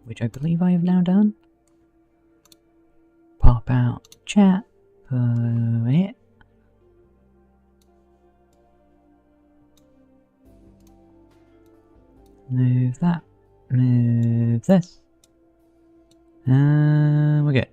which I believe I have now done. Pop out chat, put it. Move that, move this, and we're good.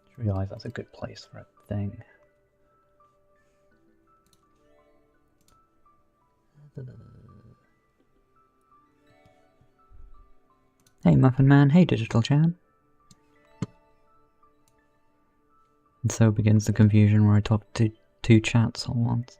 Just realised that's a good place for a thing. Hey Muffin Man, hey Digital Chan. And so begins the confusion where I talk to two chats at once.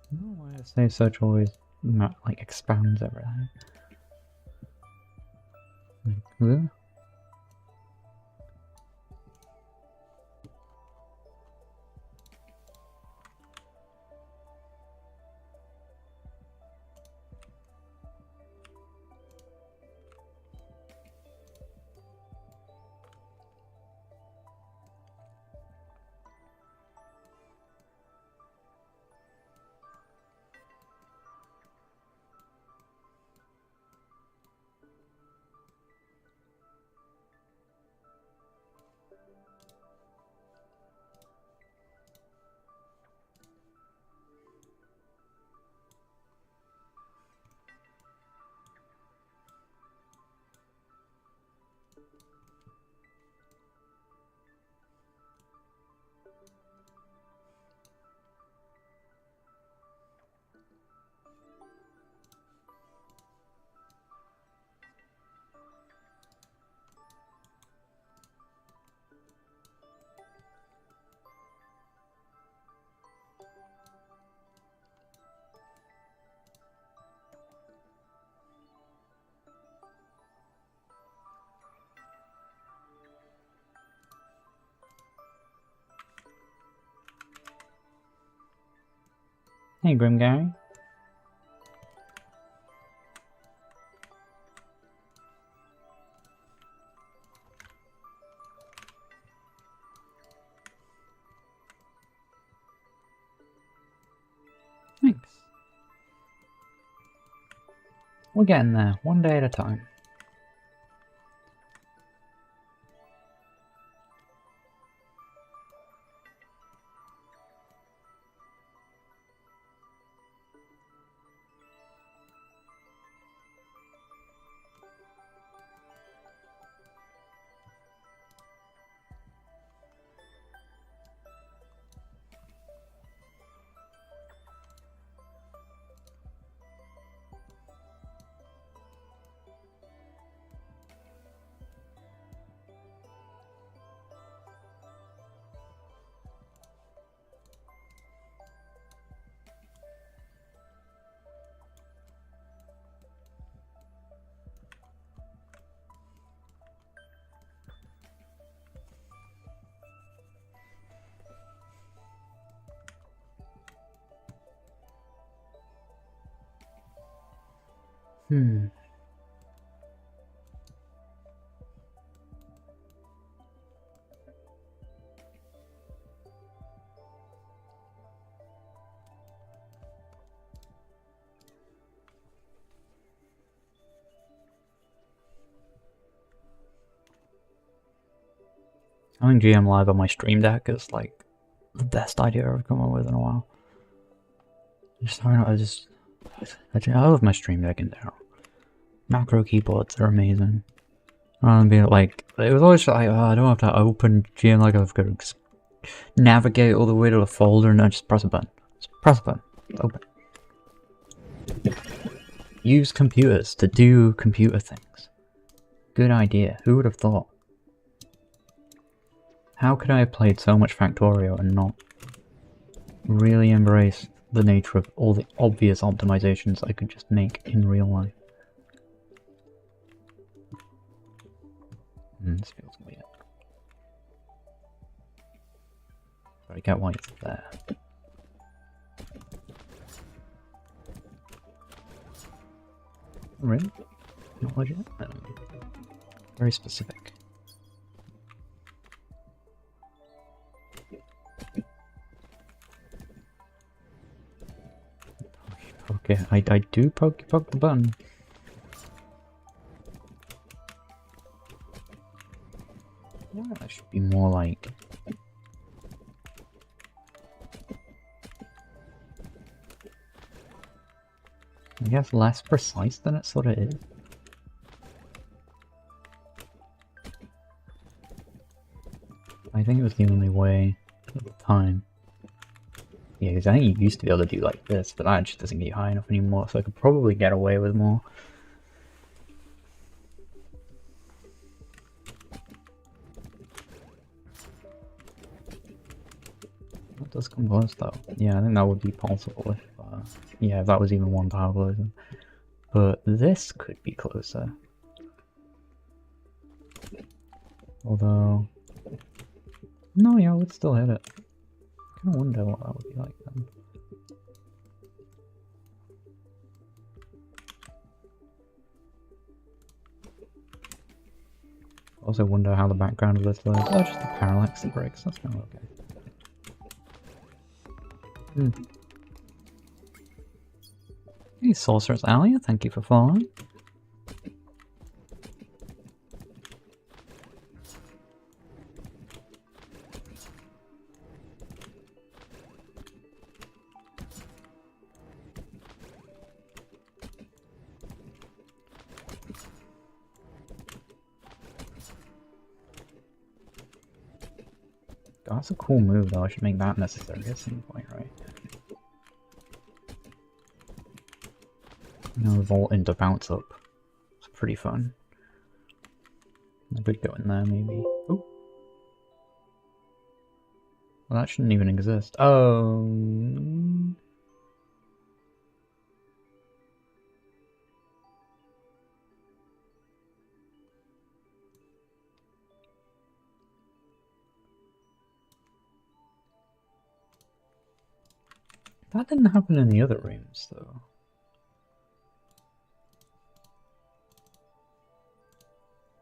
I don't know why I say search always like expands everything. Like, hey Grim Gary. Thanks. We're getting there, one day at a time. Having GM Live on my Stream Deck is like the best idea I've come up with in a while. I love my Stream Deck in general. Macro keyboards are amazing. Rather than being like, it was always like, oh, I don't have to open GM, like I've got to navigate all the way to the folder and then just press a button. Just press a button. Open. Use computers to do computer things. Good idea. Who would have thought? How could I have played so much Factorio and not really embrace the nature of all the obvious optimizations I could just make in real life? This feels weird. But I get why it's there. Really? Not legit? I don't know. Very specific. Okay, I do poke the button. Yeah, that should be more like... I guess less precise than it sort of is. I think it was the only way at the time. Yeah, because I think you used to be able to do like this, but that just doesn't get you high enough anymore, so I could probably get away with more. That does come close though. Yeah, I think that would be possible if, yeah, if that was even one tile closer. But this could be closer. Although... No, yeah, I would still hit it. I kinda wonder what that would be like then. Also wonder how the background of this looks. Oh, just the parallax that breaks. That's kind of okay. Hey, Sorcerer's Alia, thank you for following. That's a cool move though, I should make that necessary at some point, right? Vault into bounce up. It's pretty fun. I could go in there maybe. Oh! Well, that shouldn't even exist. Oh. That didn't happen in the other rooms though.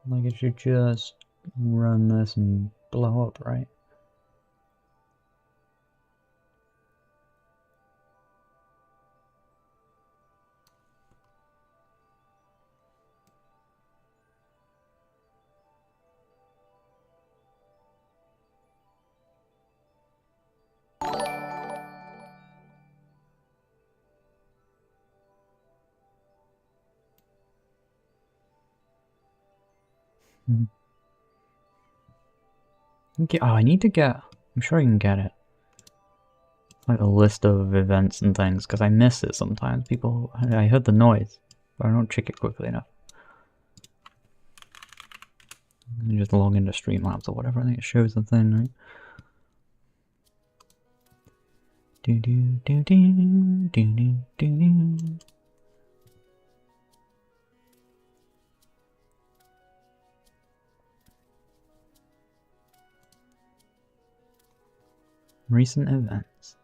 Like it should just run this and blow up, right? Okay, oh, I need to get... I'm sure I can get it. Like a list of events and things, because I miss it sometimes. People... I heard the noise, but I don't check it quickly enough. You just log into Streamlabs or whatever, I think it shows the thing, right? Do do do do do do do do. Recent events.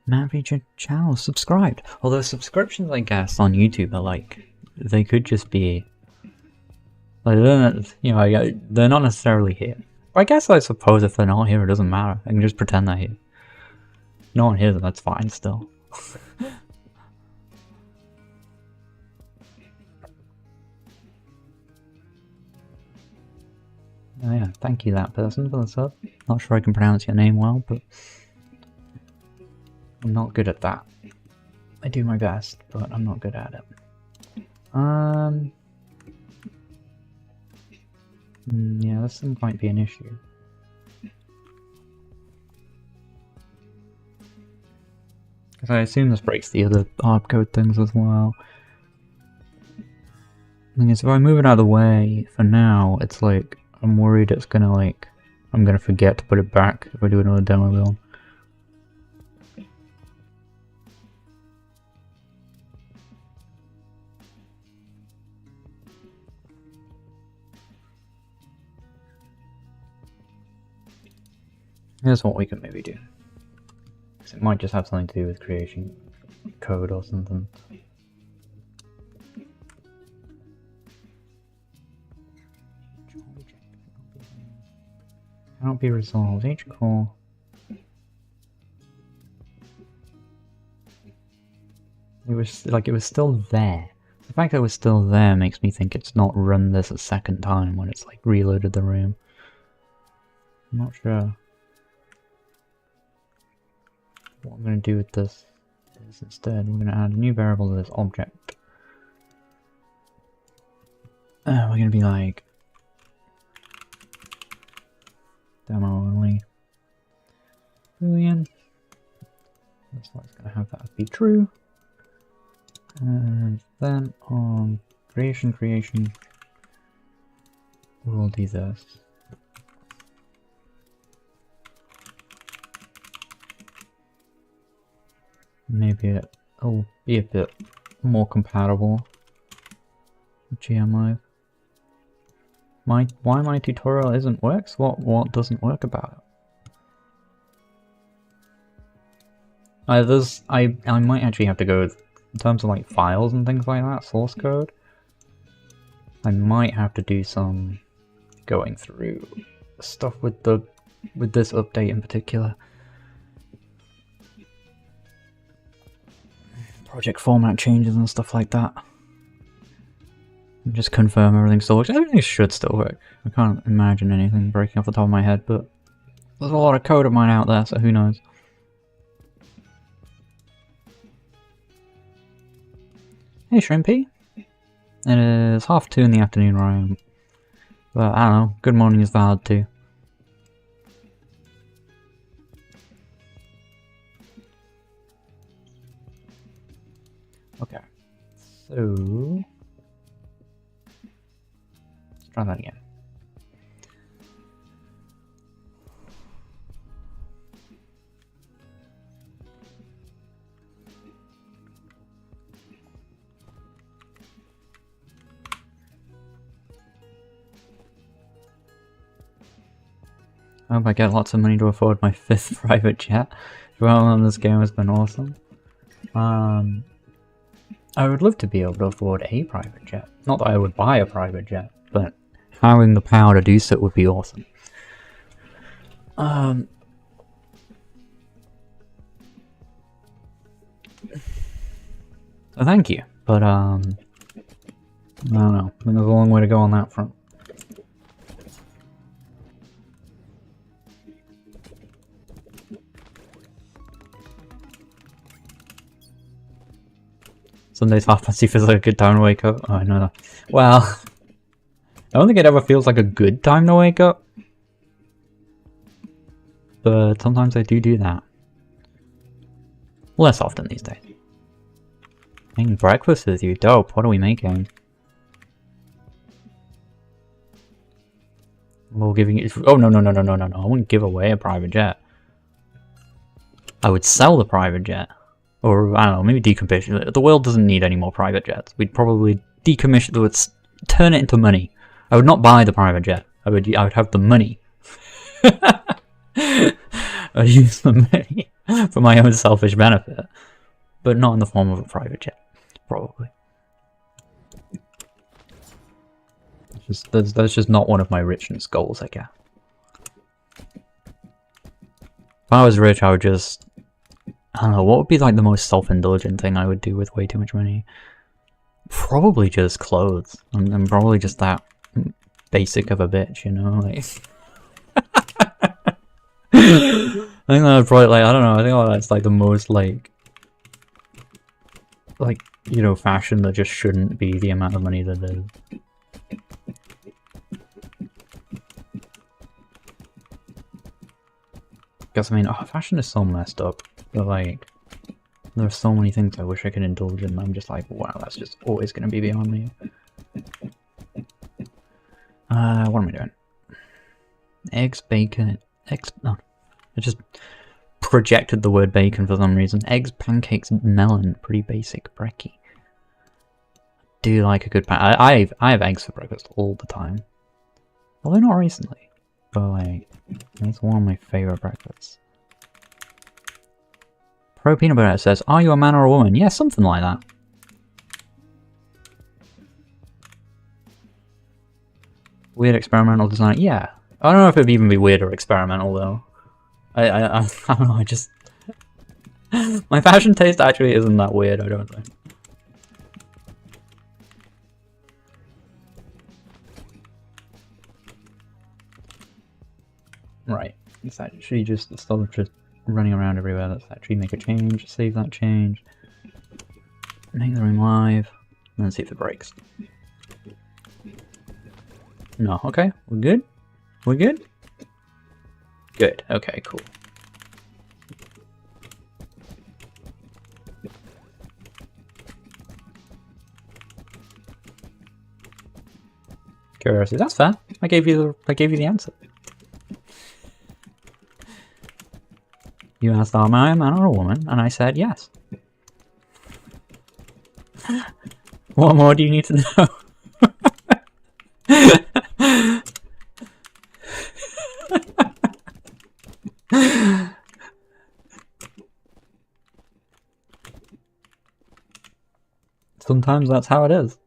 Matt Feature channel subscribed. Although subscriptions, I guess, on YouTube are like, they could just be, like, they're not necessarily here. I guess I suppose if they're not here, it doesn't matter. I can just pretend they're here. No one hears them, that's fine still. Oh yeah, thank you that person for the sub. Not sure I can pronounce your name well, but I'm not good at that. I do my best, but I'm not good at it. Yeah, this thing might be an issue. Because I assume this breaks the other hardcode things as well. The thing is, if I move it out of the way, for now, it's like, I'm worried it's gonna like, I'm gonna forget to put it back if I do another demo build. Here's what we can maybe do. Because it might just have something to do with creation code or something. Cannot be resolved. Each core. It was still there. The fact that it was still there makes me think it's not run this a second time when it's like reloaded the room. I'm not sure. What I'm going to do with this is instead we're going to add a new variable to this object. We're going to be like demo only boolean. That's what's going to have that be true. And then on creation, we'll do this. Maybe it'll be a bit more compatible with GMLive. Why my tutorial isn't works? What doesn't work about it? I might actually have to go with, in terms of like files and things like that, source code. I might have to do some going through stuff with this update in particular. Project format changes and stuff like that. Just confirm everything still works. Everything should still work. I can't imagine anything breaking off the top of my head, but there's a lot of code of mine out there, so who knows. Hey Shrimpy. It is 2:30 in the afternoon where I am. But I don't know, good morning is valid too. Okay, so let's try that again. I hope I get lots of money to afford my 5th private jet. Well, on this game has been awesome. I would love to be able to afford a private jet. Not that I would buy a private jet, but having the power to do so would be awesome. So thank you, but I don't know. I think there's a long way to go on that front. Sundays 2:30 feels like a good time to wake up. Oh, I know that. Well, I don't think it ever feels like a good time to wake up. But sometimes I do that. Less often these days. Making breakfast with you. Dope. What are we making? We're giving you... Oh, no. I wouldn't give away a private jet. I would sell the private jet. Or, I don't know, maybe decommission it. The world doesn't need any more private jets. We'd probably decommission it, would turn it into money. I would not buy the private jet. I would have the money. I'd use the money. for my own selfish benefit, but not in the form of a private jet, probably. That's just not one of my richness goals, I guess. If I was rich, I would just... I don't know, what would be like the most self-indulgent thing I would do with way too much money? Probably just clothes. I'm probably just that basic of a bitch, you know? Like... I think that would probably, like, I don't know, I think that's like the most, like, you know, fashion that just shouldn't be the amount of money that is. Because, I mean, fashion is so messed up, but, like, there's so many things I wish I could indulge in, I'm just like, wow, that's just always gonna be beyond me. What am I doing? Eggs, bacon, no. I just projected the word bacon for some reason. Eggs, pancakes, melon, pretty basic, brekkie. Do you like a good I have eggs for breakfast all the time. Although not recently. But like, that's one of my favorite breakfasts. Pro Peanut Butter says, are you a man or a woman? Yeah, something like that. Weird experimental design. Yeah. I don't know if it'd even be weird or experimental though. I don't know, I just... my fashion taste actually isn't that weird, I don't think. Right. It's actually just, instead of just running around everywhere, let's actually make a change, save that change, make the room live, and then see if it breaks. No, okay, we're good? We're good? Good, okay, cool. Curiosity, that's fair. I gave you the answer. You asked, am I a man or a woman? And I said yes. What more do you need to know? Sometimes that's how it is.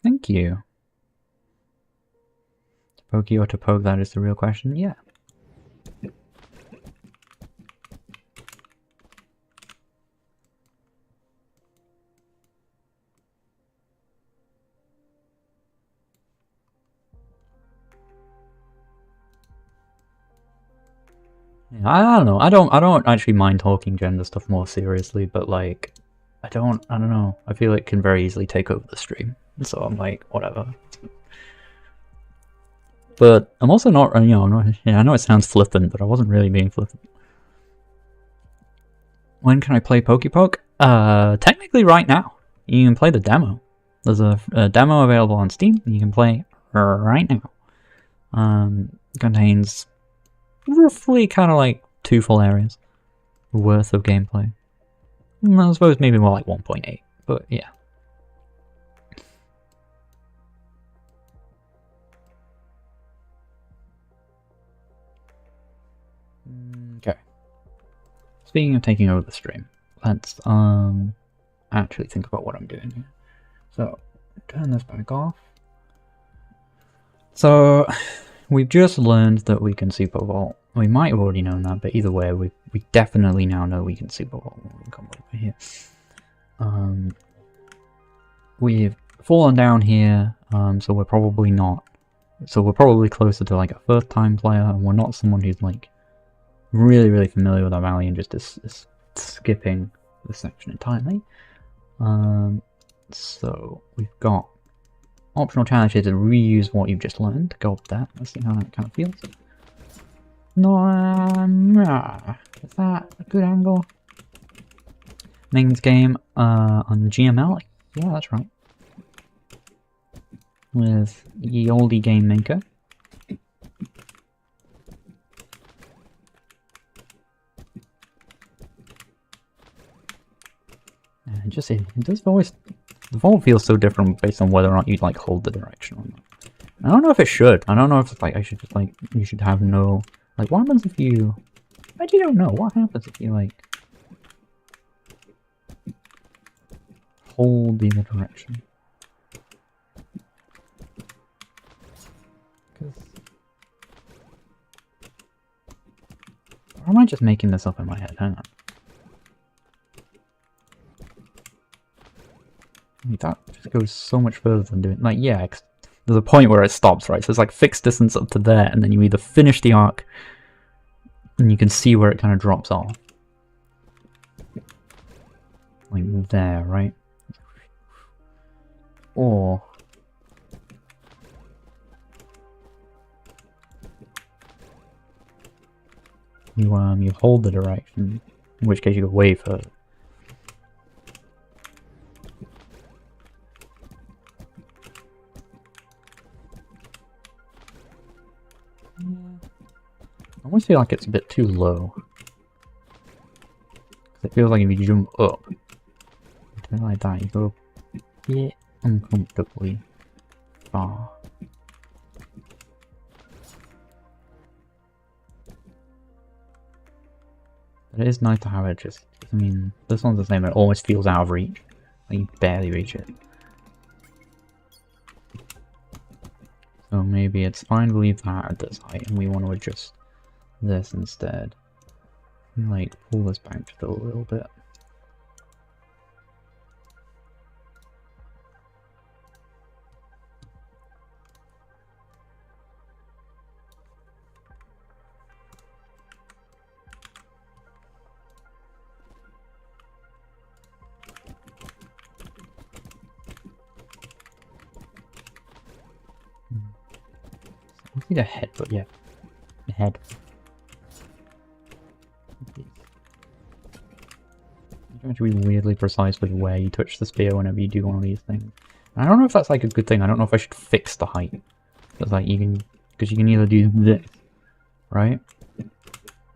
Thank you. To pokey or to poke, that is the real question? Yeah. I don't know. I don't actually mind talking gender stuff more seriously, but like, I don't know. I feel it can very easily take over the stream. So I'm like, whatever. But I'm also not, you know, I know it sounds flippant, but I wasn't really being flippant. When can I play Pokepoke? Technically right now. You can play the demo. There's a demo available on Steam. You can play right now. Contains roughly kind of like 2 full areas worth of gameplay. I suppose maybe more like 1.8, but yeah. Okay. Speaking of taking over the stream, let's actually think about what I'm doing here. So, turn this back off. So, we've just learned that we can Super Vault. We might have already known that, but either way, we definitely now know we can Super Vault. We can come over here. We've fallen down here, so we're probably not. So we're probably closer to like a first-time player, and we're not someone who's like really familiar with our valley and just is skipping the section entirely. So we've got optional challenge here to reuse what you've just learned. Go up there. Let's see how that kind of feels. No, is that a good angle? Mains game on GML. Yeah, that's right. With ye olde Game Maker. And it does always... The vault feels so different based on whether or not you like hold the direction or not. I don't know if it should. I don't know if it's like I should just like you should have no like what happens if you I actually don't know. What happens if you like hold the other direction? Or am I just making this up in my head? Hang on. Like, that just goes so much further than doing like yeah, there's a point where it stops, right? So it's like fixed distance up to there, and then you either finish the arc and you can see where it kind of drops off. Like there, right? Or you hold the direction, in which case you go way further. I almost feel like it's a bit too low. It feels like if you jump up, like that, you go a bit uncomfortably far. But it is nice to have it just, I mean, this one's the same, it almost feels out of reach. Like you barely reach it. So maybe it's fine to leave that at this height and we want to adjust this instead. And like pull this back just a little bit. I need a head, but yeah. The head. You have to be weirdly precise with where you touch the spear whenever you do one of these things. I don't know if that's like a good thing. I don't know if I should fix the height. Because like you can, because you can either do this, right,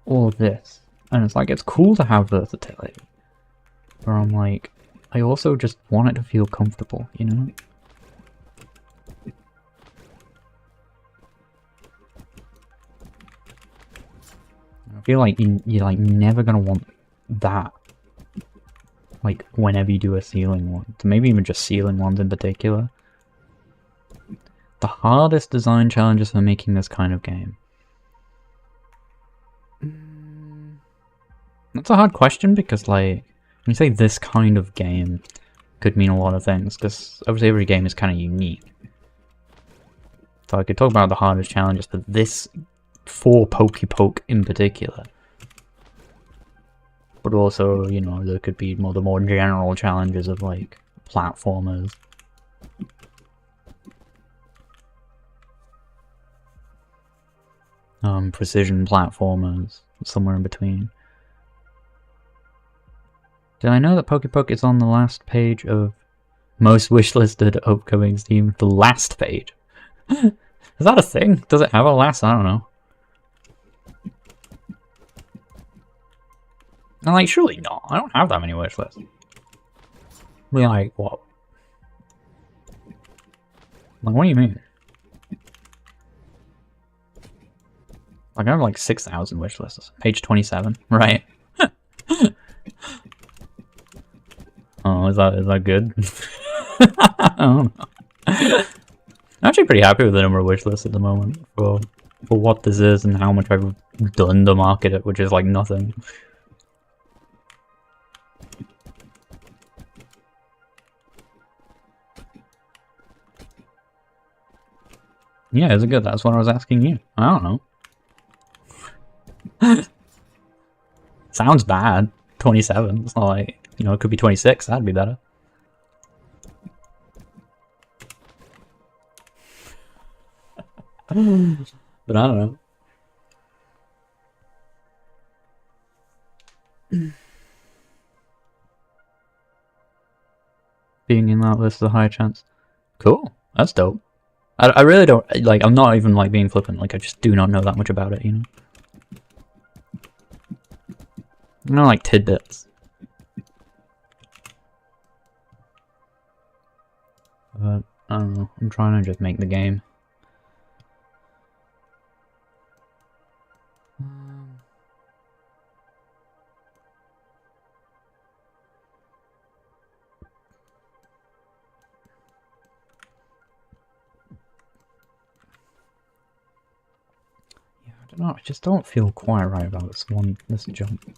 or this, and it's like it's cool to have versatility. Where I'm like, I also just want it to feel comfortable, you know. I feel like you're like never gonna want that. Like whenever you do a ceiling one, so maybe even just ceiling ones in particular. The hardest design challenges for making this kind of game. That's a hard question because like when you say this kind of game could mean a lot of things because obviously every game is kind of unique. So I could talk about the hardest challenges for this, for Pokepoke in particular. But also, you know, there could be the more general challenges of like platformers. Precision platformers, somewhere in between. Did I know that Pokepoke is on the last page of most wishlisted upcoming Steam? The last page? Is that a thing? Does it have a last? I don't know. I'm like, surely not. I don't have that many wishlists. We're like, what? Like, what do you mean? Like, I have like 6,000 wishlists. Page 27, right? Oh, is that good? I don't know. I'm actually pretty happy with the number of wishlists at the moment for what this is and how much I've done to market it, which is like nothing. Yeah, is it good? That's what I was asking you. I don't know. Sounds bad. 27. It's not like, you know, it could be 26. That'd be better. But I don't know. But being in that list, the higher chance. Cool. That's dope. I really don't, like, I'm not even, like, being flippant. Like, I just do not know that much about it, you know? I know, like, tidbits. But, I don't know. I'm trying to just make the game. Yeah, I don't know. I just don't feel quite right about this jump.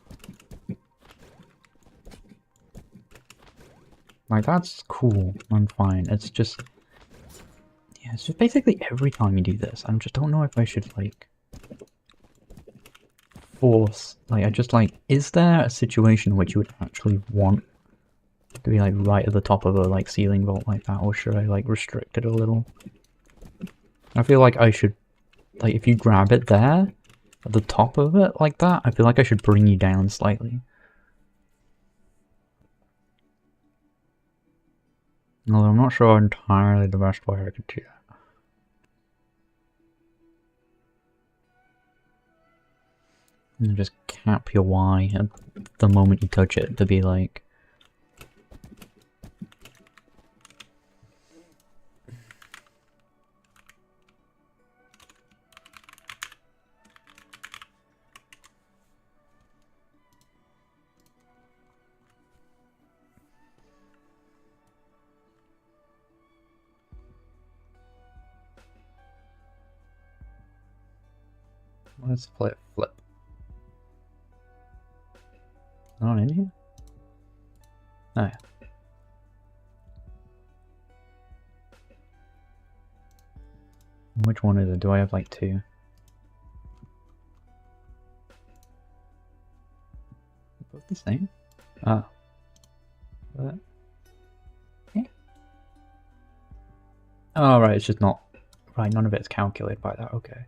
Like, that's cool. I'm fine. It's just... Yeah, it's just basically every time you do this. I just don't know if I should, like... force... Like, I just, like... Is there a situation in which you would actually want to be, like, right at the top of a, like, ceiling vault like that? Or should I, like, restrict it a little? I feel like I should... Like, if you grab it there, at the top of it, like that, I feel like I should bring you down slightly. Although I'm not sure entirely the best way I could do that. And just cap your Y at the moment you touch it to be like... Let's flip. Not in here? Oh yeah. Which one is it? Do I have like two? Both the same? Ah. What? Yeah. Oh right, it's just not... Right, none of it's calculated by that, okay.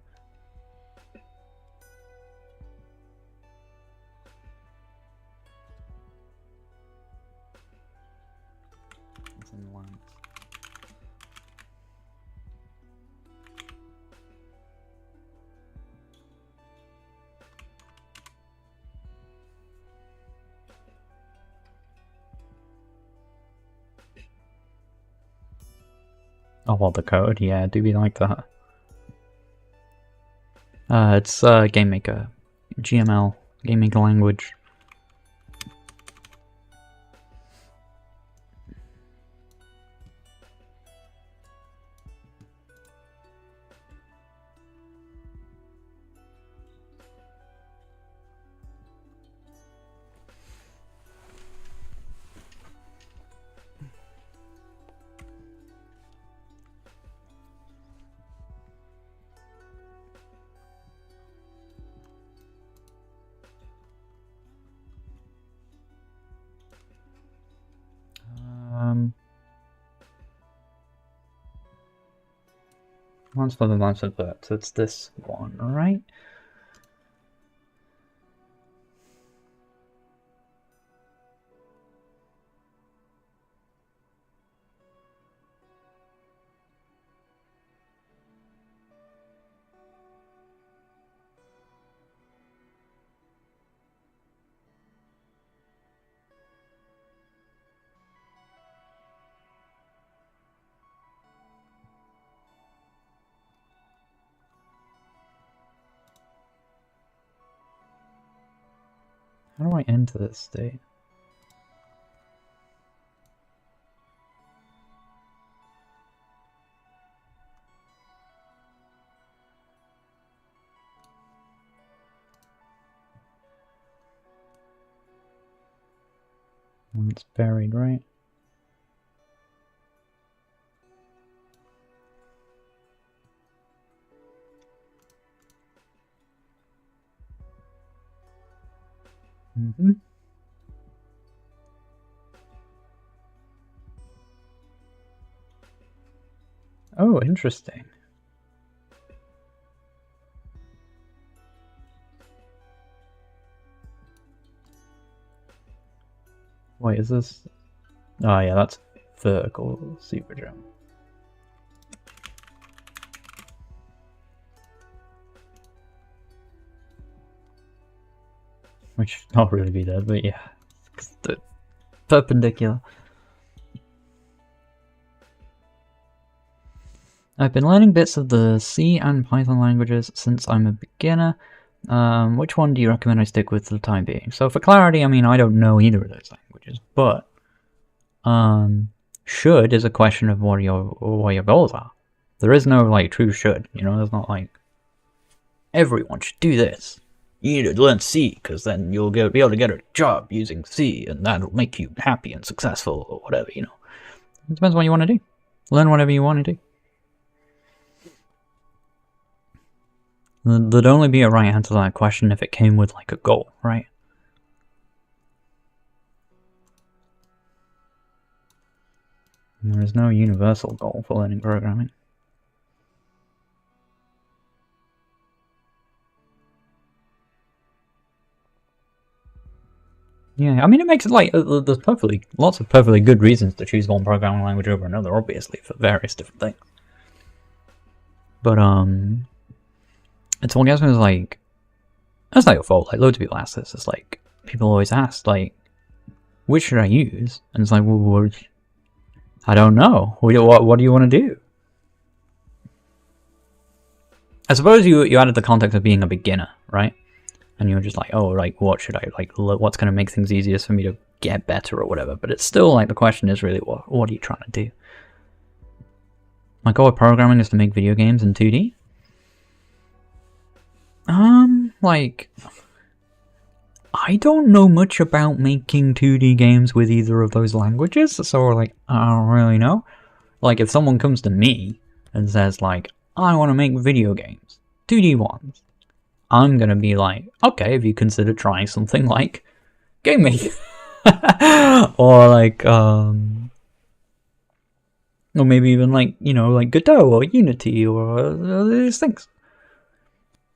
It's in the lines. Oh, well, the code? Yeah, do be like that. It's GameMaker. GML. GameMaker language. One's for the launch of that, so it's this one, right? How do I enter this state? When it's buried, right? Mm-hmm. Oh, interesting. Wait, is this... Oh yeah, that's vertical super jump. Which should not really be there, but yeah. It's the perpendicular. I've been learning bits of the C and Python languages since I'm a beginner. Which one do you recommend I stick with for the time being? So for clarity, I mean, I don't know either of those languages, but should is a question of what your goals are. There is no like true should, you know, there's not like everyone should do this. You need to learn C because then you'll be able to get a job using C and that'll make you happy and successful or whatever, you know. It depends what you want to do. Learn whatever you want to do. There'd only be a right answer to that question if it came with like a goal, right? And there is no universal goal for learning programming. Yeah, I mean it makes it like there's lots of perfectly good reasons to choose one programming language over another, obviously, for various different things. But it's one guess was like, that's not your fault. Like loads of people ask this. It's like people always ask like, which should I use? And it's like, well, I don't know. What do you want to do? I suppose you added the context of being a beginner, right? And you were just like, oh, like what should I like? What's going to make things easiest for me to get better or whatever? But it's still like the question is really what are you trying to do? My goal with programming is to make video games in 2D. Like, I don't know much about making 2D games with either of those languages, so like, I don't really know. Like, if someone comes to me and says like, I want to make video games, 2D ones, I'm gonna be like, okay, have you considered trying something like GameMaker? Or like, or maybe even like, you know, like Godot or Unity or these things.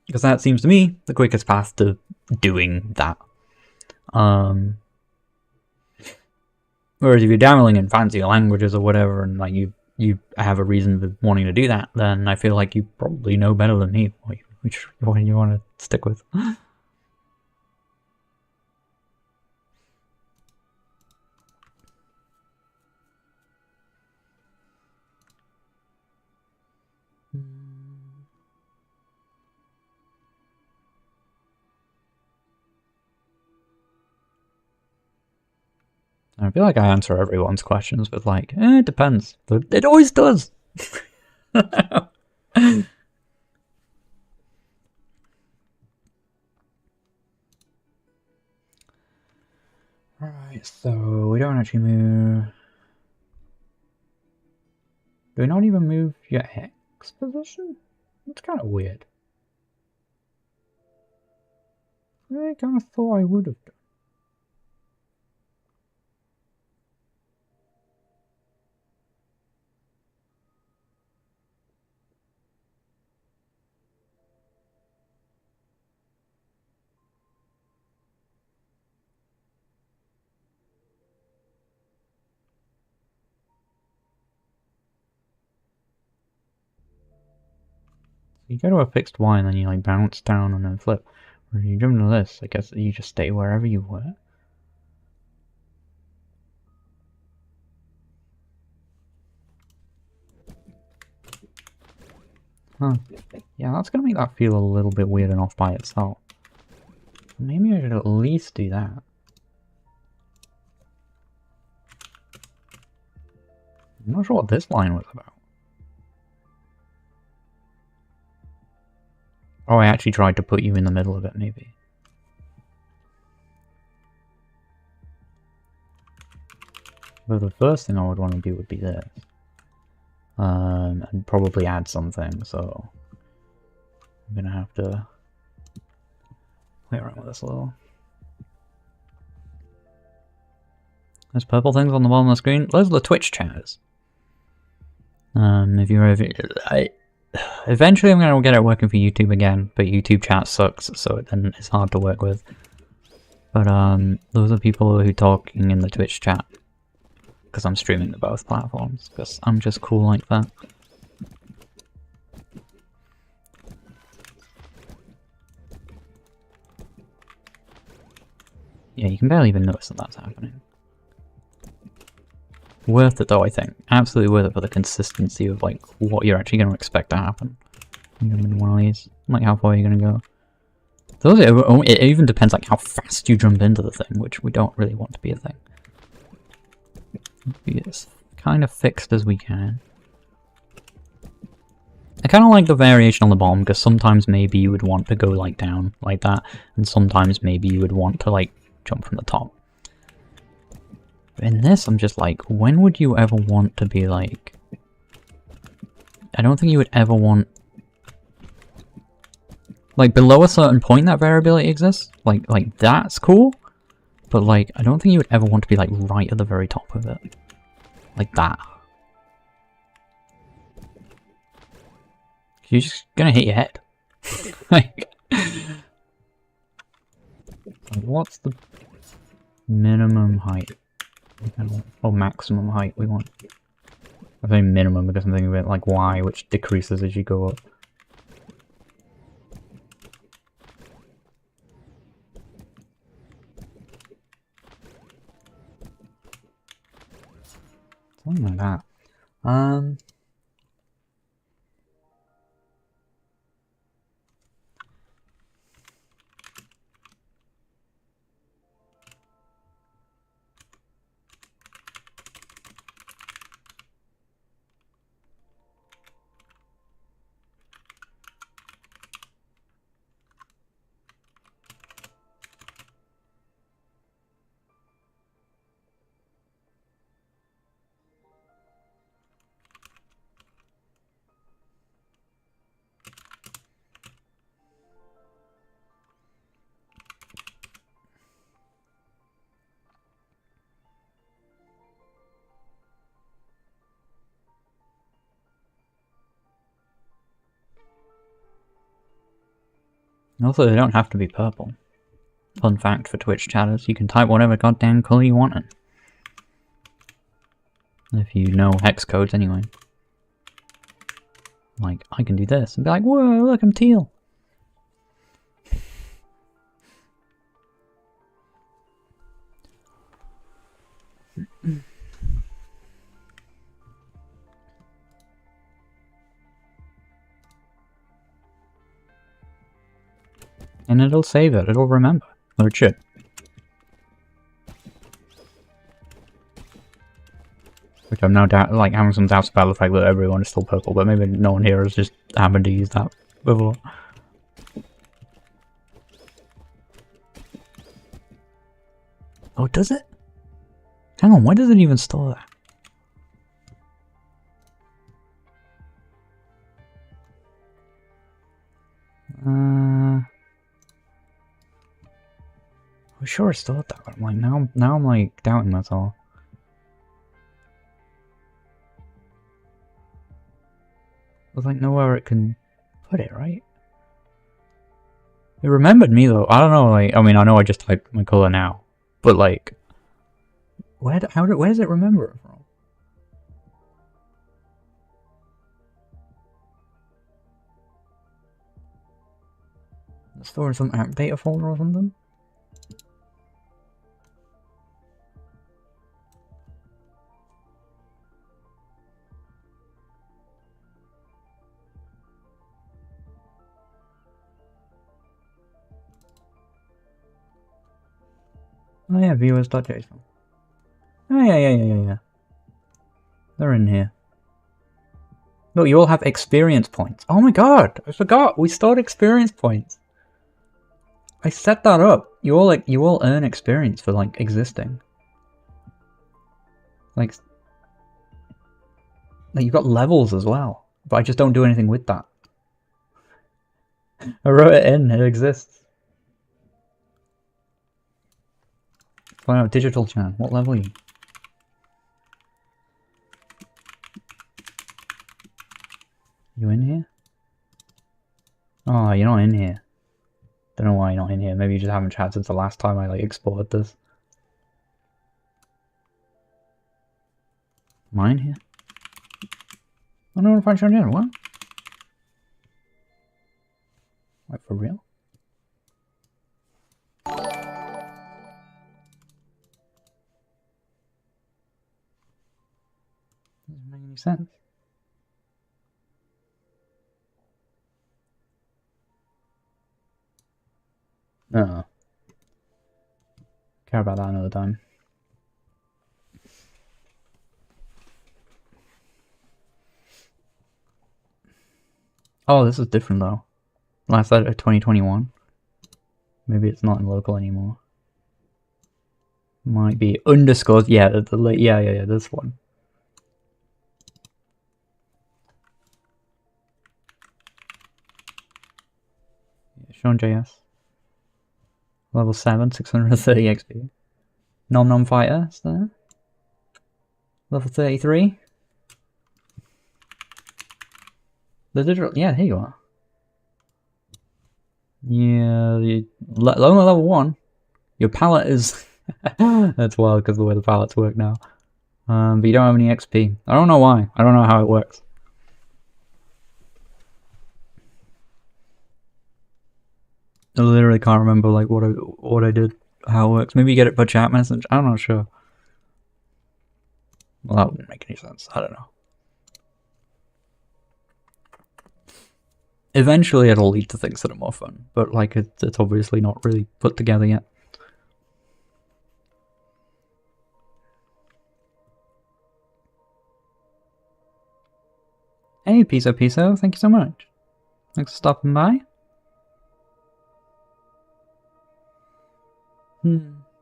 Because that seems to me the quickest path to doing that. Whereas if you're dabbling in fancy languages or whatever, and like you have a reason for wanting to do that, then I feel like you probably know better than me which one you want to stick with. I feel like I answer everyone's questions with like, it depends. It always does. Right, so we don't actually move. Do we not even move your X position? That's kind of weird. I kind of thought I would have done. You go to a fixed Y and then you like bounce down and then flip. Or if you jump into this, I guess you just stay wherever you were. Huh. Yeah, that's gonna make that feel a little bit weird and off by itself. Maybe I should at least do that. I'm not sure what this line was about. Oh, I actually tried to put you in the middle of it, maybe. But the first thing I would want to do would be this. And probably add something, so I'm gonna have to play around with this a little. There's purple things on the bottom of the screen. Those are the Twitch chats. Eventually I'm gonna get it working for YouTube again, but YouTube chat sucks, so then it's hard to work with. But those are people who are talking in the Twitch chat. because I'm streaming to both platforms, because I'm just cool like that. Yeah, you can barely even notice that that's happening. Worth it though, I think. Absolutely worth it for the consistency of like what you're actually going to expect to happen. You're going to one of these. Like how far you're going to go. Those, it even depends like how fast you jump into the thing, which we don't really want to be a thing. Be as kind of fixed as we can. I kind of like the variation on the bottom, because sometimes maybe you would want to go like down like that, and sometimes maybe you would want to like jump from the top. In this, I'm just like, when would you ever want to be like... I don't think you would ever want... Like, below a certain point that variability exists, like that's cool, but like, I don't think you would ever want to be like right at the very top of it. Like that. You're just gonna hit your head. Like, what's the minimum height? Or maximum height we want? I say minimum because I'm thinking of it like Y, which decreases as you go up. Something like that. Also, they don't have to be purple. Fun fact for Twitch chatters, you can type whatever goddamn colour you want in. If you know hex codes anyway. Like, I can do this and be like, whoa, look, I'm teal. And it'll save it, it'll remember. Or it should. Which I'm now like having some doubts about the fact that everyone is still purple, but maybe no one here has just happened to use that before. Oh, does it? Hang on, why does it even store that? I'm sure I stored that, but I'm like, now I'm like doubting myself. There's like nowhere it can put it, right? It remembered me though. I don't know, like, I mean, I know I just typed my color now, but like, where does it remember it from? It's stored in some app data folder or something? Oh yeah, viewers.json. Oh yeah. They're in here. Look, you all have experience points. Oh my god, I forgot. We stored experience points. I set that up. You all earn experience for like existing. Like you've got levels as well, but I just don't do anything with that. I wrote it in. It exists. Wow, Digital Chan, what level are you? You in here? Oh, you're not in here. Don't know why you're not in here. Maybe you just haven't chatted since the last time I like exported this. Mine here? I don't know if I showed you. What? Wait, for real? Doesn't make any sense. No. Care about that another time. Oh, this is different though. Last night at 2021. Maybe it's not in local anymore. Might be underscores. Yeah, yeah, this one. Yeah, Sean JS. Level 7, 630 XP. Nom Nom Fighter is there. Level 33. The digital. Yeah, here you are. Yeah, only level 1. Your palette is. That's wild because the way the palettes work now. But you don't have any XP. I don't know why. I don't know how it works. I literally can't remember like what I did, how it works. Maybe you get it by chat message. I'm not sure. Well, that wouldn't make any sense. I don't know. Eventually, it'll lead to things that are more fun, but like it's obviously not really put together yet. Hey, Piso, thank you so much. Thanks for stopping by.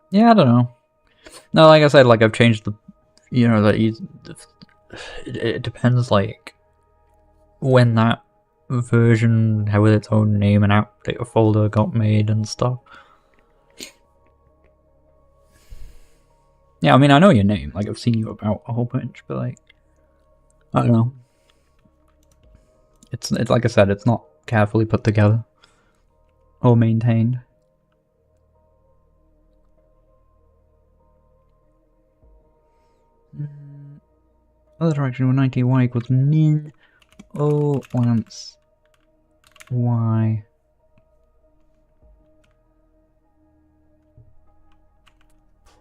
Yeah, I don't know. No, like I said, like I've changed the, you know, it depends like when that version with its own name and update folder got made and stuff. Yeah, I mean, I know your name. Like I've seen you about a whole bunch, but like, I don't know. It's like I said, it's not carefully put together or maintained. Other direction 190 y equals min o once y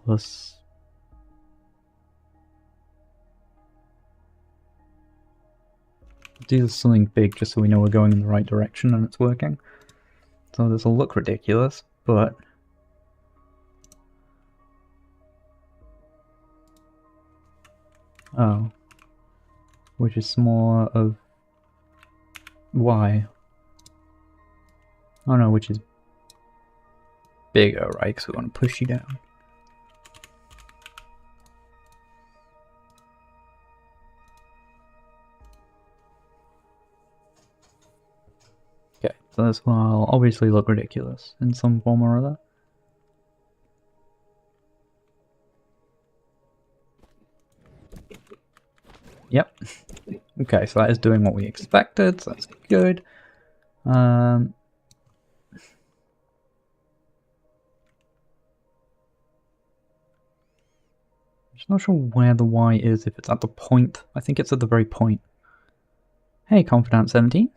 plus do something big just so we know we're going in the right direction and it's working. So this will look ridiculous, but oh, which is more of y. Oh no, which is bigger, right? Because we want to push you down. Okay, so this will obviously look ridiculous in some form or other. Yep. Okay, so that is doing what we expected, so that's good. Just not sure where the Y is, if it's at the point. I think it's at the very point. Hey, Confidant 17.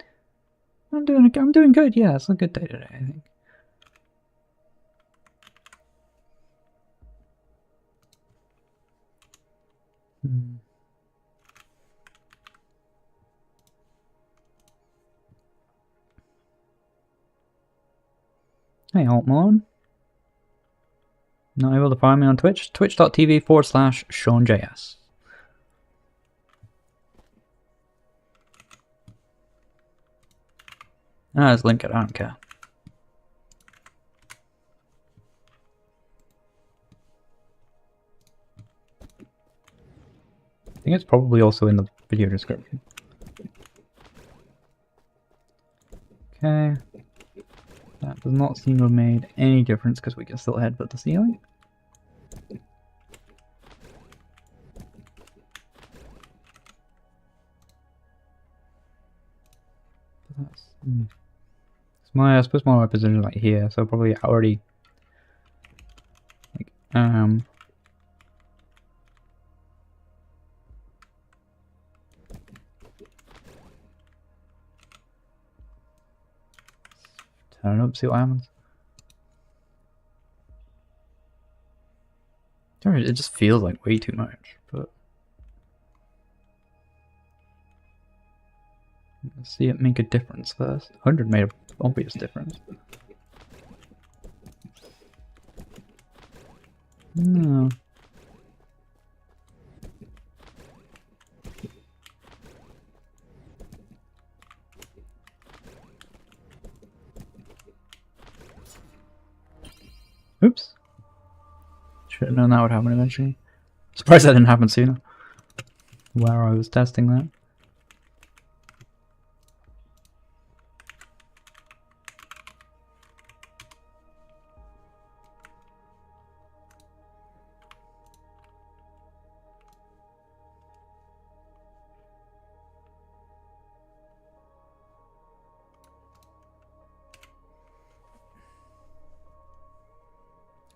I'm doing good, yeah, it's a good day today, I think. Hey, Altmon. Not able to find me on Twitch? Twitch.tv/SeanJS. Let's link it, I don't care. I think it's probably also in the video description. Okay. That does not seem to have made any difference because we can still headbutt the ceiling. I suppose my position is like here, so probably already like Turn it up, see what happens. It just feels like way too much, but let's see it make a difference first. 100 made an obvious difference. No. Oops. Should have known that would happen eventually. Surprised that didn't happen sooner. Where I was testing that.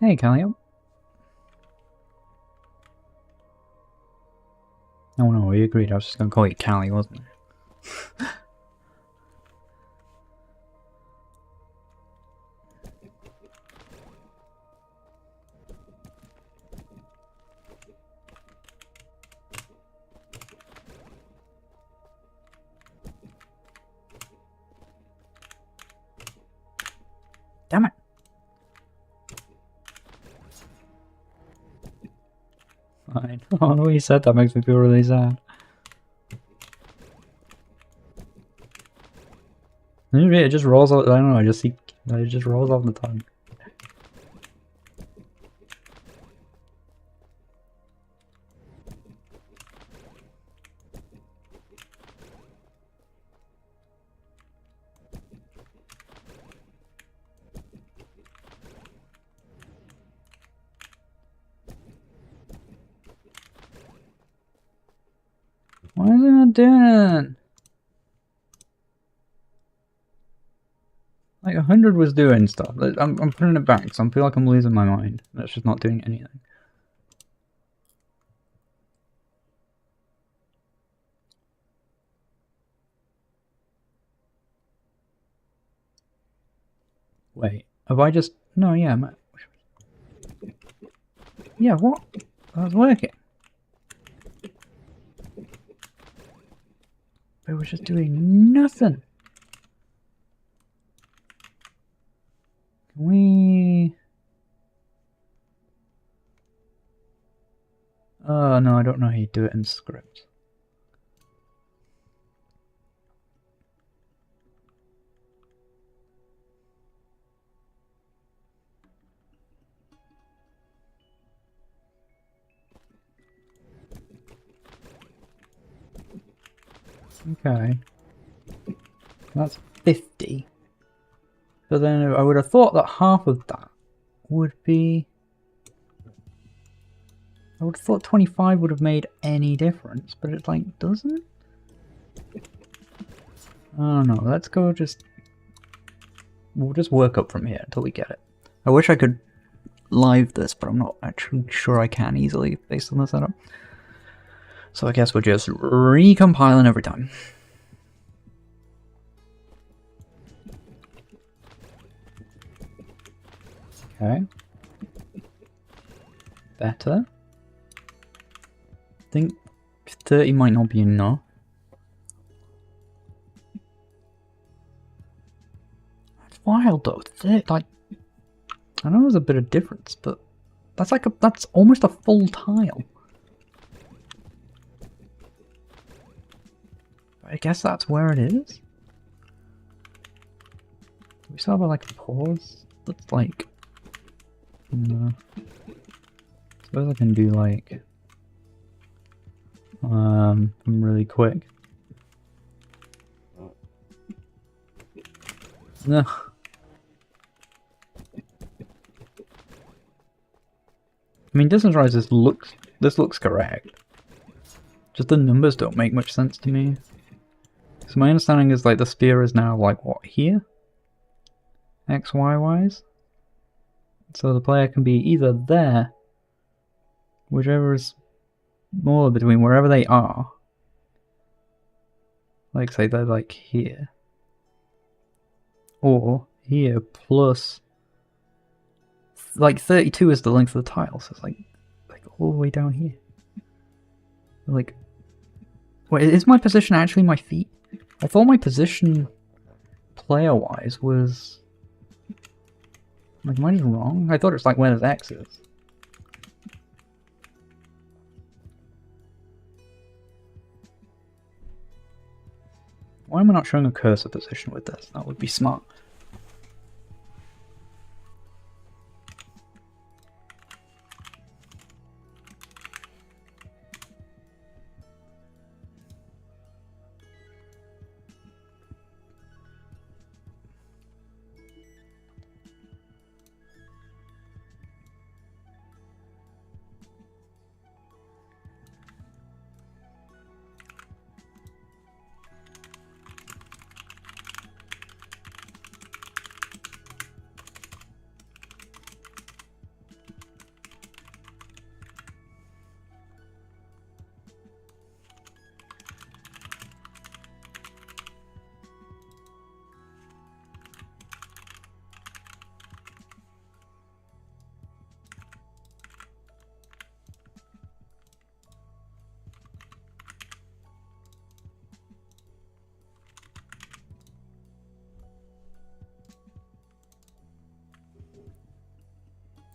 Hey, Callio. Oh no, we agreed. I was just gonna call you Callie, wasn't I? Damn it. Fine. Oh, the way you said that makes me feel really sad. It just rolls off. I don't know. It just rolls off the tongue. Why is it not doing it? Like 100 was doing stuff. I'm putting it back, so I feel like I'm losing my mind. That's just not doing anything. Wait, have I just... No, yeah, yeah, what? That was working. It was just doing nothing. Can we... Oh, no, I don't know how you do it in script. Okay. That's 50. But then I would have thought that half of that would be... I would have thought 25 would have made any difference, but it like doesn't? I don't know, let's go just... We'll just work up from here until we get it. I wish I could live this, but I'm not actually sure I can easily based on the setup. So I guess we're just recompiling every time. Okay. Better. I think 30 might not be enough. That's wild though. Like, I know there's a bit of difference, but that's like that's almost a full tile. I guess that's where it is. We still have like a pause. Let's like... suppose I can do like... really quick. No. I mean, distance rise, this looks correct. Just the numbers don't make much sense to me. So my understanding is like the sphere is now like what, here? X, Y wise? So the player can be either there, whichever is more between wherever they are. Like say they're like here. Or here plus like 32 is the length of the tile, so it's like all the way down here. Like, wait, is my position actually my feet? I thought my position player-wise was like, am I just wrong? I thought it's like where the X is. Why am I not showing a cursor position with this? That would be smart.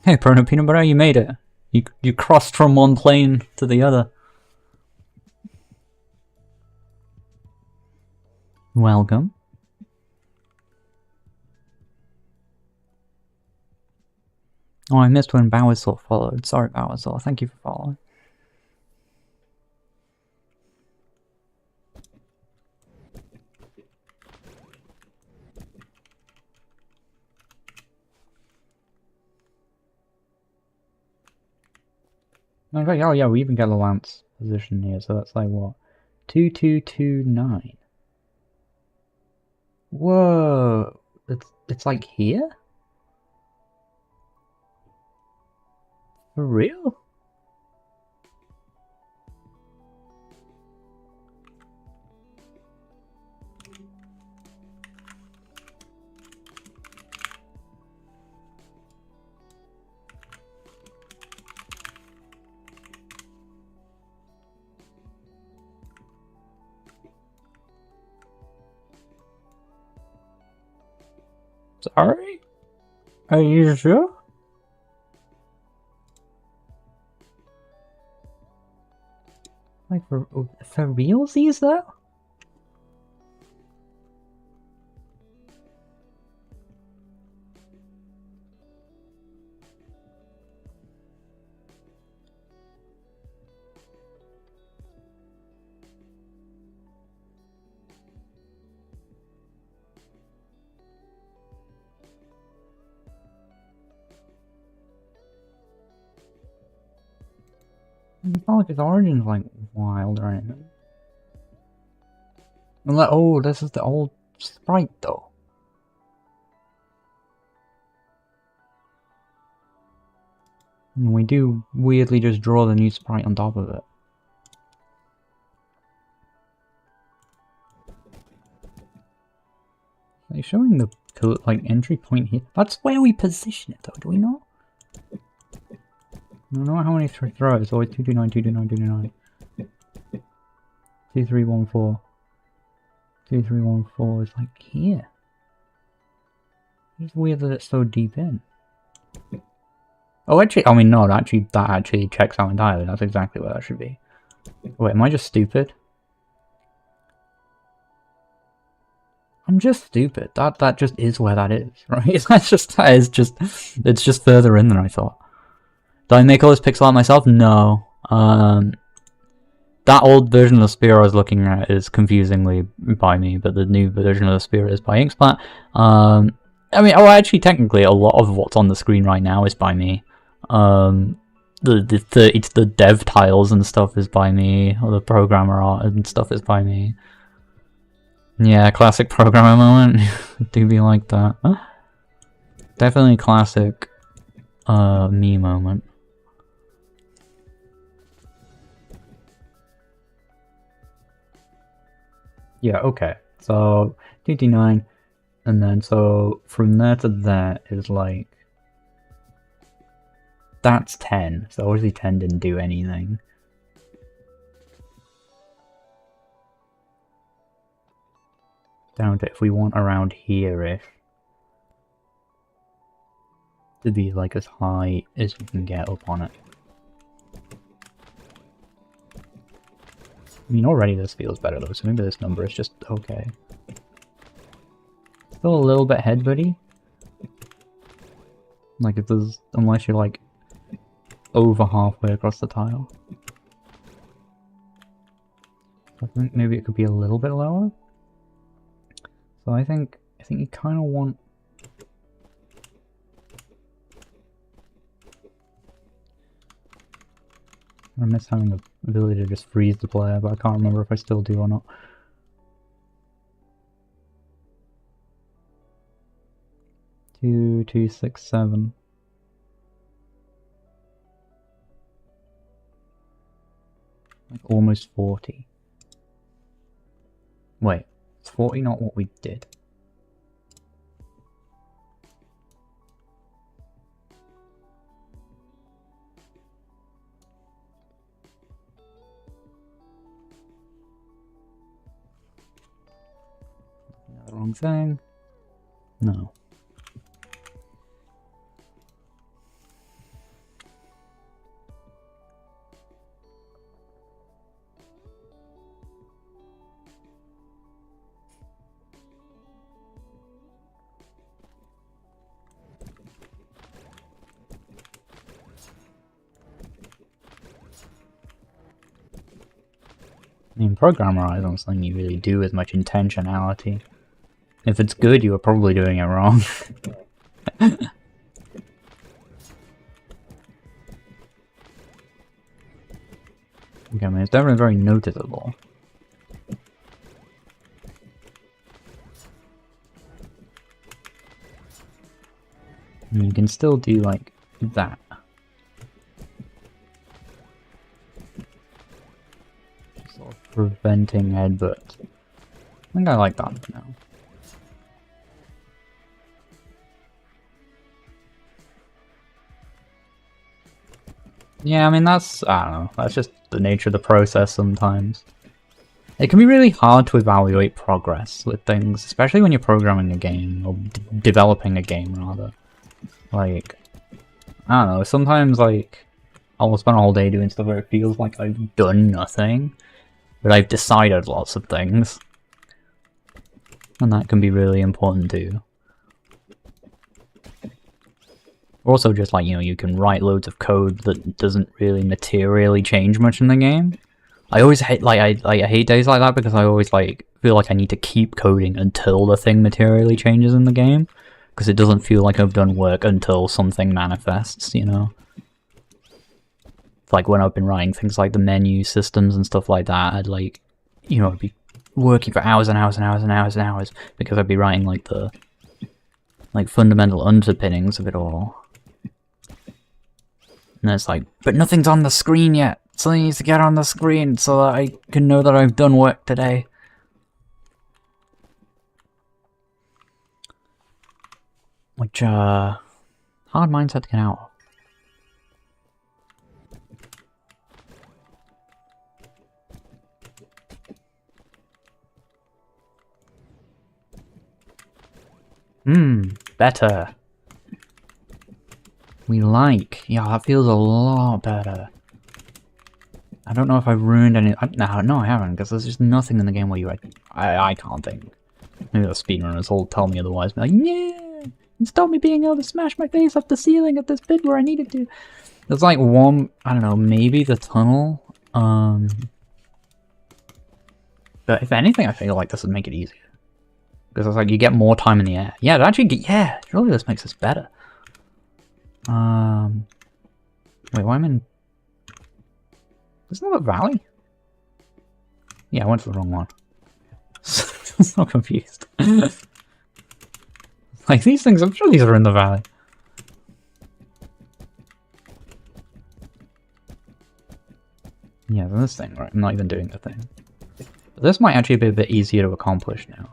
Hey, Prono Peanut Butter, you made it. You crossed from one plane to the other. Welcome. Oh, I missed when Bowersaw followed. Sorry, Bowersaw. Thank you for following. Okay, oh yeah, we even get the Lance position here, so that's like what? 2229. Whoa! It's like here? For real? Sorry? Are you sure? Like, for realsies, though? It's not like his origin's like wild or anything. Oh, this is the old sprite though. And we do weirdly just draw the new sprite on top of it. Are you showing the like entry point here? That's where we position it though, do we not? I don't know how many throws. It's always 229, 229, 229. 2314. 2314 is like here. It's weird that it's so deep in. Oh, actually, I mean, no, that actually checks out entirely. That's exactly where that should be. Wait, am I just stupid? I'm just stupid. That just is where that is, right? It's just further in than I thought. Did I make all this pixel art myself? No. That old version of the spear I was looking at is confusingly by me, but the new version of the spear is by Inksplat. I mean, oh, actually, technically, a lot of what's on the screen right now is by me. The dev tiles and stuff is by me, or the programmer art and stuff is by me. Yeah, classic programmer moment. Do be like that. Huh? Definitely classic me moment. Yeah, okay. So 229. And then so from there to there is like, that's 10. So obviously 10 didn't do anything. Down to if we want around here-ish to be like as high as you can get up on it. I mean, already this feels better though, so maybe this number is just okay. Still a little bit headbutty. Like if there's, unless you're like over halfway across the tile. I think maybe it could be a little bit lower. So I think you kind of want. I miss having the ability to just freeze the player, but I can't remember if I still do or not. Two, 6, 7. Like almost 40. Wait, is 40 not what we did? The wrong thing? No. I mean, programmer eyes on something you really do with much intentionality. If it's good, you are probably doing it wrong. Okay, I mean, it's definitely very noticeable. And you can still do, like, that. Sort of preventing headbutt. I think I like that for now. Yeah, I mean, that's, I don't know, that's just the nature of the process sometimes. It can be really hard to evaluate progress with things, especially when you're programming a game, or developing a game, rather. Like, I don't know, sometimes, like, I'll spend a whole day doing stuff where it feels like I've done nothing, but I've decided lots of things. And that can be really important too. Also, just like, you know, you can write loads of code that doesn't really materially change much in the game. I always hate, like, I hate days like that because I always, like, feel like I need to keep coding until the thing materially changes in the game. Because it doesn't feel like I've done work until something manifests, you know? Like, when I've been writing things like the menu systems and stuff like that, I'd, like, you know, I'd be working for hours and hours and hours and hours and hours because I'd be writing, like, the, like, fundamental underpinnings of it all. And it's like, but nothing's on the screen yet. Something needs to get on the screen so that I can know that I've done work today. Which, hard mindset to get out. Better. We like. Yeah, that feels a lot better. I don't know if I've ruined any. No, I haven't, because there's just nothing in the game where you. I can't think. Maybe the speedrunners will tell me otherwise. Be like, yeah, and stop me being able to smash my face off the ceiling at this bit where I needed to. There's like one. I don't know. Maybe the tunnel. But if anything, I feel like this would make it easier. Because it's like you get more time in the air. Yeah, it actually. Yeah, surely this makes this better. Wait, why am I in... Isn't that a valley? Yeah, I went to the wrong one. I'm so confused. Like, these things, I'm sure these are in the valley. Yeah, this thing, right? I'm not even doing the thing. But this might actually be a bit easier to accomplish now.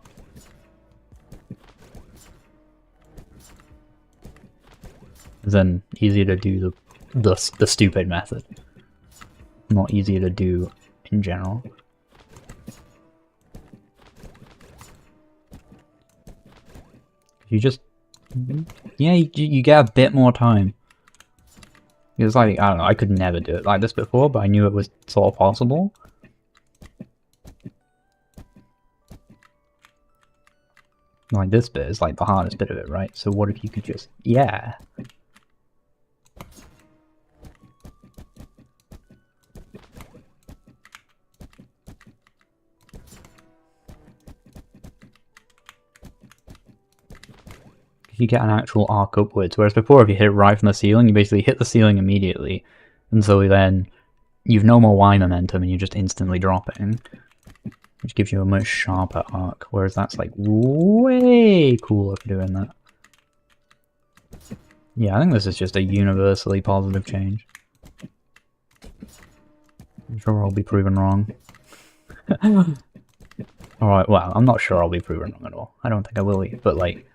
then easier to do the stupid method. Not easier to do in general. You just... yeah, you get a bit more time. It's like, I don't know, I could never do it like this before, but I knew it was sort of possible. Like, this bit is like the hardest bit of it, right? So what if you could just... yeah. You get an actual arc upwards, whereas before if you hit it right from the ceiling, you basically hit the ceiling immediately, and so then you've no more Y momentum and you're just instantly dropping, which gives you a much sharper arc, whereas that's like way cooler for doing that. Yeah, I think this is just a universally positive change. I'm sure I'll be proven wrong. Alright, well, I'm not sure I'll be proven wrong at all. I don't think I will be, but like...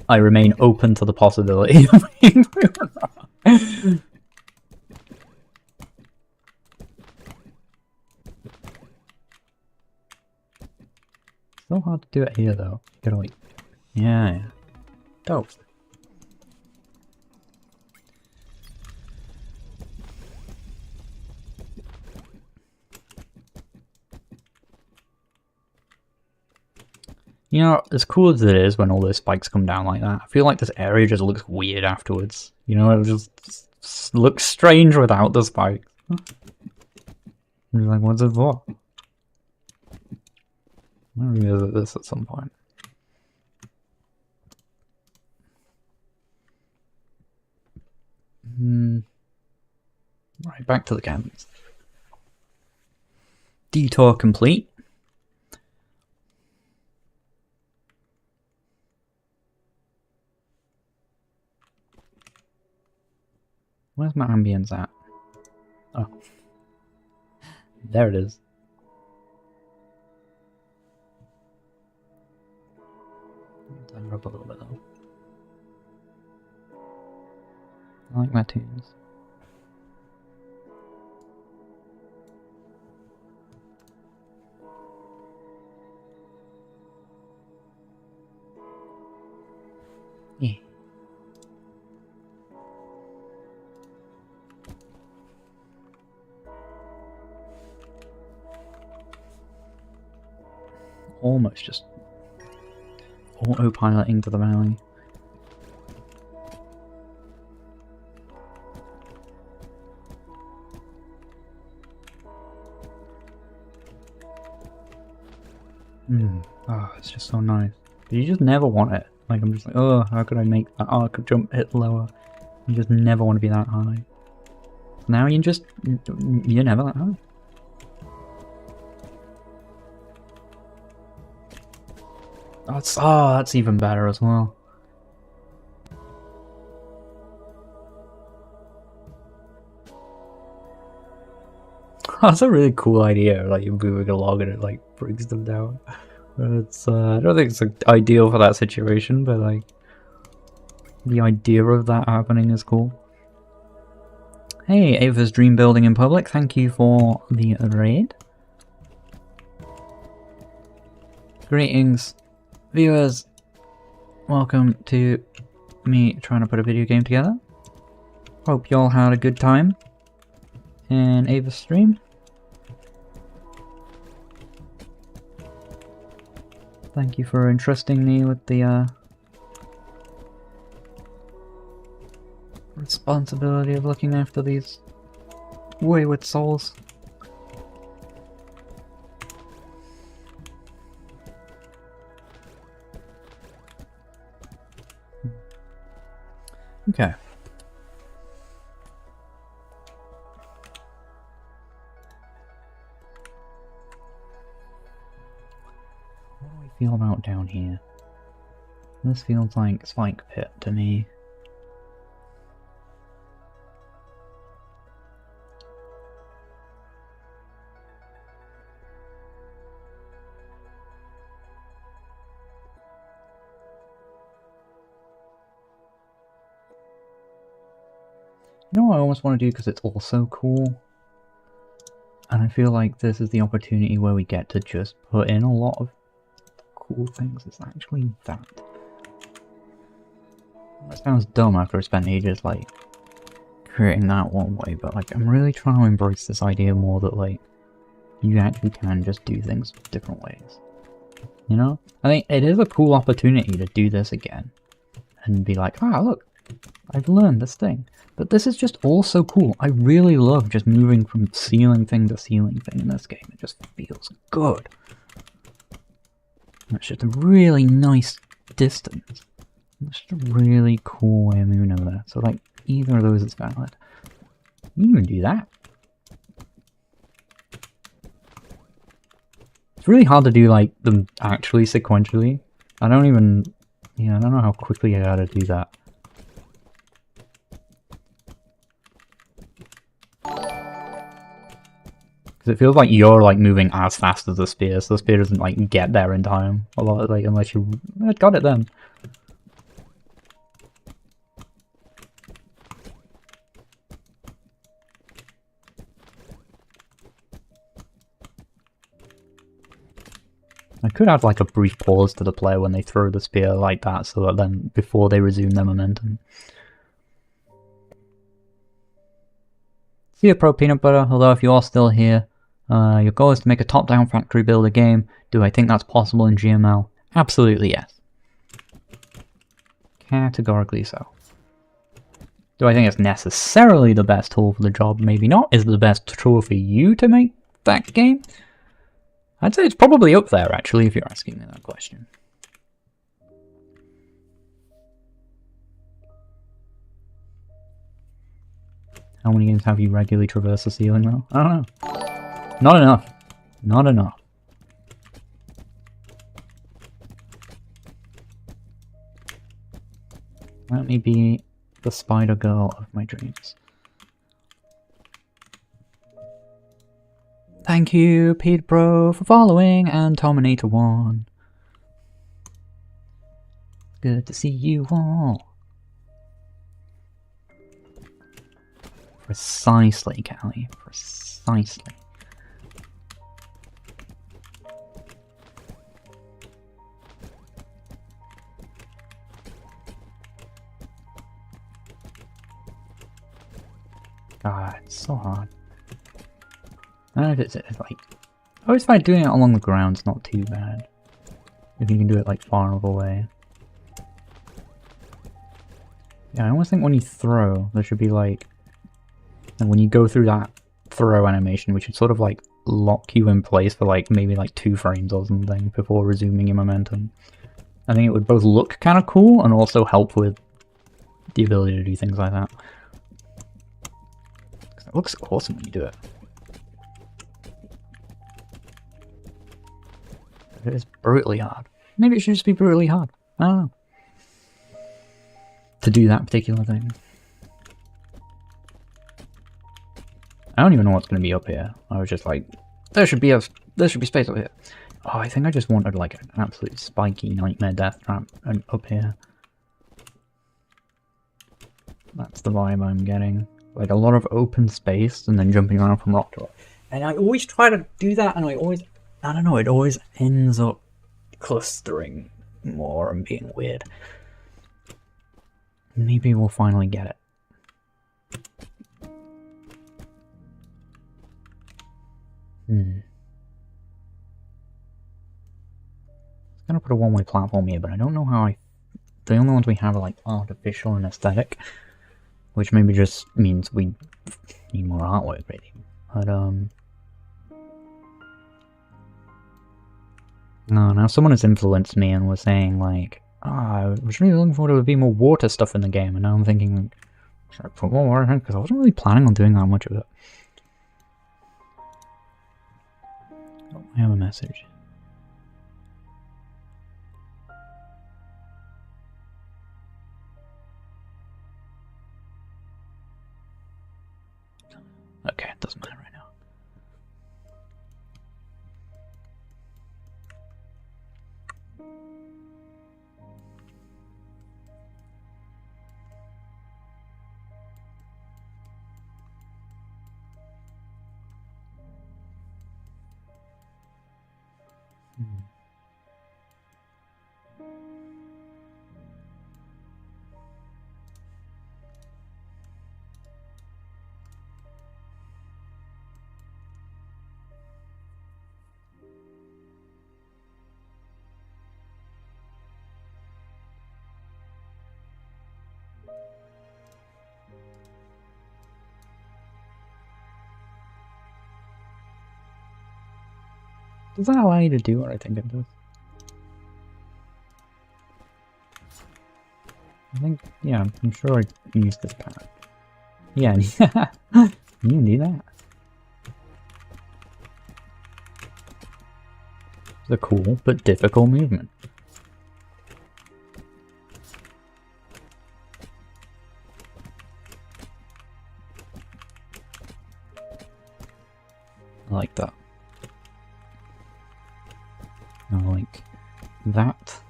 I remain open to the possibility of being proven wrong. So hard to do it here though. You gotta like... yeah. Dope. You know, as cool as it is when all those spikes come down like that, I feel like this area just looks weird afterwards. You know, it just looks strange without the spikes. You're like, what's it for? I'll revisit this at some point. Right, back to the cabins. Detour complete. Where's my ambience at? Oh. There it is. Turn her up a little bit though. I like my tunes. Yeah. Almost just autopiloting to the valley. Oh, it's just so nice. But you just never want it. Like, I'm just like, oh, how could I make that arc jump hit lower? You just never want to be that high. Now you're never that high. That's even better as well. That's a really cool idea. Like, you're moving along and it like brings them down. It's I don't think it's ideal for that situation, but like the idea of that happening is cool. Hey, Ava's Dream Building in Public, thank you for the raid. Greetings, viewers. Welcome to me trying to put a video game together. Hope y'all had a good time in Ava's stream. Thank you for entrusting me with the responsibility of looking after these wayward souls. Okay. What do we feel about down here? This feels like Spike Pit to me. You know what I almost want to do because it's also cool? And I feel like this is the opportunity where we get to just put in a lot of cool things. It's actually that. That sounds dumb after I spent ages, like, creating that one way, but, like, I'm really trying to embrace this idea more that, like, you actually can just do things different ways. You know? I think it is a cool opportunity to do this again. And be like, ah, look, I've learned this thing. But this is just also cool. I really love just moving from ceiling thing to ceiling thing in this game. It just feels good. It's just a really nice distance. It's just a really cool way of moving over there. So, like, either of those is valid. You can even do that. It's really hard to do, like, them actually sequentially. I don't even... Yeah, I don't know how quickly I gotta do that. Because it feels like you're, like, moving as fast as the spear, so the spear doesn't, like, get there in time. A lot, like, unless you... got it then. I could add like a brief pause to the player when they throw the spear like that, so that then before they resume their momentum. See you, Pro Peanut Butter, although if you are still here, your goal is to make a top-down factory builder game. Do I think that's possible in GML? Absolutely yes. Categorically so. Do I think it's necessarily the best tool for the job? Maybe not. Is it the best tool for you to make that game? I'd say it's probably up there, actually, if you're asking me that question. How many games have you regularly traversed the ceiling, though? I don't know. Not enough. Not enough. Let me be the spider girl of my dreams. Thank you, Pete Bro, for following, and Tominator1. Good to see you all. Precisely, Callie. Precisely. God, it's so hard. I don't know if it's like... I always find doing it along the ground's not too bad. If you can do it like far enough away. Yeah, I almost think when you throw, there should be like... And when you go through that throw animation, we should sort of like lock you in place for like maybe like 2 frames or something before resuming your momentum. I think it would both look kind of cool and also help with the ability to do things like that. It looks awesome when you do it. It is brutally hard. Maybe it should just be brutally hard. I don't know. To do that particular thing. I don't even know what's going to be up here. I was just like, there should be space up here. Oh, I think I just wanted like an absolute spiky nightmare death trap up here. That's the vibe I'm getting. Like a lot of open space and then jumping around from rock to rock. And I always try to do that and I don't know, it always ends up clustering more and being weird. Maybe we'll finally get it. I'm gonna put a one-way platform here, but I don't know how the only ones we have are like artificial and aesthetic. Which maybe just means we need more artwork, really. But, no, now someone has influenced me and was saying, like, I was really looking forward to there being more water stuff in the game, and now I'm thinking, should I put more water in? Because I wasn't really planning on doing that much of it. Oh, I have a message. Okay, it doesn't matter right now. Does that allow you to do what I think it does? I think, yeah, I'm sure I used this power. Yeah, you can do that. It's a cool but difficult movement. I like that. I like that.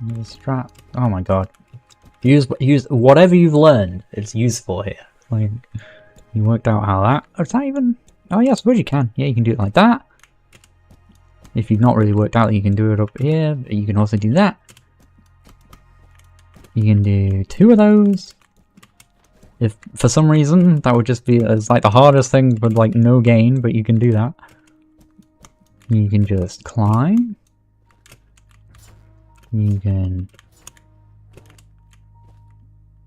The strap. Oh my god. Use whatever you've learned. It's useful here. Like, you worked out how that. Or is that even? Oh yeah, I suppose you can. Yeah, you can do it like that. If you've not really worked out, you can do it up here. You can also do that. You can do 2 of those. If for some reason that would just be as like the hardest thing with like no gain, but you can do that. You can just climb. You can.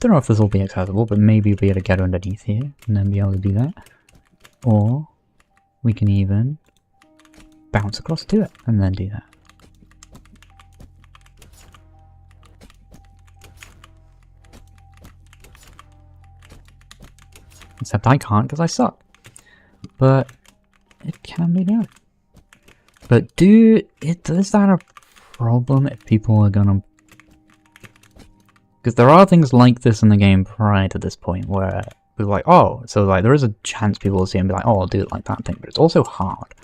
Don't know if this will be accessible, but maybe you'll be able to get underneath here and then be able to do that. Or we can even bounce across to it and then do that. Except I can't because I suck. But it can be done. But is that a problem if people are gonna... Because there are things like this in the game prior to this point where people are like, oh, so like there is a chance people will see and be like, oh, I'll do it like that thing, but it's also hard.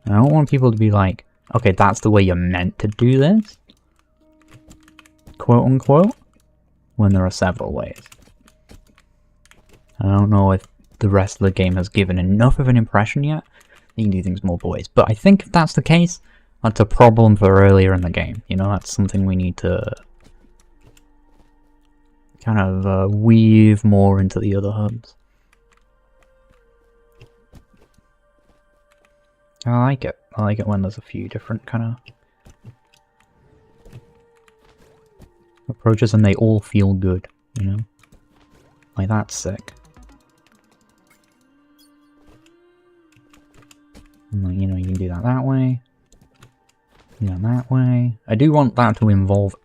And I don't want people to be like, okay, that's the way you're meant to do this, quote unquote, when there are several ways. I don't know if the rest of the game has given enough of an impression yet. You can do things more ways, but I think if that's the case, that's a problem for earlier in the game. You know, that's something we need to kind of weave more into the other hubs. I like it. I like it when there's a few different kind of approaches and they all feel good, you know? Like, that's sick. And like, you know, you can do that way. Yeah, that way. I do want that to involve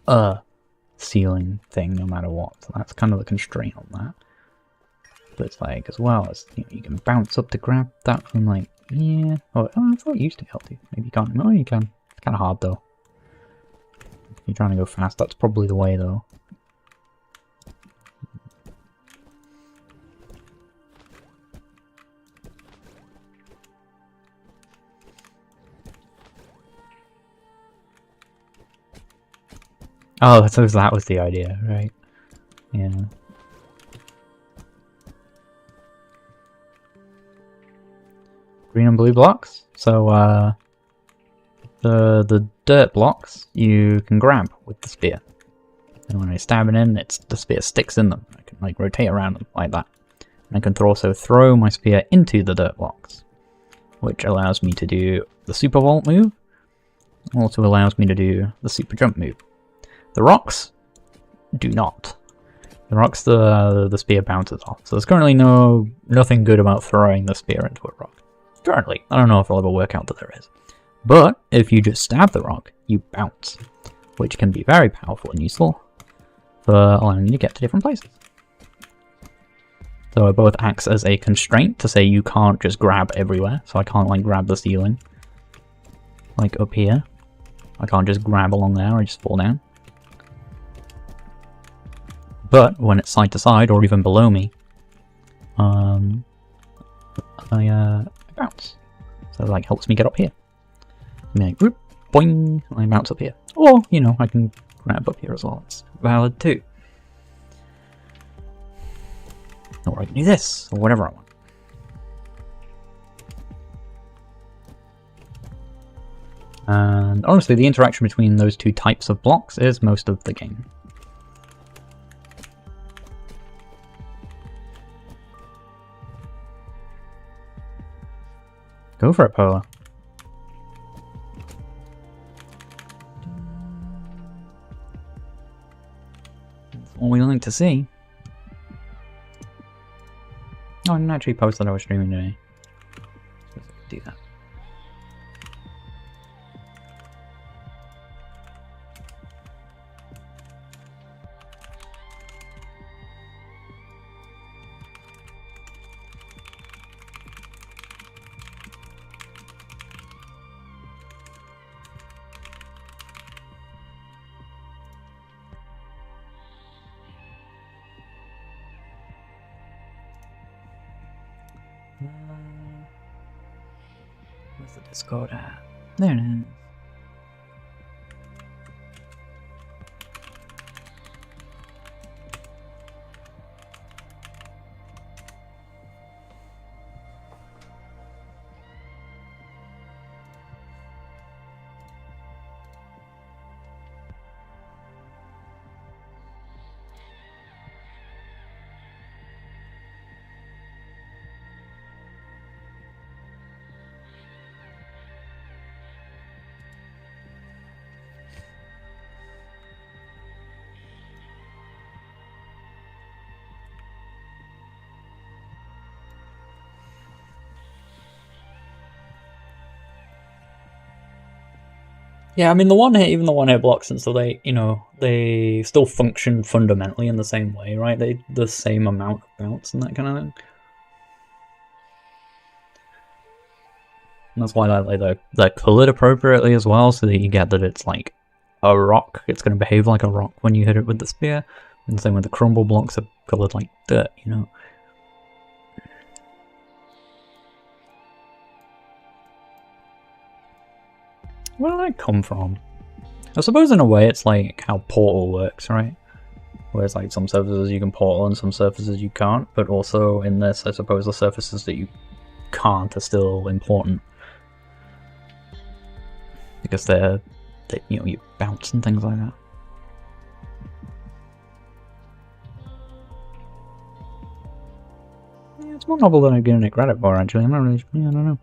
a ceiling thing no matter what, so that's kind of the constraint on that. But it's like, as well as, you know, you can bounce up to grab that from like, yeah. Oh, I thought you used to be able to. Maybe you can't. Oh, you can. It's kind of hard though. If you're trying to go fast, that's probably the way though. Oh, so that was the idea, right? Yeah. Green and blue blocks. So, the dirt blocks you can grab with the spear. And when I stab it in, the spear sticks in them. I can like rotate around them like that. And I can also throw my spear into the dirt blocks, which allows me to do the super vault move. Also allows me to do the super jump move. The rocks do not. The rocks, the spear bounces off. So there's currently nothing good about throwing the spear into a rock. Currently, I don't know if I'll ever work out that there is. But if you just stab the rock, you bounce, which can be very powerful and useful for allowing you to get to different places. So it both acts as a constraint to say you can't just grab everywhere. So I can't like grab the ceiling, like up here. I can't just grab along there, I just fall down. But when it's side to side or even below me, I bounce. So it like helps me get up here. And like, whoop, boing, I bounce up here. Or, you know, I can grab up here as well. It's valid too. Or I can do this, or whatever I want. And honestly, the interaction between those two types of blocks is most of the game. Go for it, Polar. That's all we like to see. Oh, I didn't actually post that I was streaming today. do that. Where's the Discord at? There it is. Yeah, I mean, even the one hit blocks and so they, you know, they still function fundamentally in the same way, right? The same amount of bounce and that kind of thing. And that's why they're colored appropriately as well, so that you get that it's like a rock. It's going to behave like a rock when you hit it with the spear. And the same with the crumble blocks are colored like dirt, you know. Where did that come from? I suppose in a way it's like how Portal works, right? Where it's like some surfaces you can portal and some surfaces you can't, but also in this I suppose the surfaces that you can't are still important. Because they you know, you bounce and things like that. Yeah, it's more novel than I'm giving it credit for, actually. I'm not really, yeah, I don't know.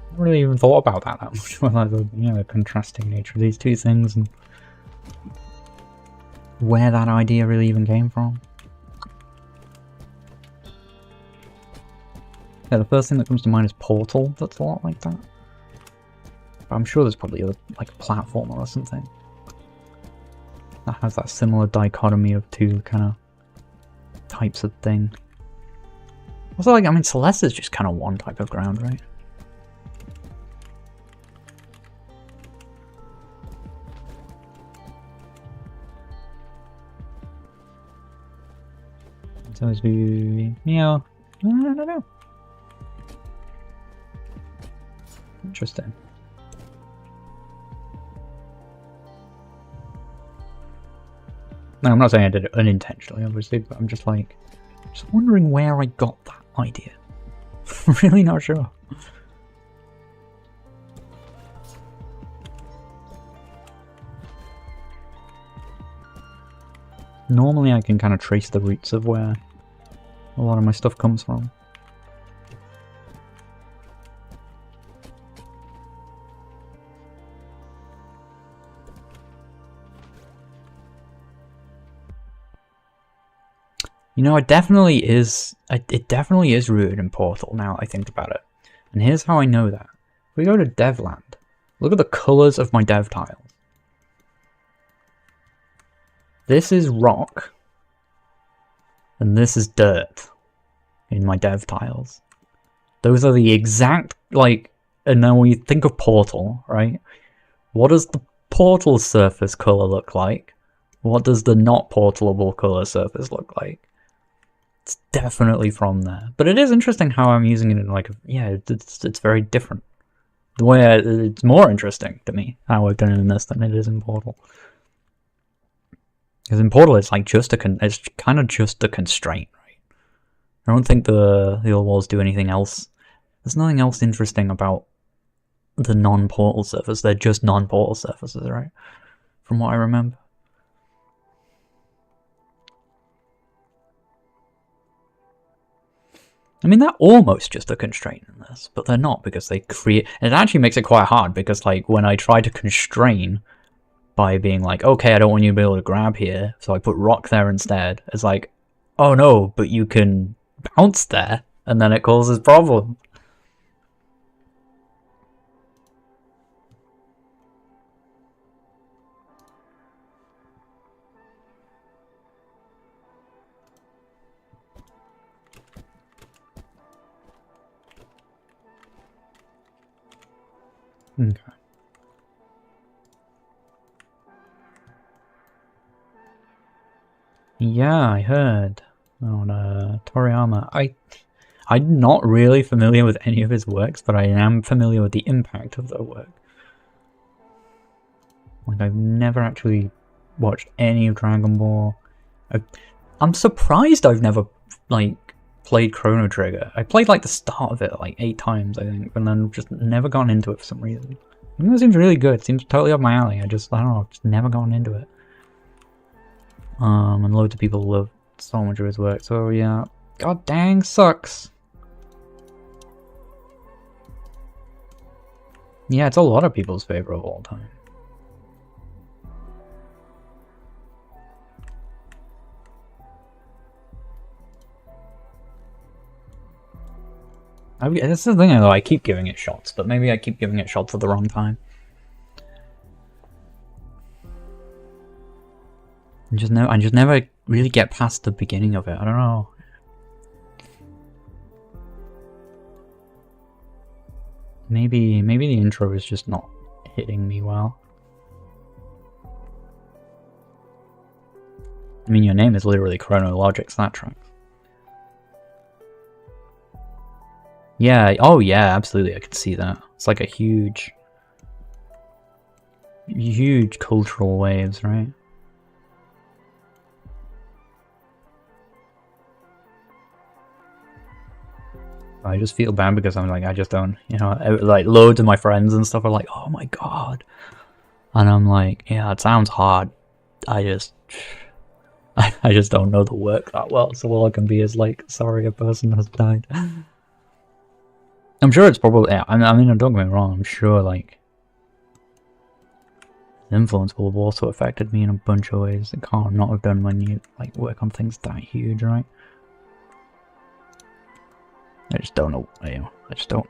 I haven't really even thought about that much. Well, like the contrasting nature of these two things and where that idea really even came from. Yeah, the first thing that comes to mind is Portal. That's a lot like that. But I'm sure there's probably other, like a platformer or something that has that similar dichotomy of two kind of types of thing. Also, like, I mean, Celeste is just kind of one type of ground, right? So it's meow. I don't know. Interesting. No, I'm not saying I did it unintentionally, obviously, but I'm just like, just wondering where I got that idea. Really not sure. Normally I can kind of trace the roots of where a lot of my stuff comes from. You know, it definitely is rooted in Portal now I think about it. And here's how I know that. If we go to Devland, look at the colours of my dev tiles. This is rock, and this is dirt in my dev tiles. Those are the exact, like, and then when you think of Portal, right? What does the Portal surface colour look like? What does the not portalable colour surface look like? It's definitely from there. But it is interesting how I'm using it in, like, yeah, it's very different. The way it's more interesting to me how I've done it in this than it is in Portal. Because in Portal, it's like it's kind of just a constraint, right? I don't think the other walls do anything else. There's nothing else interesting about the non-portal surface. They're just non-portal surfaces, right? From what I remember. I mean, they're almost just a constraint in this, but they're not because they create... It actually makes it quite hard because, like, when I try to constrain by being like, okay, I don't want you to be able to grab here, so I put rock there instead. It's like, oh no, but you can bounce there, and then it causes problems. Okay. Yeah, I heard on Toriyama. I'm not really familiar with any of his works, but I am familiar with the impact of their work. Like, I've never actually watched any of Dragon Ball. I'm surprised I've never, like, played Chrono Trigger. I played, like, the start of it, like, 8 times, I think, and then just never gotten into it for some reason. Even though it seems really good, it seems totally up my alley, I don't know, I've just never gotten into it. And loads of people love so much of his work, so yeah. God dang, sucks. Yeah, it's a lot of people's favorite of all time. That's the thing though, I keep giving it shots, but maybe I keep giving it shots at the wrong time. I just never really get past the beginning of it. I don't know. Maybe the intro is just not hitting me well. I mean, your name is literally Chronologics, that track. Yeah, oh yeah, absolutely, I could see that. It's like a huge cultural waves, right? I just feel bad because I'm like, I just don't, you know, like loads of my friends and stuff are like, oh my god. And I'm like, yeah, it sounds hard. I just don't know the work that well, so all I can be is like, sorry, a person has died. I'm sure it's probably, yeah, I mean, don't get me wrong, I'm sure, like, the influence will have also affected me in a bunch of ways. It can't not have done when you, like, work on things that huge, right? I just don't know, you know, I just don't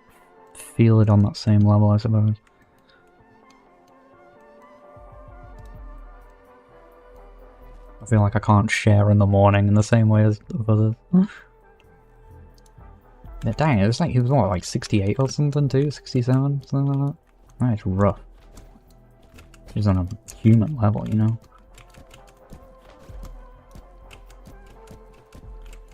feel it on that same level, I suppose. I feel like I can't share in the morning in the same way as others. Yeah, dang, it was like, he was what, like 68 or something too? 67? Something like that? That's rough. Just on a human level, you know?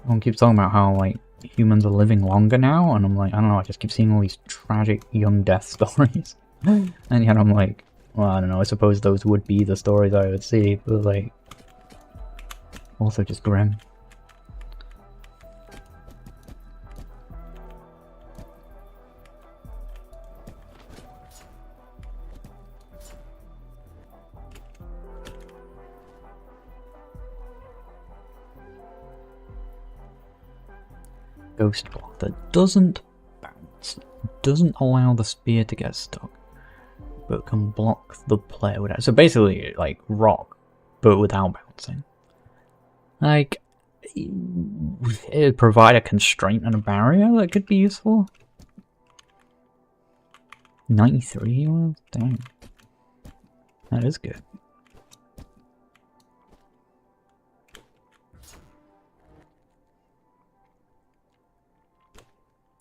Everyone keeps talking about how, like, humans are living longer now, and I'm like, I don't know, I just keep seeing all these tragic young death stories. And yet I'm like, well, I don't know, I suppose those would be the stories I would see, but like, also just grim. Ghost block that doesn't bounce, doesn't allow the spear to get stuck, but can block the player without. So basically, like rock, but without bouncing. Like, it'd provide a constraint and a barrier that could be useful. 93 he was? Dang. That is good.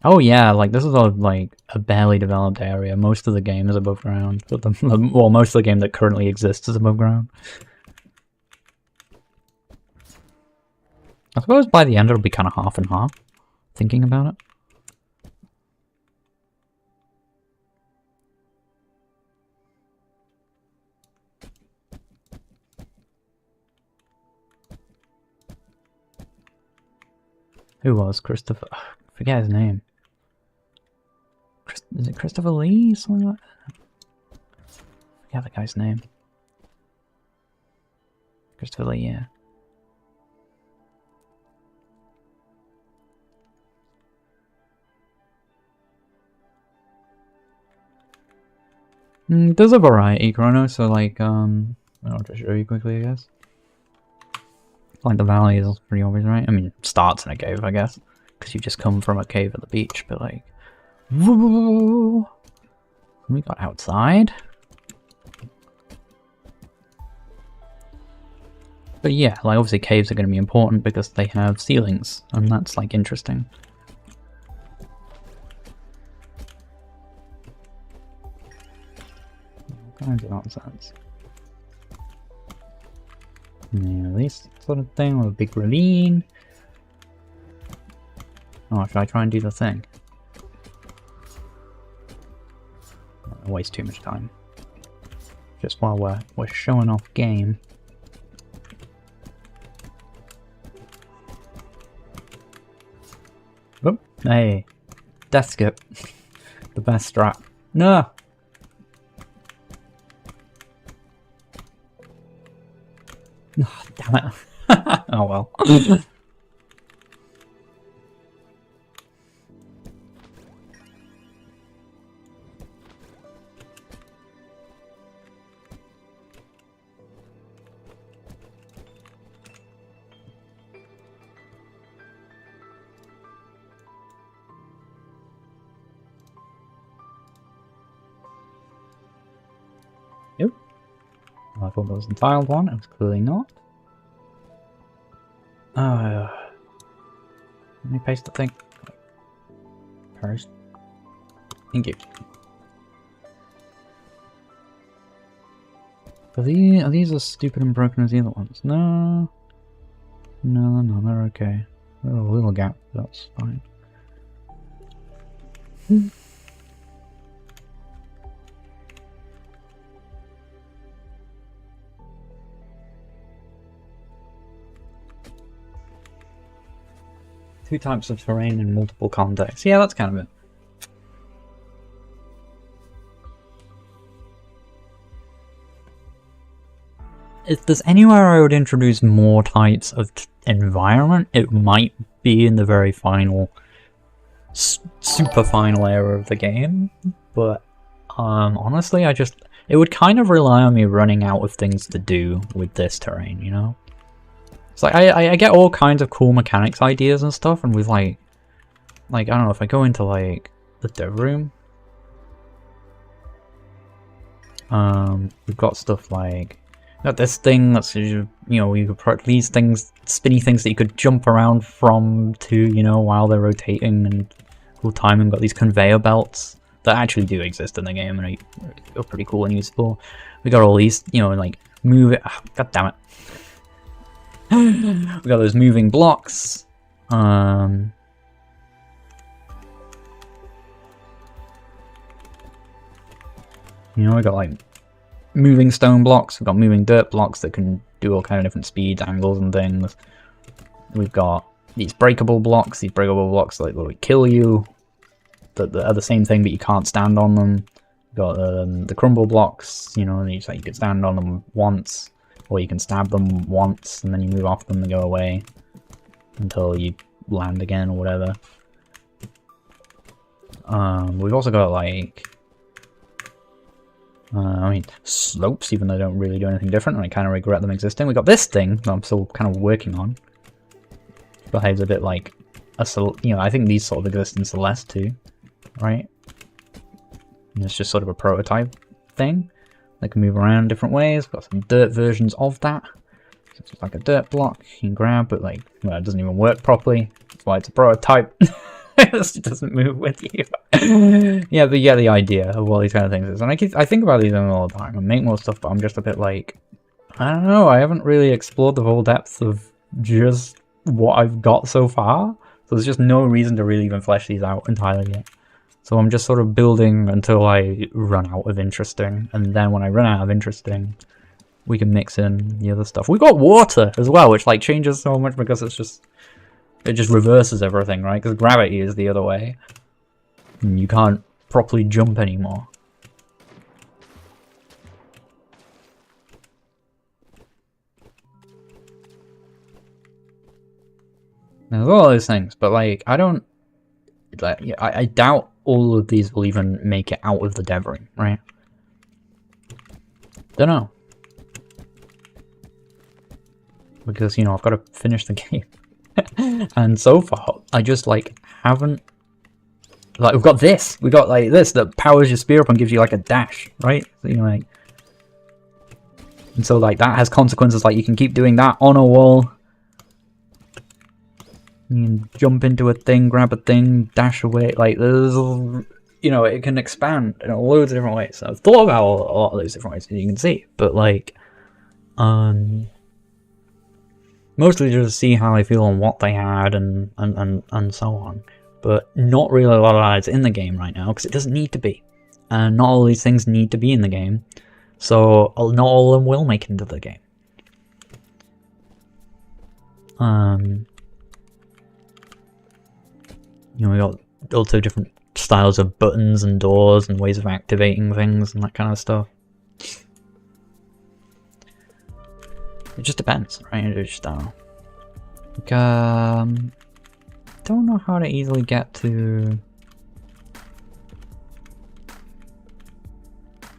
Oh yeah, like this is a barely developed area. Most of the game is above ground, but well, most of the game that currently exists is above ground. I suppose by the end it'll be kind of half and half. Thinking about it. Who was Christopher? I forget his name. Is it Christopher Lee? Something like that? I forget the guy's name. Christopher Lee, yeah. There's a variety, Chrono, so like, I'll just show you quickly, I guess. Like the valley is pretty obvious, right? I mean, it starts in a cave, I guess. because you just come from a cave at the beach, but like, woo! We got outside. But yeah, like obviously caves are going to be important because they have ceilings, and that's like interesting. All kinds of nonsense. Yeah, this sort of thing with a big ravine. Oh, should I try and do the thing? I waste too much time. Just while we're showing off game. Oh, hey, death skip, the best strat. No. Oh, damn it. Oh well. Nope. Well, I thought that was the tiled one, it was clearly not. Let me paste the thing. First. Thank you. Are these as stupid and broken as the other ones? No. No, they're okay. A little gap, that's fine. Two types of terrain in multiple contexts. Yeah, that's kind of it. If there's anywhere I would introduce more types of environment, it might be in the very final, super final era of the game. But honestly, it would kind of rely on me running out of things to do with this terrain, you know? It's like, I get all kinds of cool mechanics ideas and stuff, and with like, I don't know, if I go into like, the dev room, we've got stuff like, got this thing that's, you know, you could put these things, spinny things that you could jump around from to, you know, while they're rotating, and cool timing. Got these conveyor belts that actually do exist in the game and are pretty cool and useful. We got all these, you know, like, move it, god damn it. We got those moving blocks. You know, we got like moving stone blocks. We've got moving dirt blocks that can do all kind of different speeds, angles, and things. We've got these breakable blocks. These breakable blocks like will kill you. That are the same thing, but you can't stand on them. We've got the crumble blocks. You know, and you can stand on them once. Or you can stab them once, and then you move off them, they go away until you land again or whatever. We've also got like, I mean, slopes, even though they don't really do anything different, and I kind of regret them existing. We got this thing that I'm still kind of working on. Behaves a bit like you know, I think these sort of exist in Celeste too, right? And it's just sort of a prototype thing. They can move around different ways. We've got some dirt versions of that. So it's like a dirt block you can grab, but like, well, it doesn't even work properly. That's why it's a prototype. It doesn't move with you. Yeah, but you get the idea of what these kind of things is. And I think about these all the time and make more stuff, but I'm just a bit like, I don't know, I haven't really explored the full depth of just what I've got so far. So there's just no reason to really even flesh these out entirely yet. So I'm just sort of building until I run out of interesting, and then when I run out of interesting, we can mix in the other stuff. We've got water as well, which like changes so much because it just reverses everything, right? Because gravity is the other way, and you can't properly jump anymore. There's all those things, but like I doubt all of these will even make it out of the dev room, right? Don't know. Because, you know, I've got to finish the game. And so far, I just like haven't. Like, we've got this. We got like this that powers your spear up and gives you like a dash, right? So you're like, and so like that has consequences. Like you can keep doing that on a wall. You can jump into a thing, grab a thing, dash away. Like there's, you know, it can expand in loads of different ways. So I've thought about a lot of those different ways, as you can see. But like, mostly just to see how I feel on what they had and so on. But not really a lot of that is in the game right now, because it doesn't need to be. And not all these things need to be in the game. So not all of them will make it into the game. You know, we got also different styles of buttons and doors and ways of activating things and that kind of stuff. It just depends, right? It just don't know. Like, don't know how to easily get to.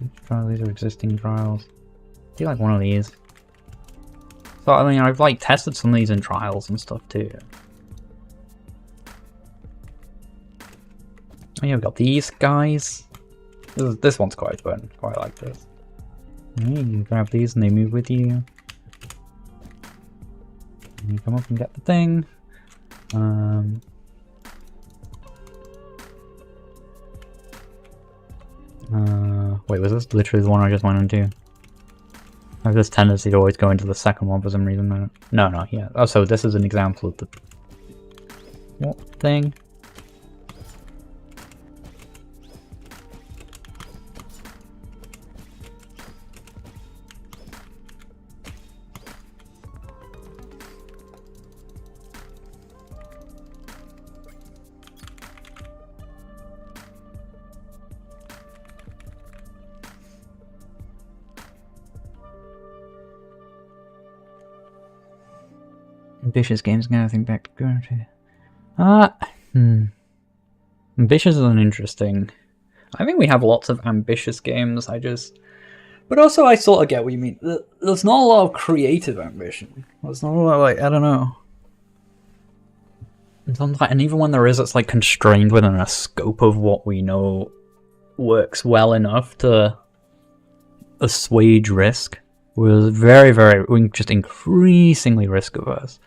These are existing trials. I feel like one of these. So I mean, I've like tested some of these in trials and stuff too. Oh yeah, we've got these guys. This one's quite fun. Quite like this. You grab these and they move with you. And you come up and get the thing. Wait, was this literally the one I just went into? I have this tendency to always go into the second one for some reason. No, yeah. Oh, so this is an example of the what thing? Ambitious games, I think back to Ambitious is an interesting. I think we have lots of ambitious games. But also I sort of get what you mean. There's not a lot of creative ambition. There's not a lot of, like, I don't know. And even when there is, it's like constrained within a scope of what we know works well enough to assuage risk. We're we're just increasingly risk averse.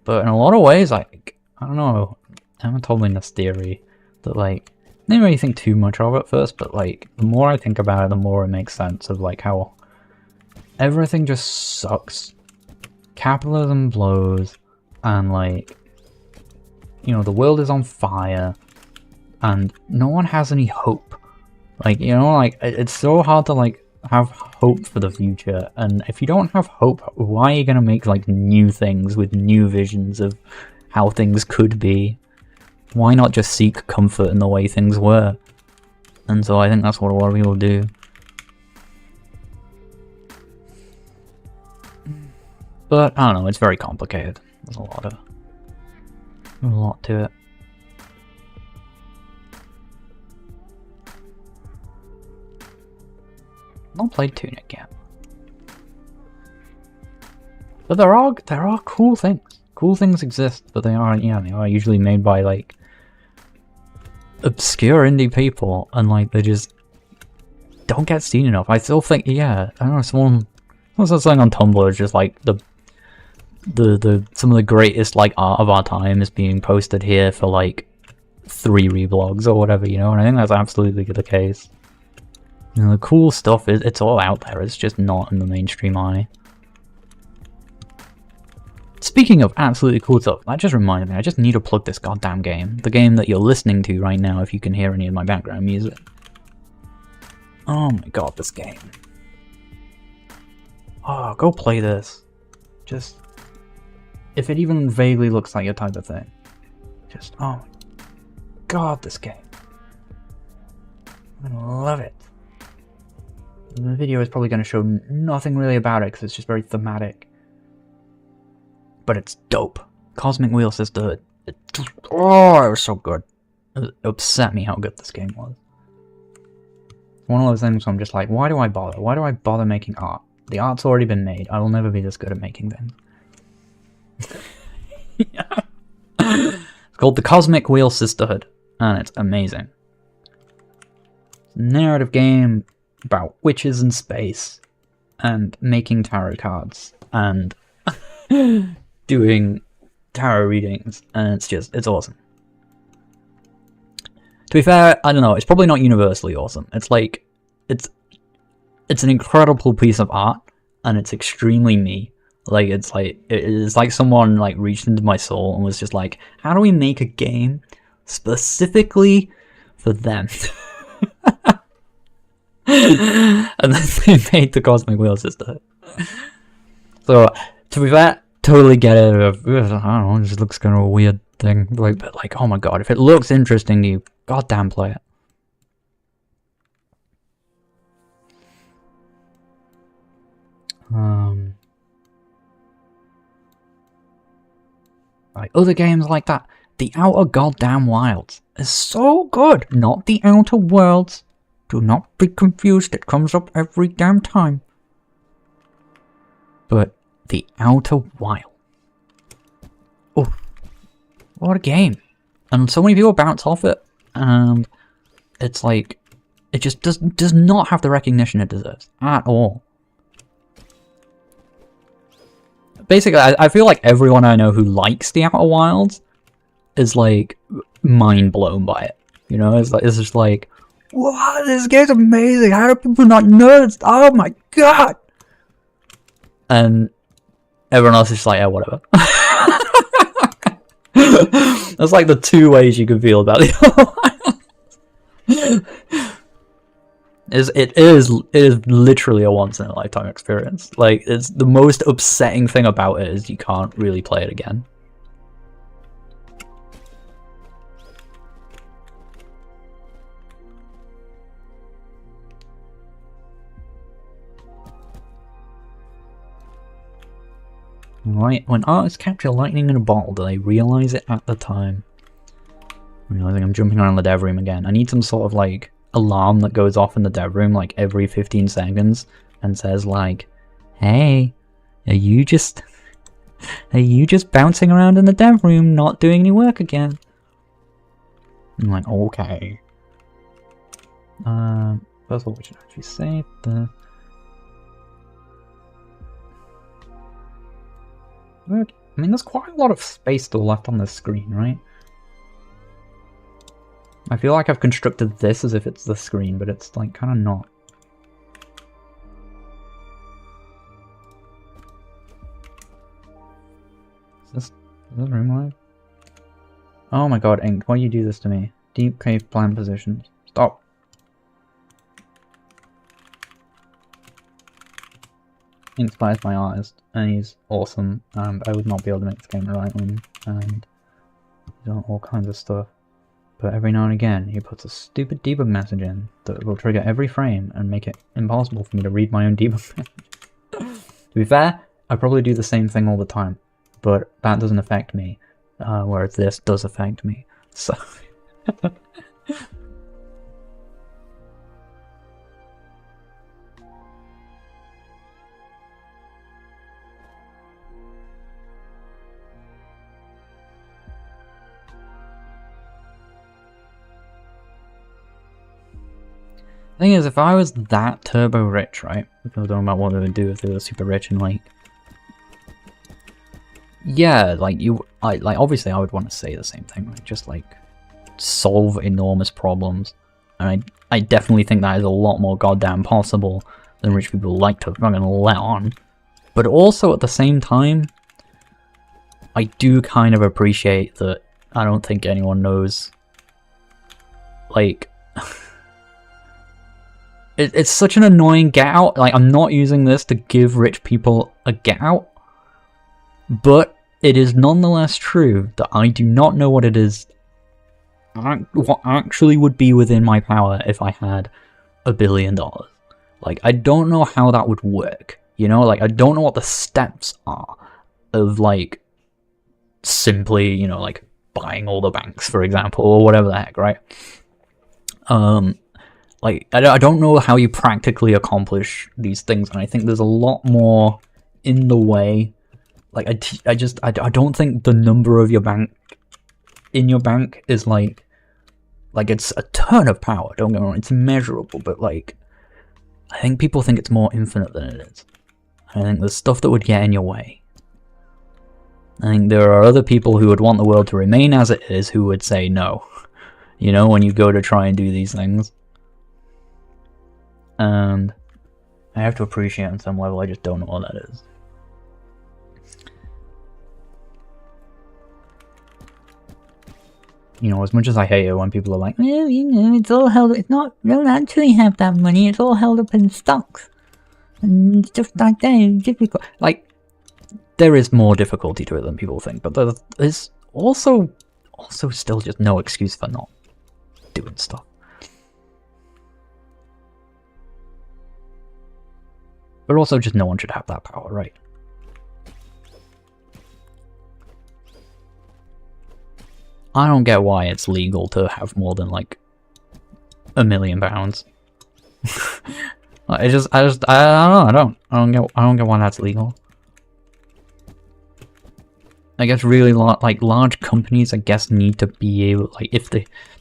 But in a lot of ways, like, I don't know, Emma told me this theory that, like, I didn't really think too much of it at first, but, like, the more I think about it, the more it makes sense of, like, how everything just sucks. Capitalism blows, and, like, you know, the world is on fire, and no one has any hope. Like, you know, like, it's so hard to, like, have hope for the future, and if you don't have hope, why are you gonna make like new things with new visions of how things could be? Why not just seek comfort in the way things were? And so I think that's what a lot of people do. But I don't know, it's very complicated. There's a lot to it. Not played Tunic yet, but there are cool things. Cool things exist, but they are usually made by like obscure indie people, and like they just don't get seen enough. I still think, yeah, I don't know, someone was saying on Tumblr, just like the some of the greatest like art of our time is being posted here for like 3 reblogs or whatever, you know, and I think that's absolutely the case. You know, the cool stuff it's all out there, it's just not in the mainstream eye. Speaking of absolutely cool stuff, that just reminded me, I just need to plug this goddamn game. The game that you're listening to right now, if you can hear any of my background music. Oh my god, this game. Oh, go play this. Just, if it even vaguely looks like your type of thing. Just, oh my god, this game. I love it. The video is probably going to show nothing really about it because it's just very thematic. But it's dope. Cosmic Wheel Sisterhood. Oh, it was so good. It upset me how good this game was. It's one of those things where I'm just like, why do I bother? Why do I bother making art? The art's already been made. I will never be this good at making things. Yeah. called The Cosmic Wheel Sisterhood, and it's amazing. It's a narrative game about witches in space, and making tarot cards, and doing tarot readings, and it's awesome. To be fair, I don't know, it's probably not universally awesome. It's like, it's an incredible piece of art, and it's extremely me. Like, it's like someone like reached into my soul and was just like, how do we make a game specifically for them? And then they made the Cosmic Wheel Sisterhood. So, to be fair, totally get it. I don't know, it just looks kind of a weird thing. But like, oh my god, if it looks interesting to you, goddamn play it. Like other games like that, The Outer Goddamn Wilds is so good. Not The Outer Worlds. Do not be confused, it comes up every damn time. But The Outer Wild. Oh, what a game. And so many people bounce off it, and it's like, it just does not have the recognition it deserves at all. Basically, I feel like everyone I know who likes The Outer Wilds is like mind blown by it. You know, it's just like, wow, this game's amazing. How do people not know this? Oh my god! And everyone else is just like, yeah, whatever. That's like the two ways you can feel about The Outer Wilds. It is literally a once in a lifetime experience. Like, it's the most upsetting thing about it is you can't really play it again. Right, when artists capture lightning in a bottle, do they realize it at the time? Realizing I'm jumping around the dev room again. I need some sort of like alarm that goes off in the dev room like every 15 seconds and says like, hey, are you just bouncing around in the dev room not doing any work again? I'm like, okay. First of all, we should actually save the... I mean, there's quite a lot of space still left on this screen, right? I feel like I've constructed this as if it's the screen, but it's like kind of not. Is this room live? Oh my god, Ink, why do you do this to me? Deep cave plan positions. Stop. Ink Spies my artist, and he's awesome, and I would not be able to make this game the right one, and he's done all kinds of stuff. But every now and again, he puts a stupid debug message in that will trigger every frame and make it impossible for me to read my own debug message. To be fair, I probably do the same thing all the time, but that doesn't affect me, whereas this does affect me, so... Thing is, if I was that turbo rich, right? People don't know about what they would do if they were super rich and like... Yeah, like obviously I would want to say the same thing, right? Just like, solve enormous problems. And I definitely think that is a lot more goddamn possible than rich people like to fucking let on. But also at the same time, I do kind of appreciate that I don't think anyone knows, like... It's such an annoying get out. Like, I'm not using this to give rich people a get out, but it is nonetheless true that I do not know what it is, what actually would be within my power if I had $1 billion. Like, I don't know how that would work, you know? Like, I don't know what the steps are of, like, simply, you know, like, buying all the banks, for example, or whatever the heck, right? Like, I don't know how you practically accomplish these things, and I think there's a lot more in the way. Like, I don't think the number of your bank in your bank is like it's a ton of power, don't get me wrong, it's immeasurable, but like, I think people think it's more infinite than it is. I think there's stuff that would get in your way. I think there are other people who would want the world to remain as it is who would say no. You know, when you go to try and do these things. And I have to appreciate on some level, I just don't know what that is. You know, as much as I hate it when people are like, well, you know, it's all held, it's not, you don't actually have that money, it's all held up in stocks. And stuff like that is difficult. Like, there is more difficulty to it than people think, but there's also still just no excuse for not doing stuff. But also just no one should have that power, right? I don't get why it's legal to have more than like £1 million. I don't get why that's legal. I guess really large companies, I guess, need to be able, like,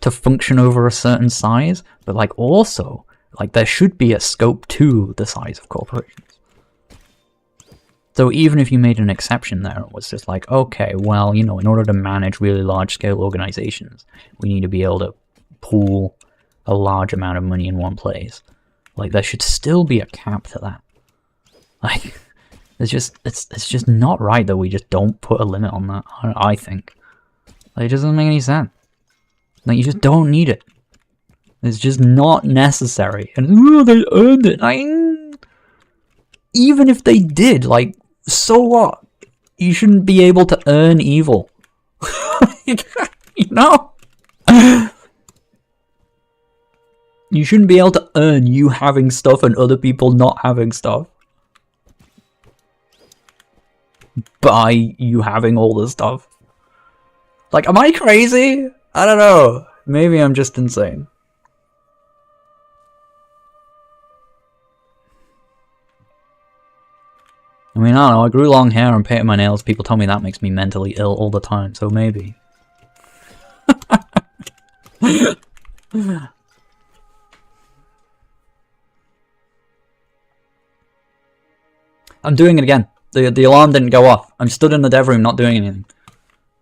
to function over a certain size, but like also, like, there should be a scope to the size of corporations. So even if you made an exception there, it was just like, okay, well, you know, in order to manage really large-scale organizations, we need to be able to pool a large amount of money in one place. Like, there should still be a cap to that. Like, it's just not right that we just don't put a limit on that, I think. Like, it doesn't make any sense. Like, you just don't need it. It's just not necessary. And, oh, they earned it. Even if they did, like, so what? You shouldn't be able to earn evil. You know? You shouldn't be able to earn you having stuff and other people not having stuff. By you having all this stuff. Like, am I crazy? I don't know. Maybe I'm just insane. I mean, I don't know, I grew long hair and painted my nails. People tell me that makes me mentally ill all the time, so maybe. I'm doing it again. The alarm didn't go off. I'm stood in the dev room not doing anything.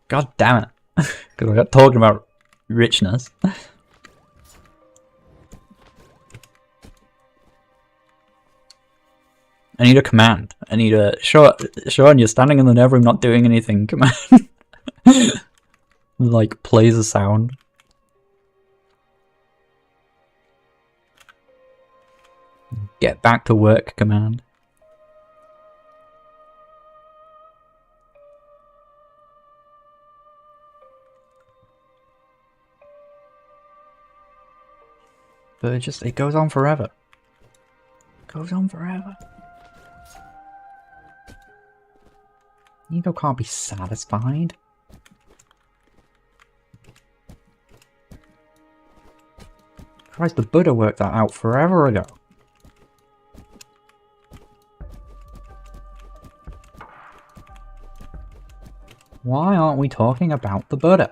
God damn it. Because I got talking about richness. I need a command. I need a... Sean, you're standing in the dev room not doing anything. Command. Like, plays a sound. Get back to work command. But it goes on forever. It goes on forever. Nico can't be satisfied. Christ, the Buddha worked that out forever ago. Why aren't we talking about the Buddha?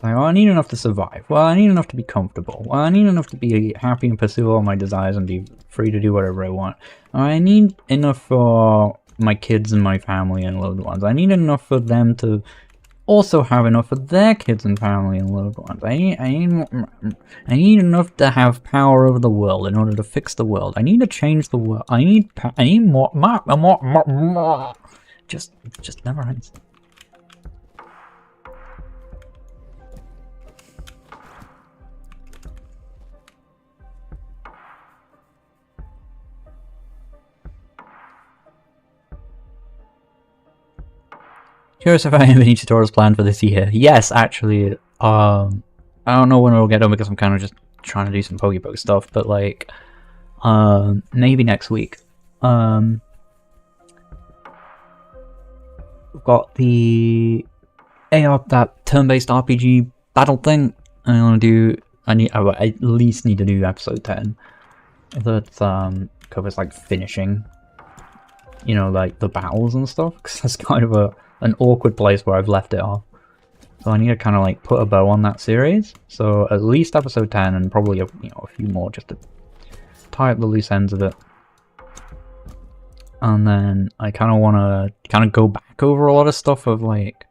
Like, well, I need enough to survive. Well, I need enough to be comfortable. Well, I need enough to be happy and pursue all my desires and be free to do whatever I want. I need enough for my kids and my family and loved ones. I need enough for them to also have enough for their kids and family and loved ones. I need enough to have power over the world in order to fix the world. I need to change the world. I need more. Just never ends. Curious if I have any tutorials planned for this year. Yes, actually. I don't know when it'll get done because I'm kind of just trying to do some Pokeball stuff, but like, maybe next week. We've got the that turn-based RPG battle thing. I at least need to do episode 10. That covers like finishing, you know, like the battles and stuff, because that's kind of an awkward place where I've left it off. So I need to kind of like put a bow on that series. So at least episode 10 and probably a few more just to tie up the loose ends of it. And then I kind of want to go back over a lot of stuff of like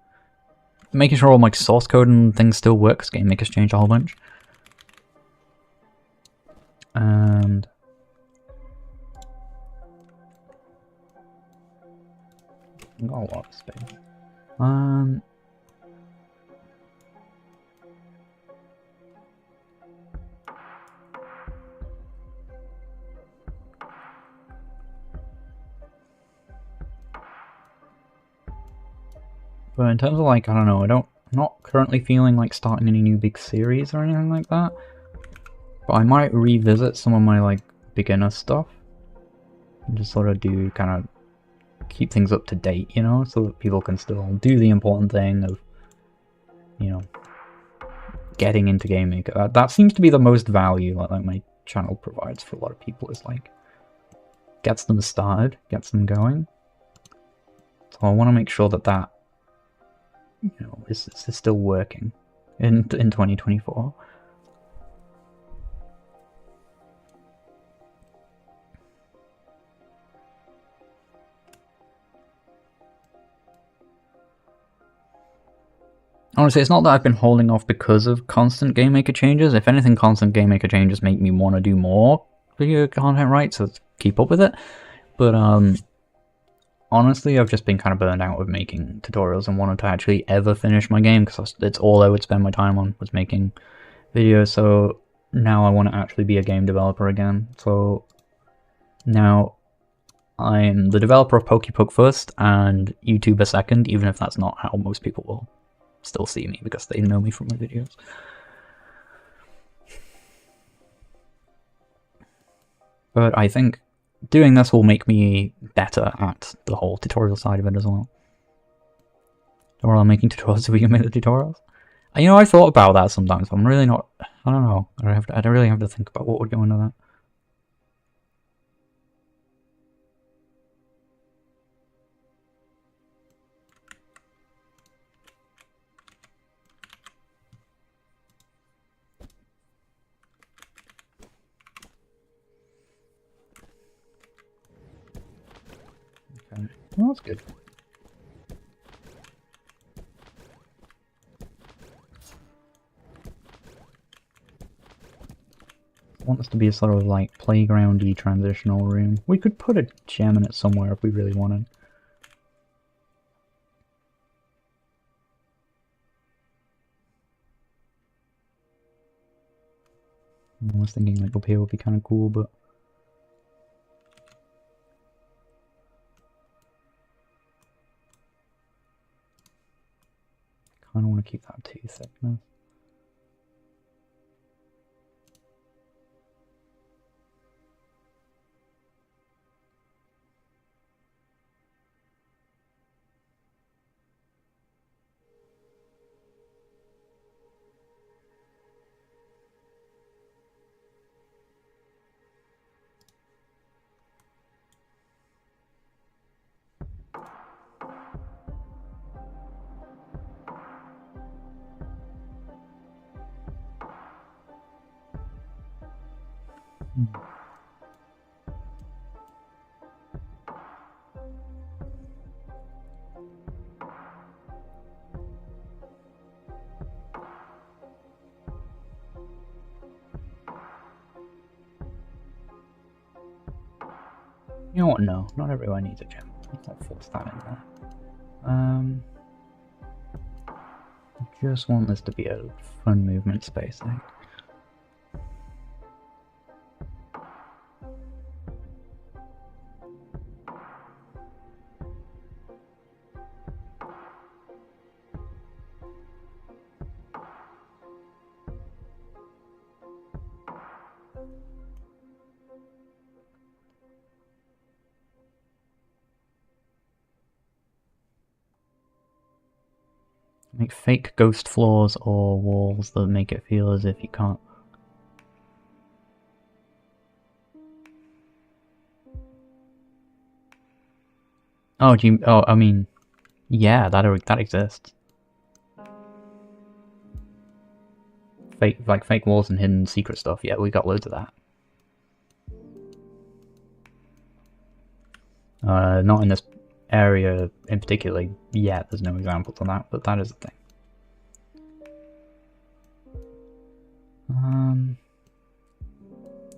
making sure all my source code and things still work, because Game Maker's changed a whole bunch. And I've got a lot of space. But in terms of like, I don't know, I'm not currently feeling like starting any new big series or anything like that. But I might revisit some of my like beginner stuff. And just sort of do kind of keep things up to date, you know, so that people can still do the important thing of, you know, getting into Game Maker. That seems to be the most value like my channel provides for a lot of people, is like gets them started, gets them going. So I want to make sure that you know is still working in 2024. Honestly, it's not that I've been holding off because of constant Game Maker changes. If anything, constant Game Maker changes make me want to do more video content, right? So keep up with it. But honestly, I've just been kind of burned out with making tutorials and wanted to actually ever finish my game, because it's all I would spend my time on, was making videos. So now I want to actually be a game developer again. So now I'm the developer of Pokepoke first and YouTuber second, even if that's not how most people will still see me, because they know me from my videos. But I think doing this will make me better at the whole tutorial side of it as well. Or I'm making tutorials so we can make the tutorials. You know, I thought about that sometimes. I'm really not. I don't know. I don't really have to think about what would go into that. Okay. Well, that's good. I want this to be a sort of like playgroundy transitional room. We could put a gem in it somewhere if we really wanted. I was thinking like up here would be kind of cool, but I kind of want to keep that 2 thickness. You know what? No, not everyone needs a gem. Let's not force that in there. I just want this to be a fun movement space, I think. Make fake ghost floors or walls that make it feel as if you can't. Oh, do you? Oh, I mean, yeah, that exists. Fake walls and hidden secret stuff. Yeah, we got loads of that. Not in this area in particular yet. There's no examples of that, but that is a thing.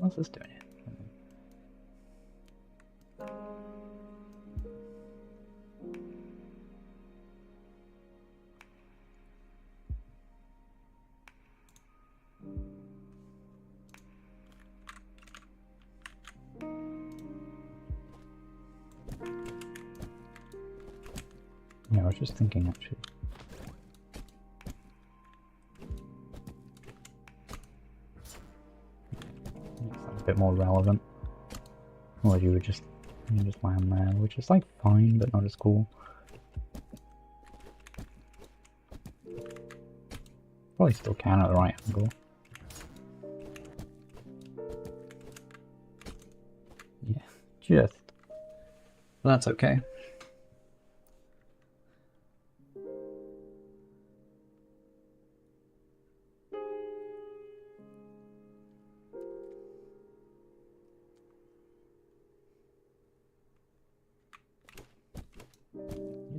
What's this doing here? Yeah, I was just thinking actually. A bit more relevant. Or you would just land there, which is like fine, but not as cool. Probably still can at the right angle. Yeah, just. But that's okay.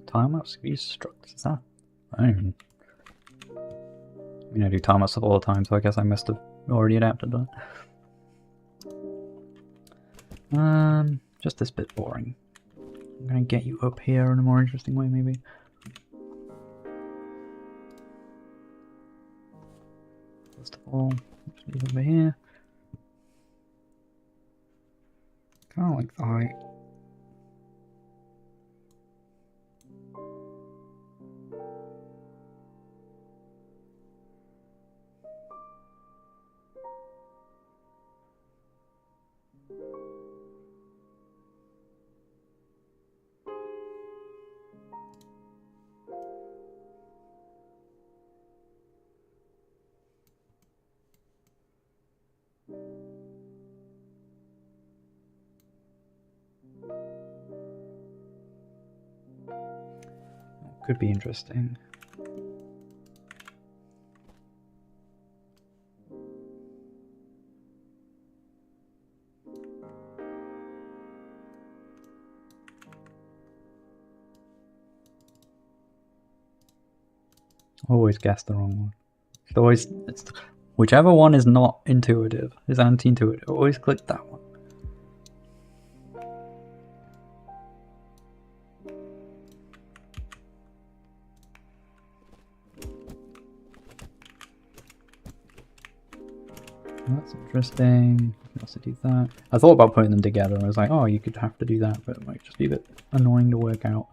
Time-lapse view structs, is that? I don't mean, I do time-lapse all the time, so I guess I must have already adapted that. Just this bit boring. I'm gonna get you up here in a more interesting way, maybe. First of all, just leave over here. Kinda like the height. Could be interesting. Always guess the wrong one. It's whichever one is not intuitive, is anti-intuitive. Always click that one. That's interesting. You can also do that. I thought about putting them together. I was like, oh, you could have to do that, but it might just be a bit annoying to work out.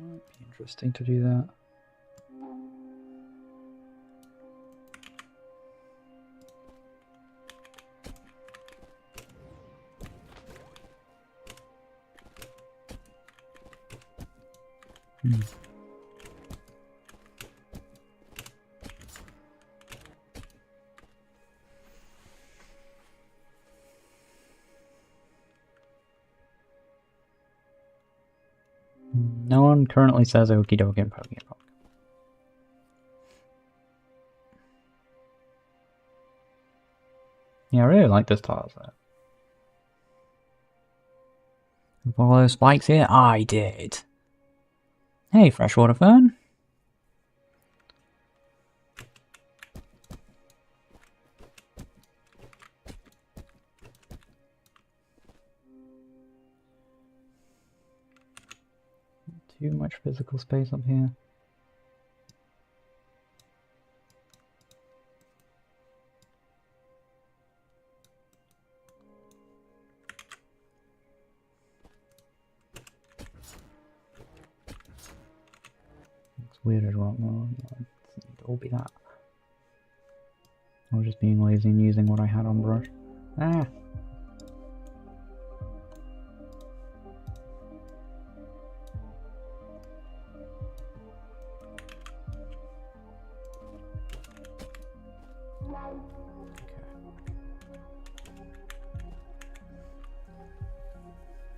Might be interesting to do that. No one currently says okie dokie in Pokemon. Yeah, I really like this tile set. All those spikes here? I did. Hey, freshwater fern. Too much physical space up here. It's weird as well. No, it will be that. I was just being lazy and using what I had on brush. Ah!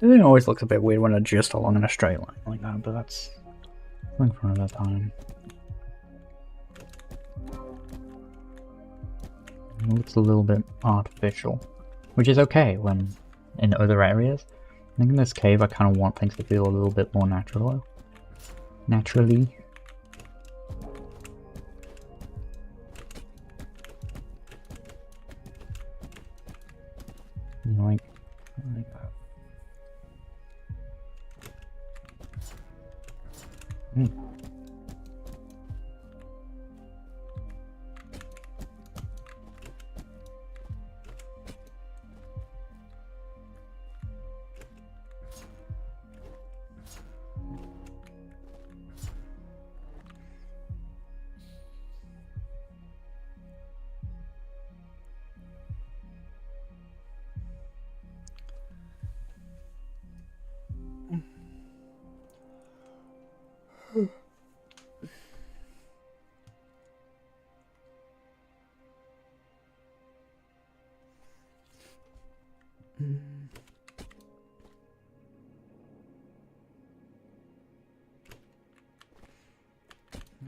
It always looks a bit weird when it's just along in a straight line like that, but that's something for another time. It looks a little bit artificial, which is okay when in other areas. I think in this cave I kind of want things to feel a little bit more natural. Naturally. You know, like that.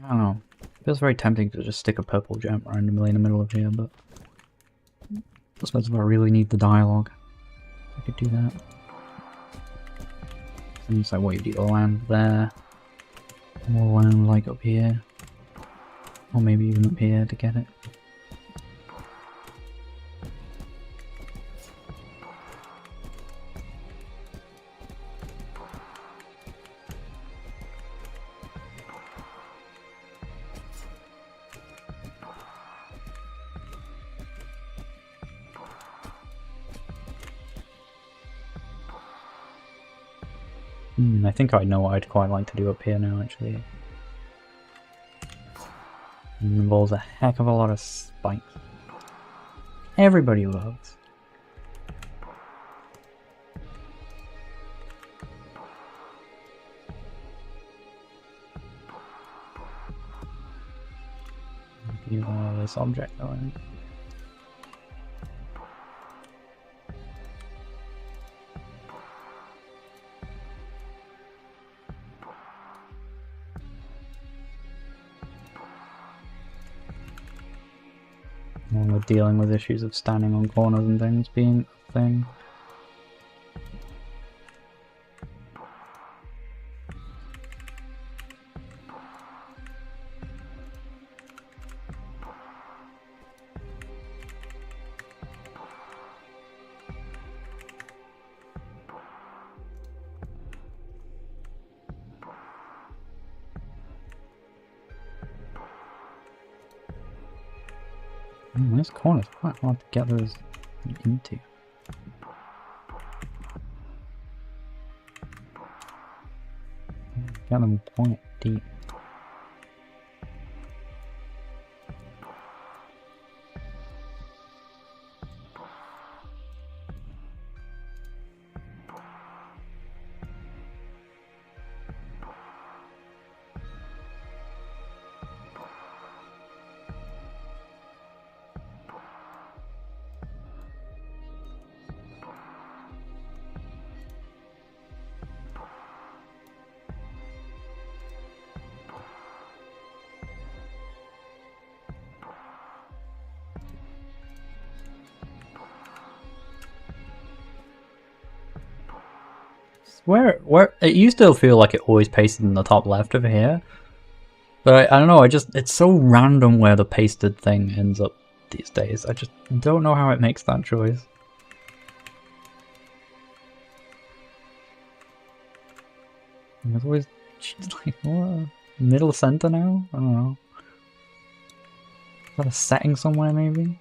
I don't know. It feels very tempting to just stick a purple gem randomly in the middle of here, but I suppose if I really need the dialogue, I could do that. And it's like, what, you do the land there, more land like up here, or maybe even up here to get it. I think I know what I'd quite like to do up here now, actually. It involves a heck of a lot of spikes. Everybody loves. Use this object though, I think. When we're dealing with issues of standing on corners and things being a thing. This corner's quite hard to get those into. Get them quite deep. Where it used to feel like it always pasted in the top left over here, but I don't know. It's so random where the pasted thing ends up these days. I just don't know how it makes that choice. It's always like what? Middle center now. I don't know. Is that a setting somewhere maybe?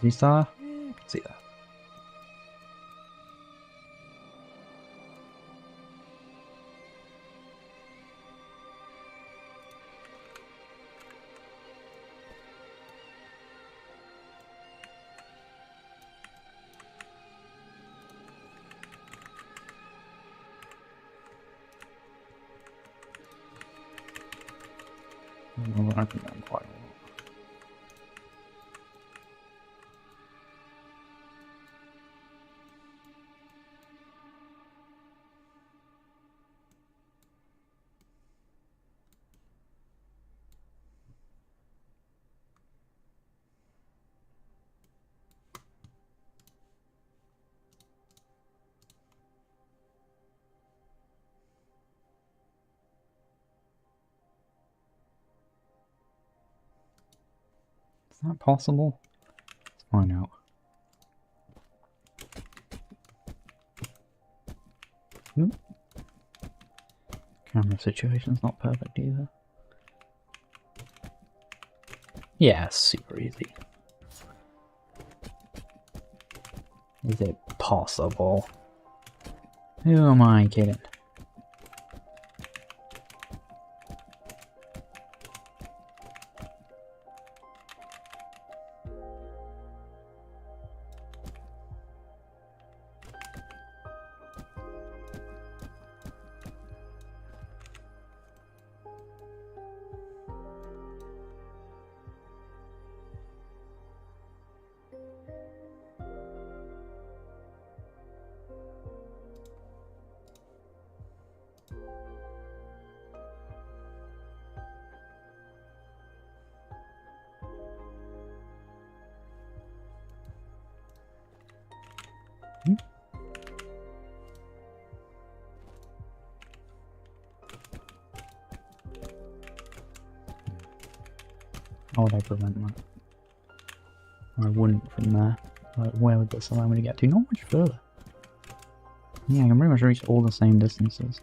Z-Star? Yeah, I can see that. I think I'm quite a lot. Is that possible? Let's find out. Camera situation's not perfect either. Yeah, super easy. Is it possible? Who am I kidding? How would I prevent that? Or I wouldn't from there. Like, where would this allow me to get to? Not much further. Yeah, I can pretty much reach all the same distances.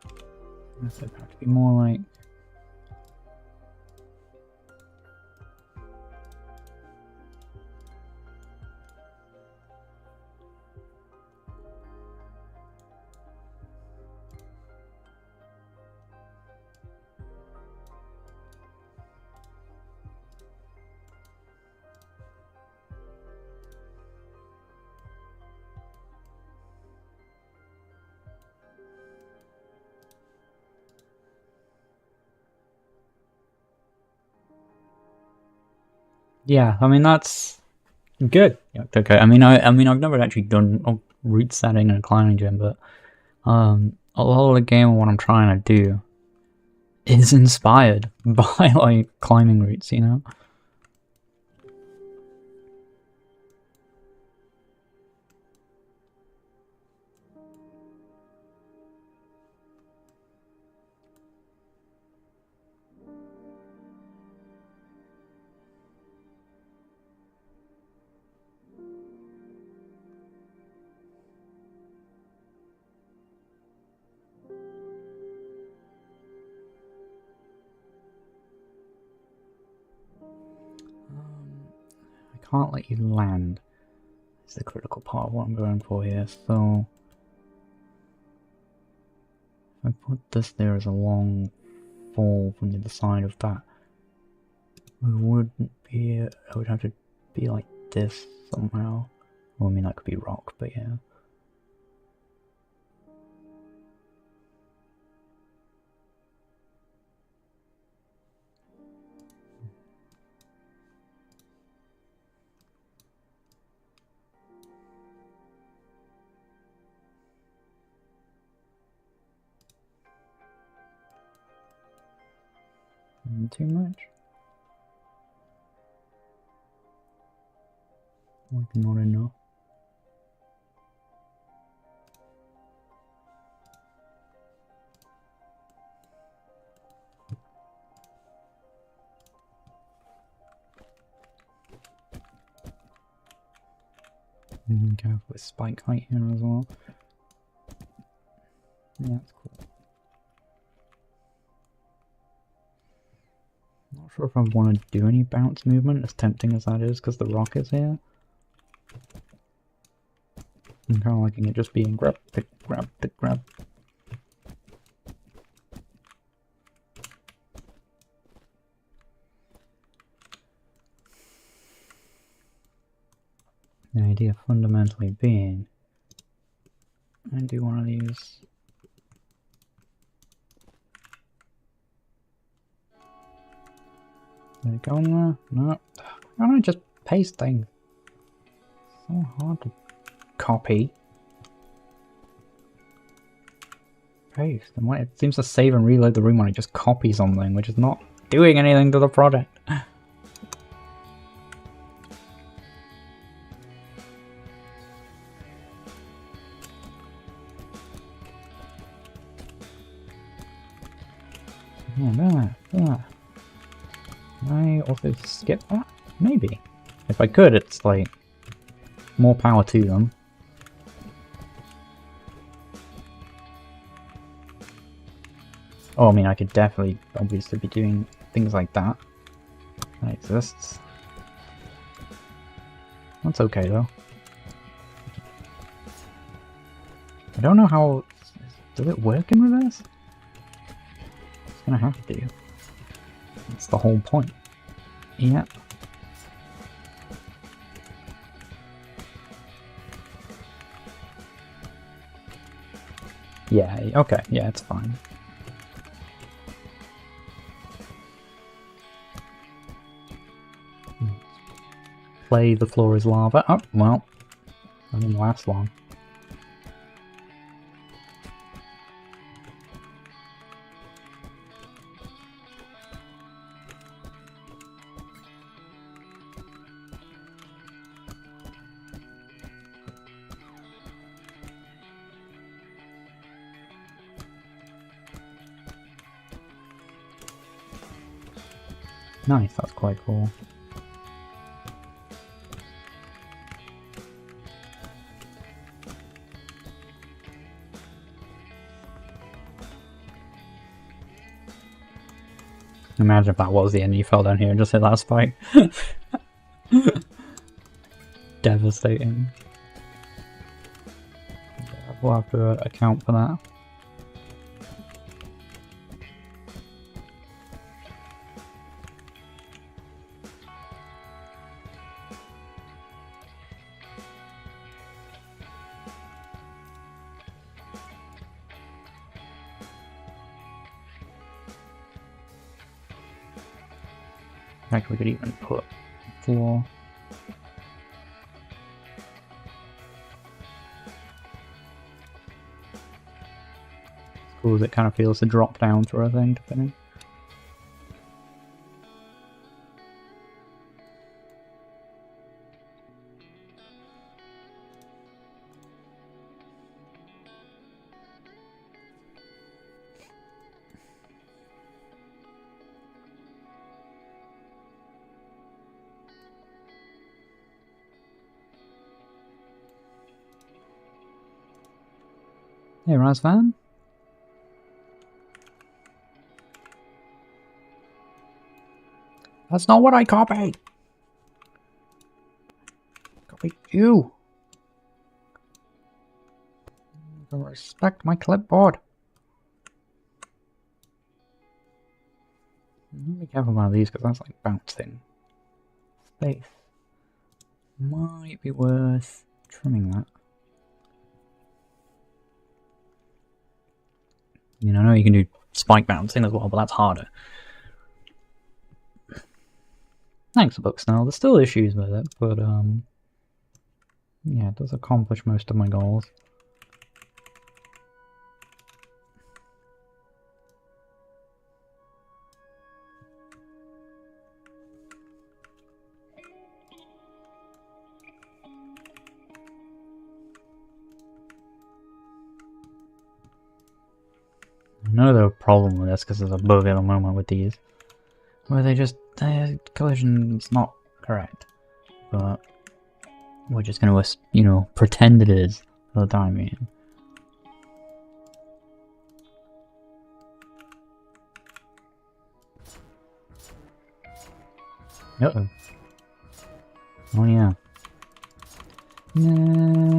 I guess it'd have to be more like... Yeah, I mean that's good. Yeah, okay, I mean I've never actually done a route setting in a climbing gym, but a lot of the game and what I'm trying to do is inspired by like climbing routes, you know? I can't let you land. It's the critical part of what I'm going for here, so... If I put this there as a long fall from the other side of that, it wouldn't be... It would have to be like this somehow. Well, I mean that could be rock, but yeah. Too much? Like not enough. Go with spike height here as well. Yeah, that's cool. Not sure if I want to do any bounce movement, as tempting as that is, because the rock is here. I'm kind of liking it just being grab, pick, grab, pick, grab. The idea fundamentally being, I do one of these. Did it go in there? No. Why don't I just paste things? So hard to copy. Paste. And when it seems to save and reload the room when I just copy something, which is not doing anything to the project. Can I also skip that? Maybe. If I could, it's like more power to them. Oh, I mean, I could definitely, obviously, be doing things like that. That exists. That's okay, though. I don't know how... Does it work in reverse? It's gonna have to. That's the whole point. Yeah. Yeah, okay, yeah, it's fine. Play the floor is lava. Oh, well, that didn't last long. Nice, that's quite cool. Imagine if that was the end, you fell down here and just hit that spike. Devastating. Yeah, we'll have to account for that. Actually, we could even put floor. It's cool as it kind of feels to drop down through a thing, depending. Hey, Razvan. That's not what I copied! Copied you! Respect my clipboard! Be careful about these because that's like bouncing. Space. Might be worth trimming that. I mean, I know you can do spike bouncing as well, but that's harder. Thanks, Booksnell. There's still issues with it, but yeah, it does accomplish most of my goals. Another problem with this, because there's a bug at the moment with these, where they just, collision's not correct. But we're just gonna, you know, pretend it is for the time being. Uh-oh. Oh yeah. Nah.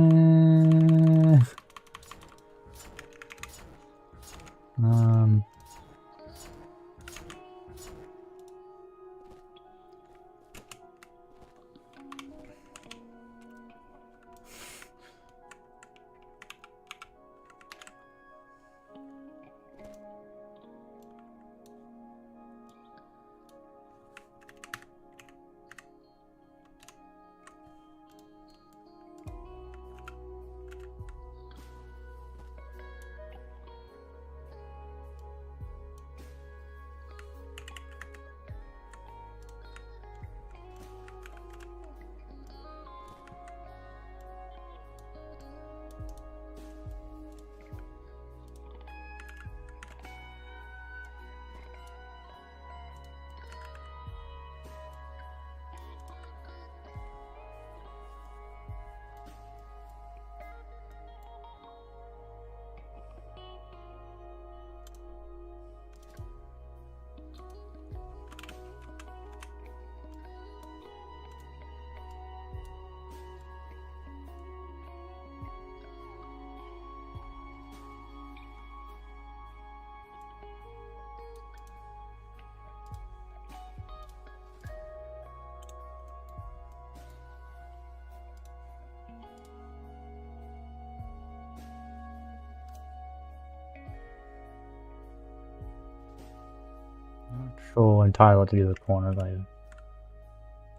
Not sure entirely what to do with the corner though.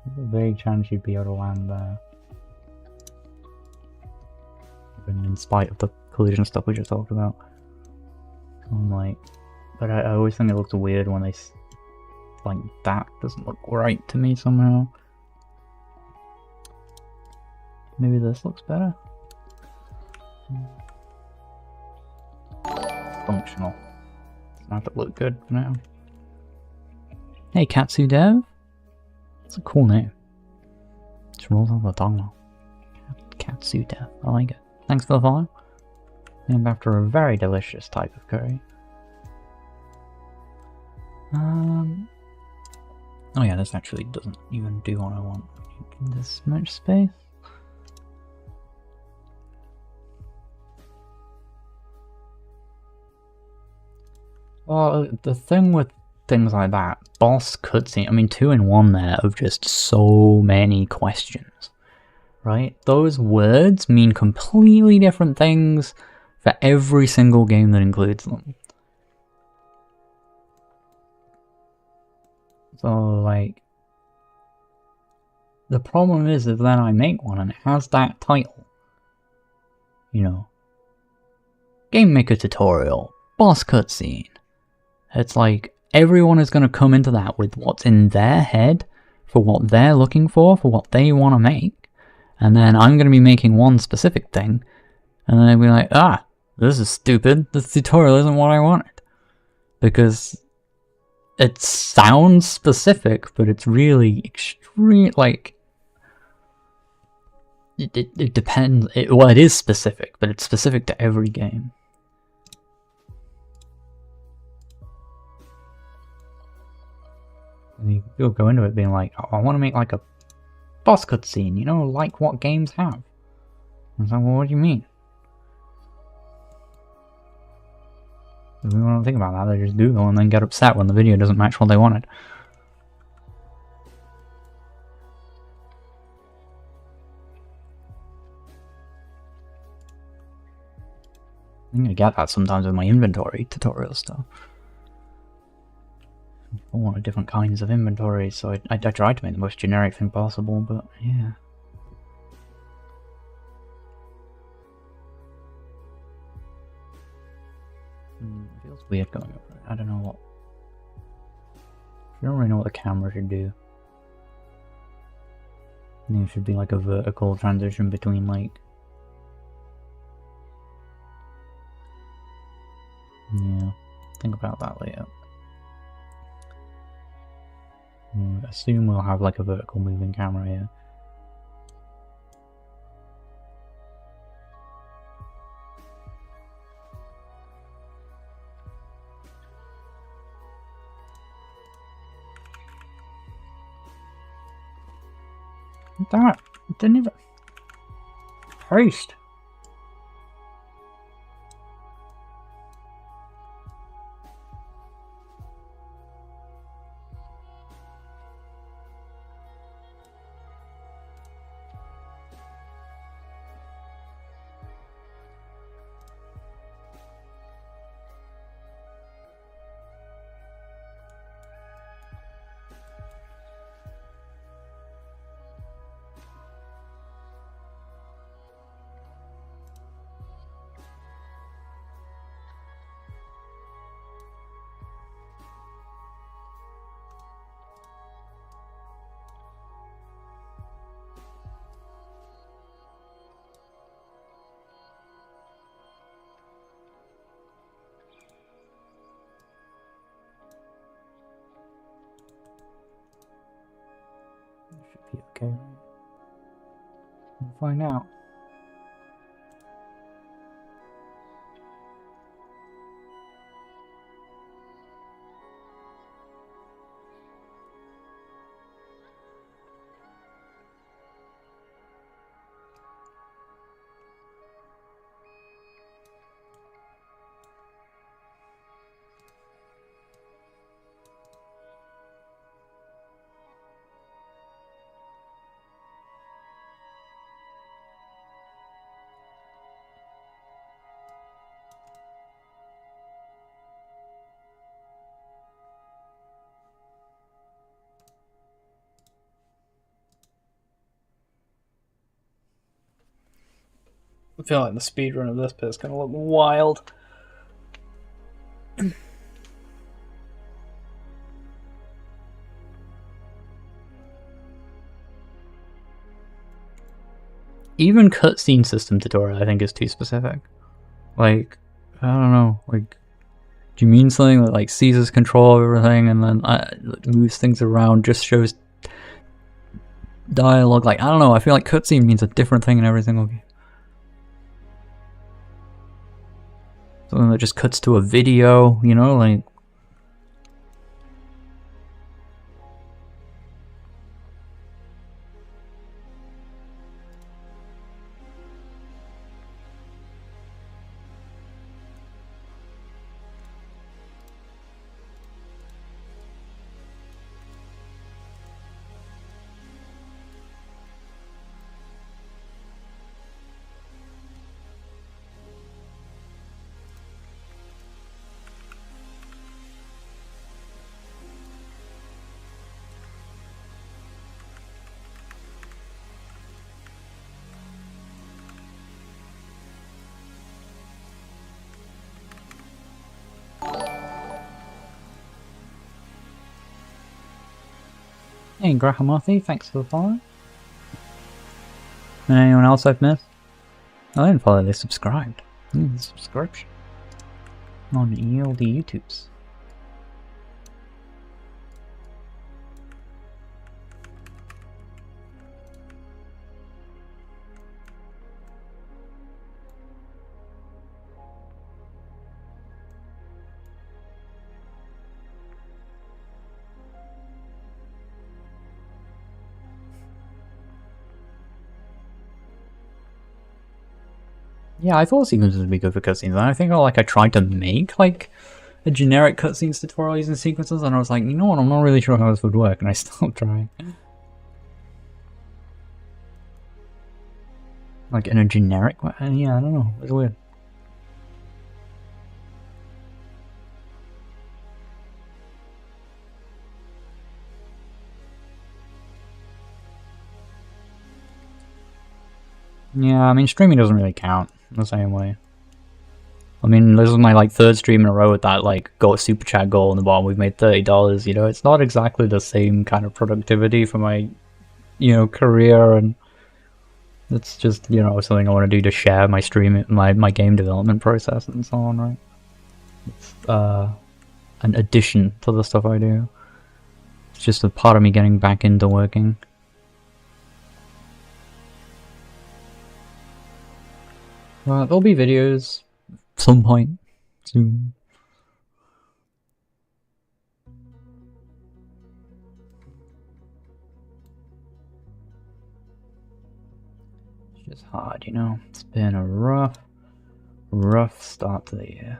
There's a vague chance you'd be able to land there. Even in spite of the collision stuff we just talked about. I'm like, but I always think it looks weird when they, like, that doesn't look right to me somehow. Maybe this looks better? Functional. Doesn't have to look good for now. Hey, Katsu Dev? That's a cool name. Just rolls off the tongue now. Katsu Dev. I like it. Thanks for the follow. Named after a very delicious type of curry. Oh yeah, this actually doesn't even do what I want. This much space. Well, the thing with things like that, boss cutscene, I mean 2 in 1 there of just so many questions, right? Those words mean completely different things for every single game that includes them. So, like, the problem is if then I make one and it has that title, you know, Game Maker Tutorial, boss cutscene, it's like, everyone is going to come into that with what's in their head, for what they're looking for what they want to make, and then I'm going to be making one specific thing, and then they'll be like, ah, this is stupid, this tutorial isn't what I wanted. Because it sounds specific, but it's really extreme, like, it depends, well, it is specific, but it's specific to every game. You'll go into it being like, oh, I want to make like a boss cutscene, you know, like what games have. I was like, well, what do you mean? If we want to think about that, they just Google and then get upset when the video doesn't match what they wanted. I'm gonna get that sometimes with my inventory tutorial stuff. I wanted different kinds of inventory, so I tried to make the most generic thing possible, but yeah. It feels weird going over it. I don't know what. I don't really know what the camera should do. I think it should be like a vertical transition between like. Yeah. think about that later. I assume we'll have like a vertical moving camera here. Damn it, didn't even... Christ. Should be okay. We'll find out. I feel like the speedrun of this bit is going to look wild. Even cutscene system tutorial I think is too specific. Like, I don't know, like, do you mean something that like seizes control of everything and then moves things around, just shows dialogue? Like, I don't know, I feel like cutscene means a different thing in every single game. Something that just cuts to a video, you know, like... Hey, Grahamothi, thanks for the follow. And anyone else I've missed? I didn't follow, they subscribed. Subscription. On ELD YouTubes. Yeah, I thought sequences would be good for cutscenes, and I think I tried to make like a generic cutscenes tutorial using sequences, and I was like, you know what, I'm not really sure how this would work, and I stopped trying. Like in a generic way? Yeah, I don't know, it's weird. Yeah, I mean, streaming doesn't really count the same way. I mean, this is my like third stream in a row with that like super chat goal on the bottom. We've made $30, you know, it's not exactly the same kind of productivity for my, you know, career, and it's just, you know, something I want to do to share my stream, my game development process and so on, right? It's, an addition to the stuff I do. It's just a part of me getting back into working. There'll be videos some point soon. It's just hard, you know. It's been a rough start to the year.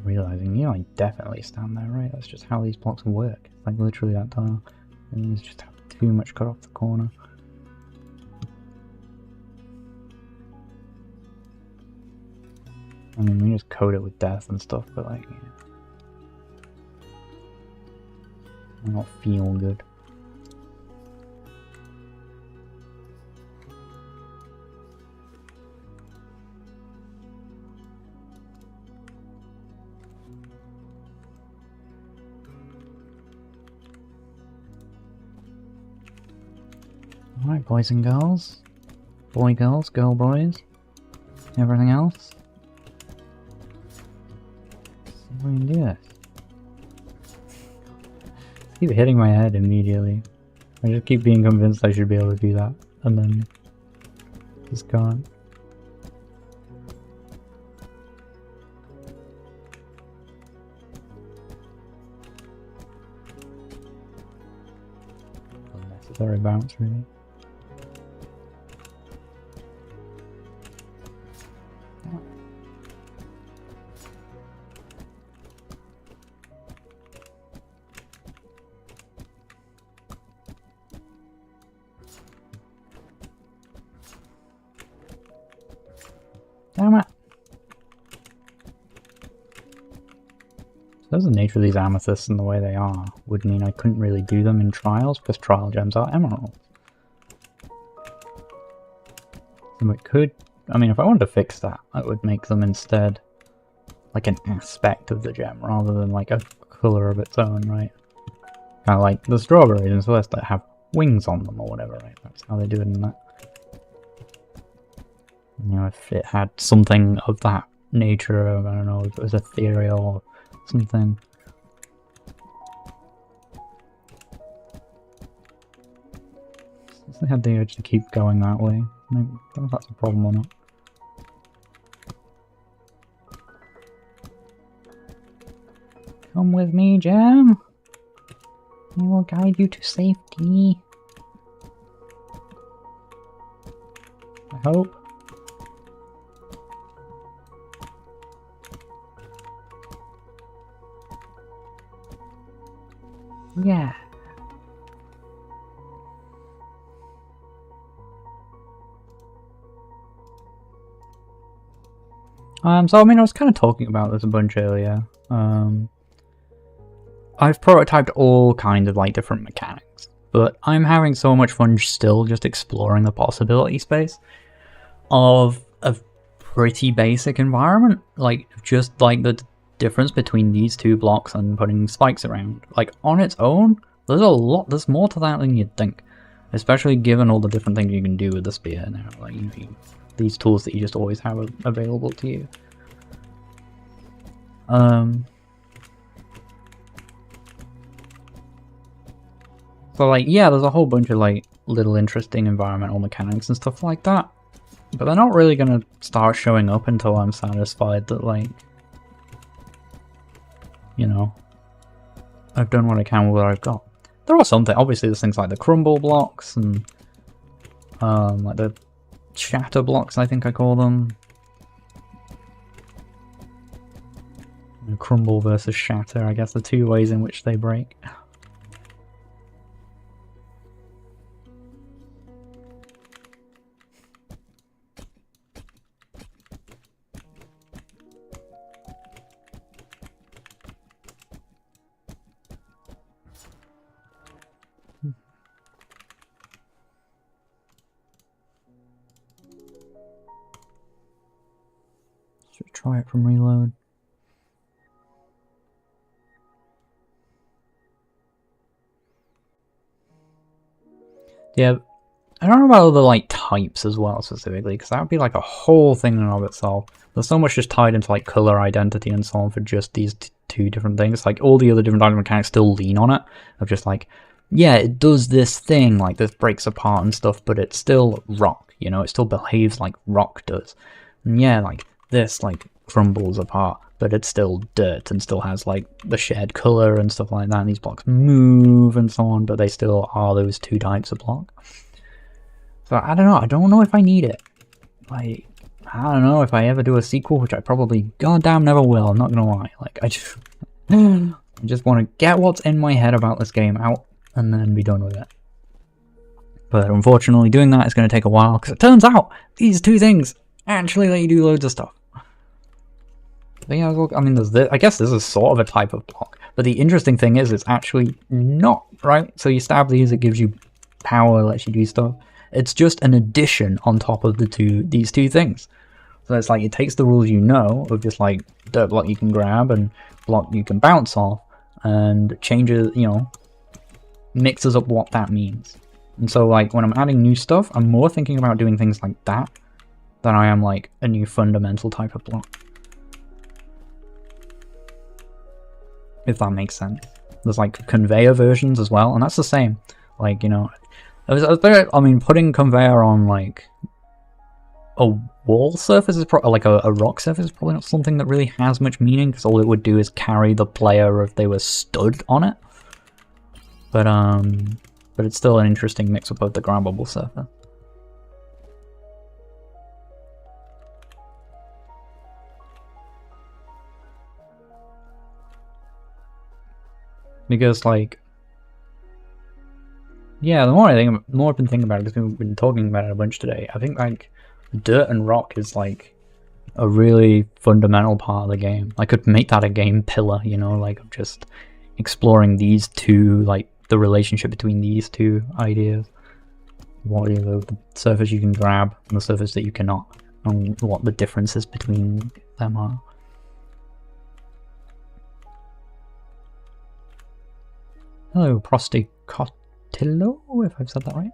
Realizing, you know, I definitely stand there, right? That's just how these blocks work. It's like literally that tile. And these just have too much cut off the corner. I mean, we just coat it with death and stuff, but like, yeah. I don't feel good. Alright, boys and girls. Boy girls, girl boys. Everything else. Let's see if we can do this. I keep hitting my head immediately. I just keep being convinced I should be able to do that, and then just can't. Unnecessary bounce, really. Damn it! So the nature of these amethysts and the way they are would mean I couldn't really do them in trials because trial gems are emeralds. So it could, I mean, if I wanted to fix that, I would make them instead like an aspect of the gem rather than like a colour of its own, right? Kind of like the strawberries in Celeste that have wings on them or whatever, right? That's how they do it in that. You know, if it had something of that nature, of, I don't know, if it was ethereal or something. I had the urge to keep going that way. Maybe, I don't know if that's a problem or not. Come with me, Gem. I will guide you to safety. I hope. Yeah. So I mean, I was kind of talking about this a bunch earlier. I've prototyped all kinds of like different mechanics, but I'm having so much fun still just exploring the possibility space of a pretty basic environment, like just like the difference between these two blocks and putting spikes around. Like on its own, there's more to that than you'd think, especially given all the different things you can do with the spear now, like these tools that you just always have available to you. So like, yeah, there's a whole bunch of like little interesting environmental mechanics and stuff like that, but they're not really gonna start showing up until I'm satisfied that, like, you know, I've done what I can with what I've got. There are some things, obviously there's things like the crumble blocks and like the shatter blocks, I think I call them. Crumble versus shatter, I guess the two ways in which they break. try it from reload. Yeah, I don't know about the like types as well specifically, because that would be like a whole thing in and of itself. There's so much just tied into like color identity and so on for just these two different things. Like all the other different item mechanics still lean on it, of just like, yeah, it does this thing, like this breaks apart and stuff, but it's still rock, you know, it still behaves like rock does. And yeah, like this like crumbles apart, but it's still dirt and still has like the shared color and stuff like that, and these blocks move and so on, but they still are those two types of block. So I don't know if I need it. Like, I don't know if I ever do a sequel, which I probably goddamn never will, I'm not gonna lie. Like, I just want to get what's in my head about this game out and then be done with it. But unfortunately doing that is going to take a while, because it turns out these two things actually let you do loads of stuff. But yeah, I mean, there's this, I guess this is sort of a type of block, but the interesting thing is it's actually not, right? So you stab these, it gives you power, lets you do stuff. It's just an addition on top of these two things. So it's like it takes the rules you know of just like dirt block you can grab and block you can bounce off, and changes, you know, mixes up what that means. And so like when I'm adding new stuff, I'm more thinking about doing things like that than I am like a new fundamental type of block. If that makes sense. There's like conveyor versions as well, and that's the same. Like, you know, I mean, putting conveyor on like a wall surface is like a rock surface is probably not something that really has much meaning, because all it would do is carry the player if they were stood on it. But it's still an interesting mix of both the grabbable surface. Because like, yeah, the more I've been thinking about it, because we've been talking about it a bunch today, I think like dirt and rock is like a really fundamental part of the game. I could make that a game pillar, you know, like of just exploring these two, like the relationship between these two ideas. What are the surface you can grab and the surface that you cannot, and what the differences between them are. Hello, Prosticotillo, if I've said that right.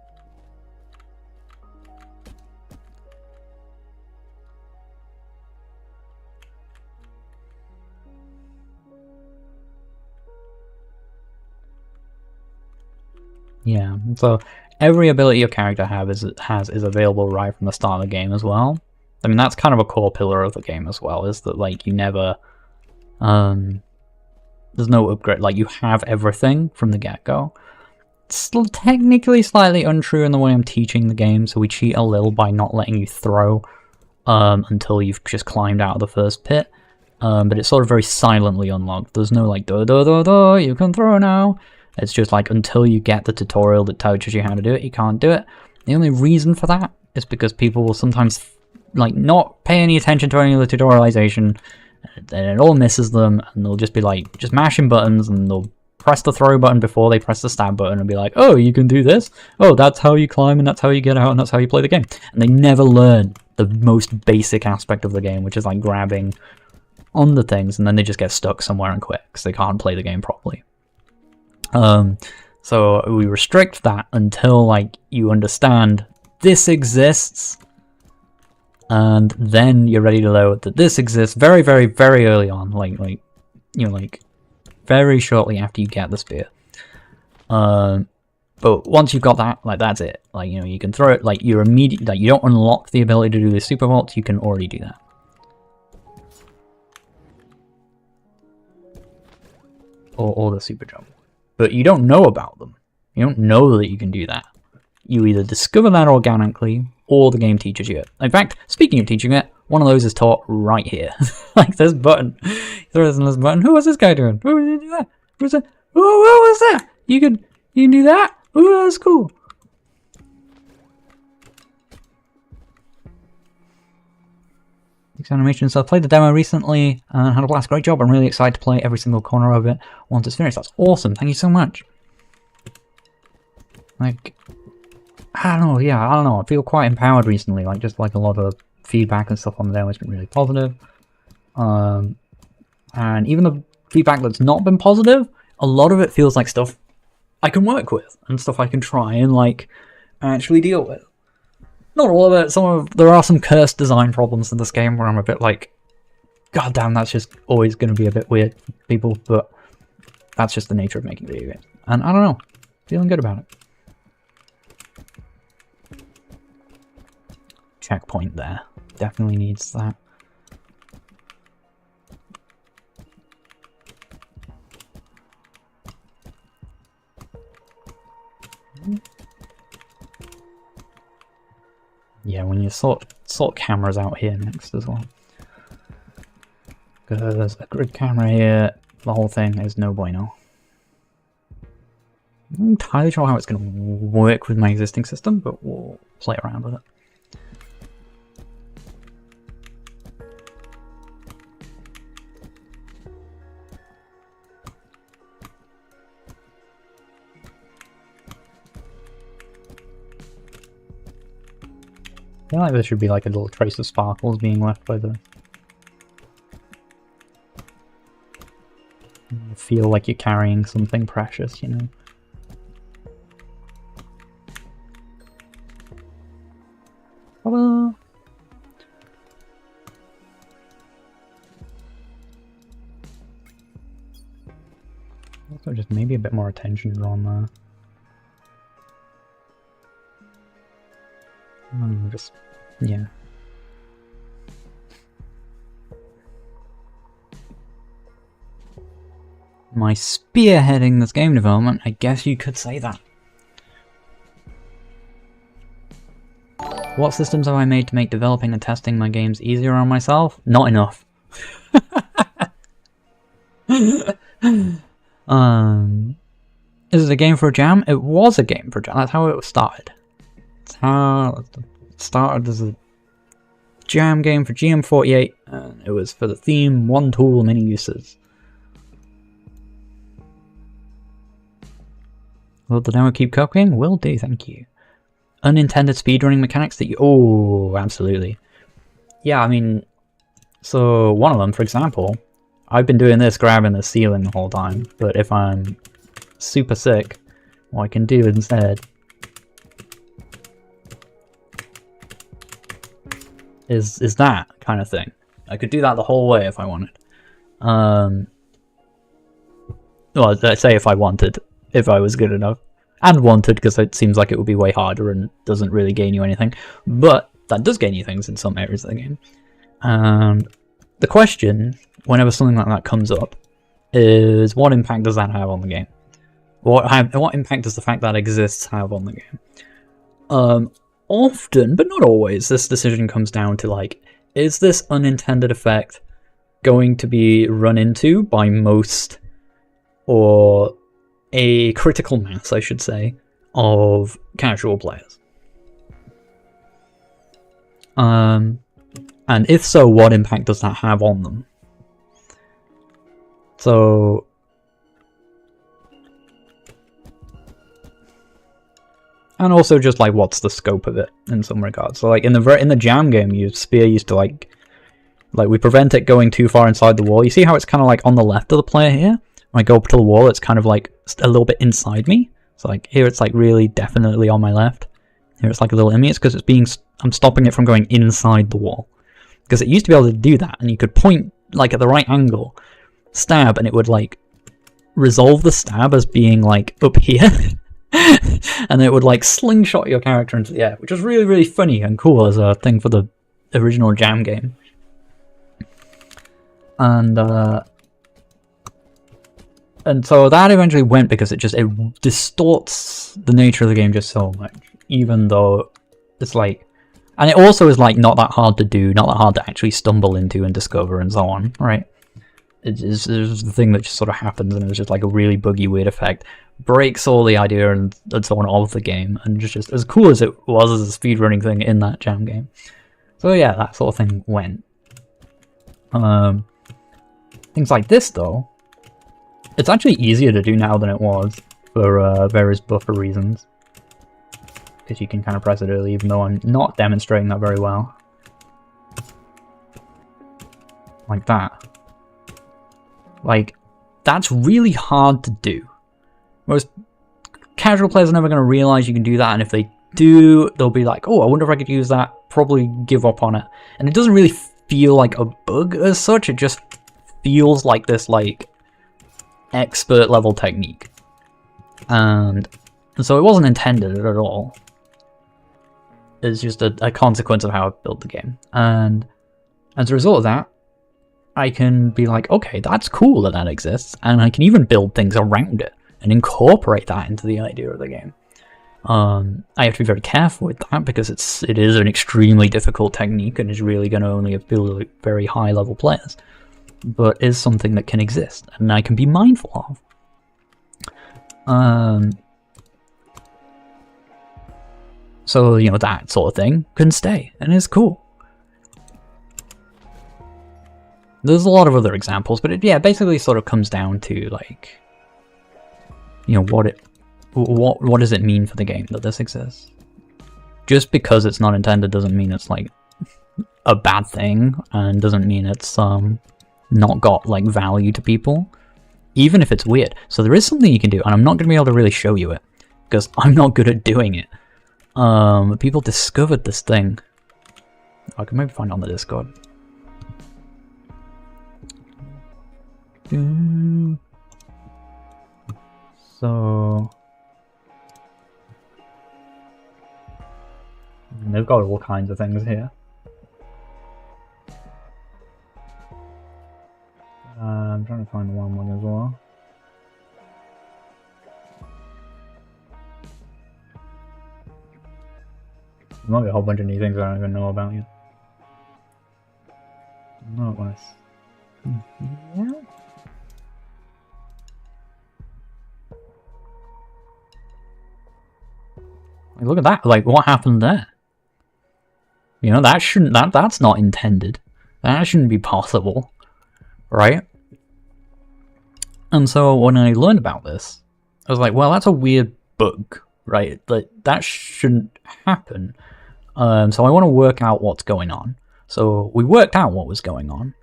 Yeah, so every ability your character has is available right from the start of the game as well. I mean, that's kind of a core pillar of the game as well, is that like you never, there's no upgrade, like you have everything from the get-go. It's still technically slightly untrue in the way I'm teaching the game, so we cheat a little by not letting you throw until you've just climbed out of the first pit. But it's sort of very silently unlocked. There's no like, you can throw now. It's just like until you get the tutorial that teaches you how to do it, you can't do it. The only reason for that is because people will sometimes like not pay any attention to any of the tutorialization, and it all misses them, and they'll just be like just mashing buttons, and they'll press the throw button before they press the stab button and be like, oh, you can do this? Oh, that's how you climb, and that's how you get out, and that's how you play the game. And they never learn the most basic aspect of the game, which is like grabbing on the things, and then they just get stuck somewhere and quit because they can't play the game properly. So we restrict that until like you understand this exists, and then you're ready to know that this exists very, very, very early on, like you know, like very shortly after you get the spear. But once you've got that, like that's it. Like, you know, you can throw it, like you're immediate, like you don't unlock the ability to do the super vault, you can already do that. Or the super jump. But you don't know about them. You don't know that you can do that. You either discover that organically, or the game teaches you it. In fact, speaking of teaching it, one of those is taught right here. Like this button. There isn't this button. Who was this guy doing? Who did he do that? Who was that? Oh, what was that? You can do that? Oh, that's cool. Animation. So I played the demo recently and had a blast. Great job. I'm really excited to play every single corner of it once it's finished. That's awesome. Thank you so much. Like, I don't know. Yeah, I don't know. I feel quite empowered recently. Like, just like a lot of feedback and stuff on the demo has been really positive. And even the feedback that's not been positive, a lot of it feels like stuff I can work with and stuff I can try and like actually deal with. Not all of it. There are some cursed design problems in this game where I'm a bit like, God damn, that's just always going to be a bit weird for people, but that's just the nature of making video games. And I don't know, feeling good about it. Checkpoint there. Definitely needs that. Yeah, when you sort cameras out here next as well. Because there's a grid camera here, the whole thing is no bueno. I'm not entirely sure how it's going to work with my existing system, but we'll play around with it. I feel like there should be like a little trace of sparkles being left by the... You feel like you're carrying something precious, you know? Ta-da! Also just maybe a bit more attention drawn there. Just, yeah. My spearheading this game development, I guess you could say that. What systems have I made to make developing and testing my games easier on myself? Not enough. Is it a game for a jam? It was a game for a jam. That's how it started. It's how it started as a jam game for GM48, and it was for the theme, one tool, many uses. Will the demo keep cooking? Will do, thank you. Unintended speedrunning mechanics that you... Oh, absolutely. Yeah, I mean... So, one of them, for example, I've been doing this, grabbing the ceiling the whole time, but if I'm super sick, what I can do instead is that kind of thing. I could do that the whole way if I wanted. Well, let's say if I wanted. If I was good enough. And wanted, because it seems like it would be way harder and doesn't really gain you anything. But that does gain you things in some areas of the game. And the question, whenever something like that comes up, is what impact does that have on the game? What impact does the fact that exists have on the game? Often, but not always, this decision comes down to like, is this unintended effect going to be run into by most, or a critical mass, I should say, of casual players? And if so, what impact does that have on them? So... And also just like, what's the scope of it in some regards? So like in the jam game, Spear used to like we prevent it going too far inside the wall. You see how it's kind of like on the left of the player here? When I go up to the wall, it's kind of like a little bit inside me. So like here it's like really definitely on my left. Here it's like a little in me. It's because I'm stopping it from going inside the wall. Because it used to be able to do that, and you could point like at the right angle, stab, and it would like resolve the stab as being like up here. And it would like slingshot your character into the air, which was really, really funny and cool as a thing for the original jam game. And so that eventually went because it distorts the nature of the game just so much, even though it's like, and it also is like not that hard to do, not that hard to actually stumble into and discover and so on, right? It's the thing that just sort of happens, and it was just like a really buggy, weird effect. Breaks all the idea and so on of the game, and just as cool as it was as a speedrunning thing in that jam game. So yeah, that sort of thing went. Things like this though, it's actually easier to do now than it was for various buffer reasons. Because you can kind of press it early, even though I'm not demonstrating that very well. like that. Like, that's really hard to do. Most casual players are never going to realize you can do that, and if they do, they'll be like, oh, I wonder if I could use that, probably give up on it. And it doesn't really feel like a bug as such, it just feels like this, like, expert level technique. And so it wasn't intended at all. It's just a consequence of how I built the game. And as a result of that, I can be like, okay, that's cool that that exists, and I can even build things around it and incorporate that into the idea of the game. I have to be very careful with that because it is an extremely difficult technique and is really going to only appeal to very high level players, but is something that can exist and I can be mindful of. So, you know, that sort of thing can stay and is cool. There's a lot of other examples, but it, yeah, basically sort of comes down to, like, you know, what does it mean for the game that this exists? Just because it's not intended doesn't mean it's, like, a bad thing, and doesn't mean it's not got, like, value to people, even if it's weird. So there is something you can do, and I'm not going to be able to really show you it, because I'm not good at doing it. People discovered this thing. I can maybe find it on the Discord. So they've got all kinds of things here. I'm trying to find the one as well. There might be a whole bunch of new things I don't even know about yet. Not nice. Yeah. Like, look at that! Like, what happened there? You know, that shouldn't. That's not intended. That shouldn't be possible, right? And so when I learned about this, I was like, well, that's a weird bug, right? That shouldn't happen. So I want to work out what's going on. So we worked out what was going on.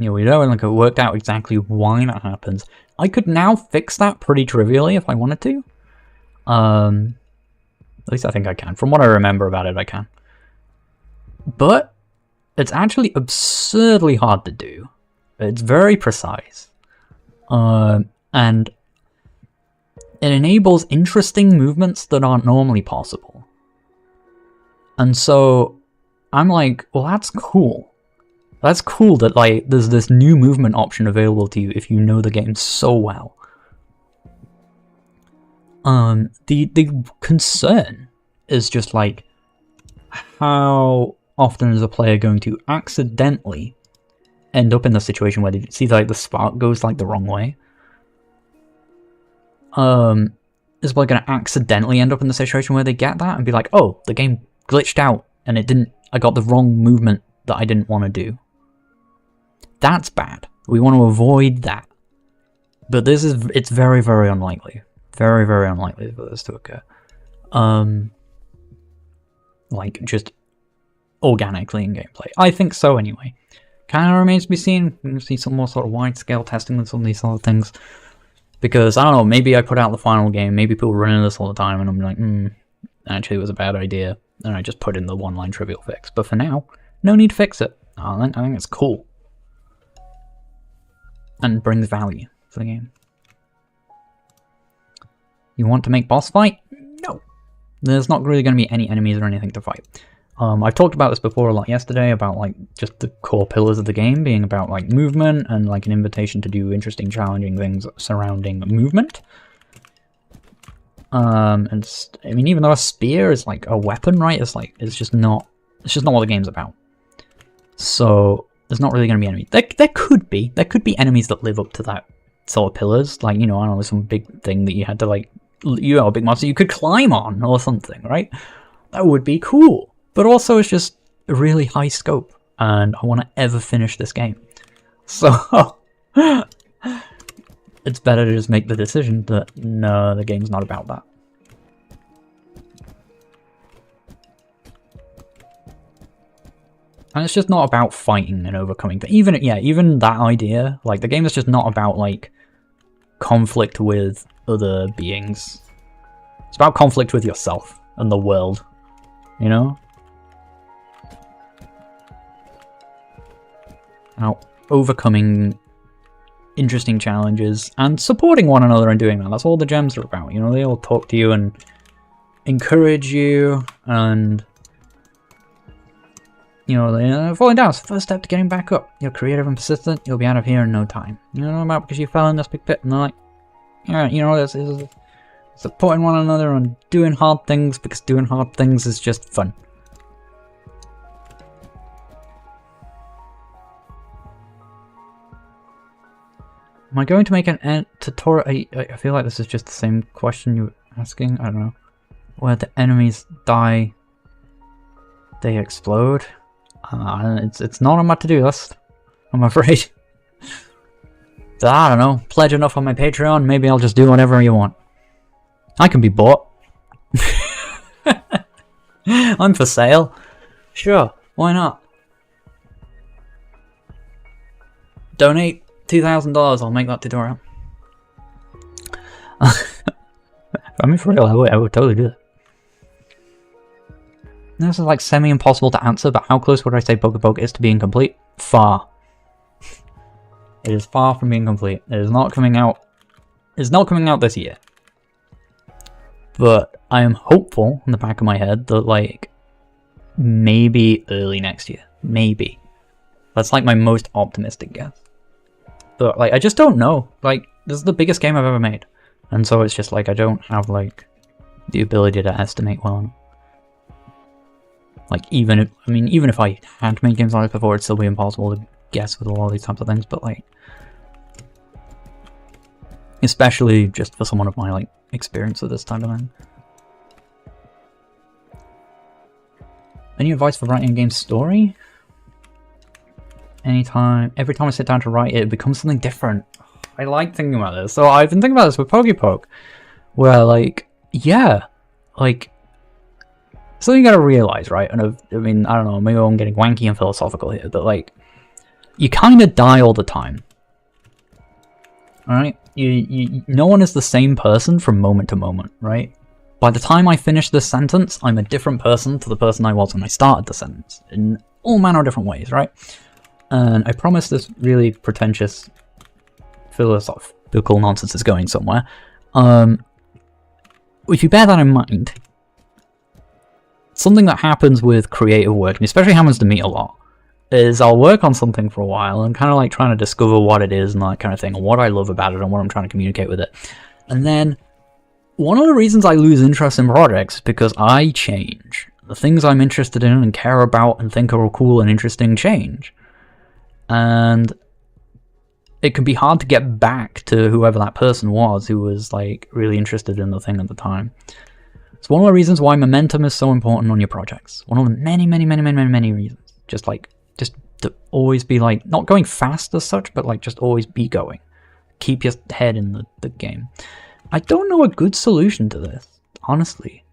You know, we worked out exactly why that happens. I could now fix that pretty trivially if I wanted to. At least I think I can. From what I remember about it, I can. But it's actually absurdly hard to do. It's very precise. And it enables interesting movements that aren't normally possible. And so I'm like, well, that's cool. That's cool that, like, there's this new movement option available to you if you know the game so well. The concern is just, like, how often is a player going to accidentally end up in the situation where they see, like, the spark goes, like, the wrong way? Is like gonna accidentally end up in the situation where they get that and be like, oh, the game glitched out and I got the wrong movement that I didn't want to do. That's bad. We want to avoid that. But it's very, very unlikely. Very, very unlikely for this to occur. Like, just organically in gameplay. I think so anyway. Kind of remains to be seen. We're going to see some more sort of wide-scale testing with some of these sort of things. Because, I don't know, maybe I put out the final game, maybe people run into this all the time, and I'm like, actually it was a bad idea, and I just put in the one-line trivial fix. But for now, no need to fix it. I think it's cool. And brings value to the game. You want to make boss fight? No. There's not really going to be any enemies or anything to fight. I've talked about this before a lot yesterday, about, like, just the core pillars of the game being about, like, movement and, like, an invitation to do interesting, challenging things surrounding movement. And I mean, even though a spear is, like, a weapon, right? It's just not what the game's about. So there's not really going to be enemies. There could be enemies that live up to that sort of pillars, like, you know, I don't know, some big thing that you had to, like, you know, a big monster you could climb on or something, right? That would be cool. But also, it's just a really high scope, and I want to ever finish this game. So, it's better to just make the decision that, no, the game's not about that. And it's just not about fighting and overcoming. But even that idea, like, the game is just not about, like, conflict with other beings. It's about conflict with yourself and the world, you know? About overcoming interesting challenges and supporting one another and doing that. That's all the gems are about, you know? They all talk to you and encourage you, and you know, falling down is the first step to getting back up. You're creative and persistent, you'll be out of here in no time. You know what I'm about? Because you fell in this big pit, and they're like, yeah, you know, this is supporting one another and doing hard things, because doing hard things is just fun. Am I going to make an tutorial? I feel like this is just the same question you were asking. I don't know. Where the enemies die, they explode. It's not on my to-do list, I'm afraid. So, I don't know. Pledge enough on my Patreon, maybe I'll just do whatever you want. I can be bought. I'm for sale. Sure, why not? Donate $2,000, I'll make that tutorial. I mean, for real, I would totally do that. This is like semi-impossible to answer, but how close would I say Pokepok is to being complete? Far. It is far from being complete. It is not coming out. It's not coming out this year. But I am hopeful in the back of my head that, like, maybe early next year. Maybe. That's like my most optimistic guess. But, like, I just don't know. Like, this is the biggest game I've ever made. And so it's just like, I don't have, like, the ability to estimate well enough. Like, even if I had made games like this before, it'd still be impossible to guess with a lot of these types of things, but, like, especially just for someone of my, like, experience with this type of thing. Any advice for writing a game story? Every time I sit down to write it, it becomes something different. I like thinking about this. So I've been thinking about this with Pokepok, where, like, yeah, like, something you gotta realize, right? And I mean, I don't know, maybe I'm getting wanky and philosophical here, but, like, you kind of die all the time. Alright? No one is the same person from moment to moment, right? By the time I finish this sentence, I'm a different person to the person I was when I started the sentence, in all manner of different ways, right? And I promise this really pretentious philosophical nonsense is going somewhere. If you bear that in mind, something that happens with creative work, and especially happens to me a lot, is I'll work on something for a while and kind of like trying to discover what it is and that kind of thing, and what I love about it and what I'm trying to communicate with it. And then one of the reasons I lose interest in projects is because I change. The things I'm interested in and care about and think are cool and interesting change. And it can be hard to get back to whoever that person was who was, like, really interested in the thing at the time. It's one of the reasons why momentum is so important on your projects. One of the many reasons. Just to always be, like, not going fast as such, but, like, just always be going. Keep your head in the game. I don't know a good solution to this, honestly.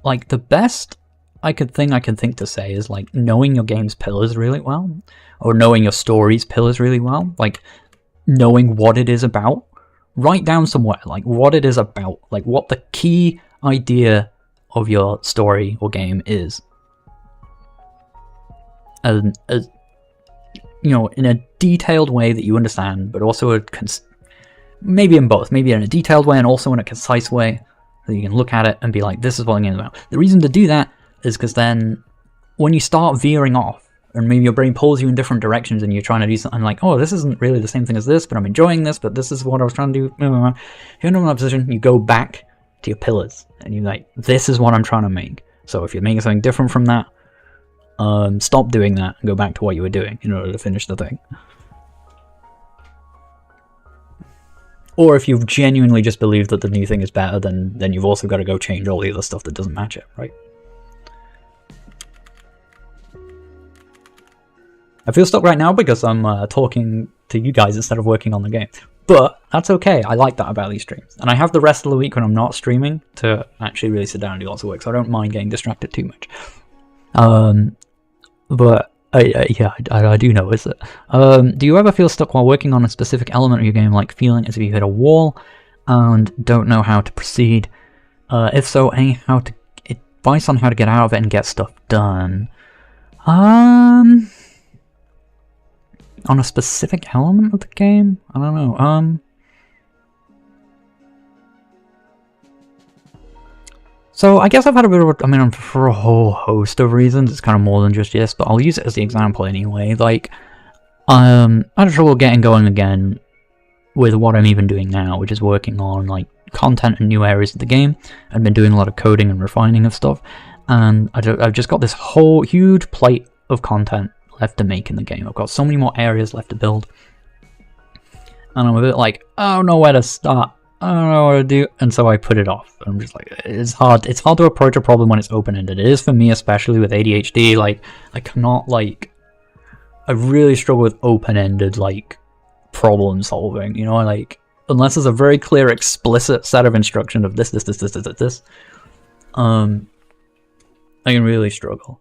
Like, the best I can think to say is, like, knowing your game's pillars really well, or knowing your story's pillars really well, like, knowing what it is about. Write down somewhere, like, what it is about, like, what the key idea of your story or game is. And, you know, in a detailed way that you understand, but also maybe in both. Maybe in a detailed way and also in a concise way, so you can look at it and be like, this is what the game is about. The reason to do that is because then, when you start veering off, and maybe your brain pulls you in different directions and you're trying to do something like, oh, this isn't really the same thing as this, but I'm enjoying this, but this is what I was trying to do. If you're in that position, you go back to your pillars, and you're like, this is what I'm trying to make. So if you're making something different from that, stop doing that and go back to what you were doing in order to finish the thing. Or if you genuinely just believe that the new thing is better, then you've also got to go change all the other stuff that doesn't match it, right? I feel stuck right now because I'm talking to you guys instead of working on the game. But that's okay. I like that about these streams. And I have the rest of the week when I'm not streaming to actually really sit down and do lots of work, so I don't mind getting distracted too much. But I do notice it. Do you ever feel stuck while working on a specific element of your game, like feeling as if you hit a wall and don't know how to proceed? If so, advice on how to get out of it and get stuff done. On a specific element of the game? I don't know. So I guess I've had a bit of for a whole host of reasons. It's kind of more than just this, but I'll use it as the example anyway. Like, I had trouble getting going again with what I'm even doing now, which is working on like content and new areas of the game. I've been doing a lot of coding and refining of stuff, and I've just got this whole huge plate of content left to make in the game. I've got so many more areas left to build, and I'm a bit like, I don't know where to start. I don't know what to do, and so I put it off. I'm just like, it's hard to approach a problem when it's open-ended. It is for me, especially with ADHD. Like, I cannot, like, I really struggle with open-ended, like, problem solving, you know, like, unless there's a very clear, explicit set of instructions of this, I can really struggle.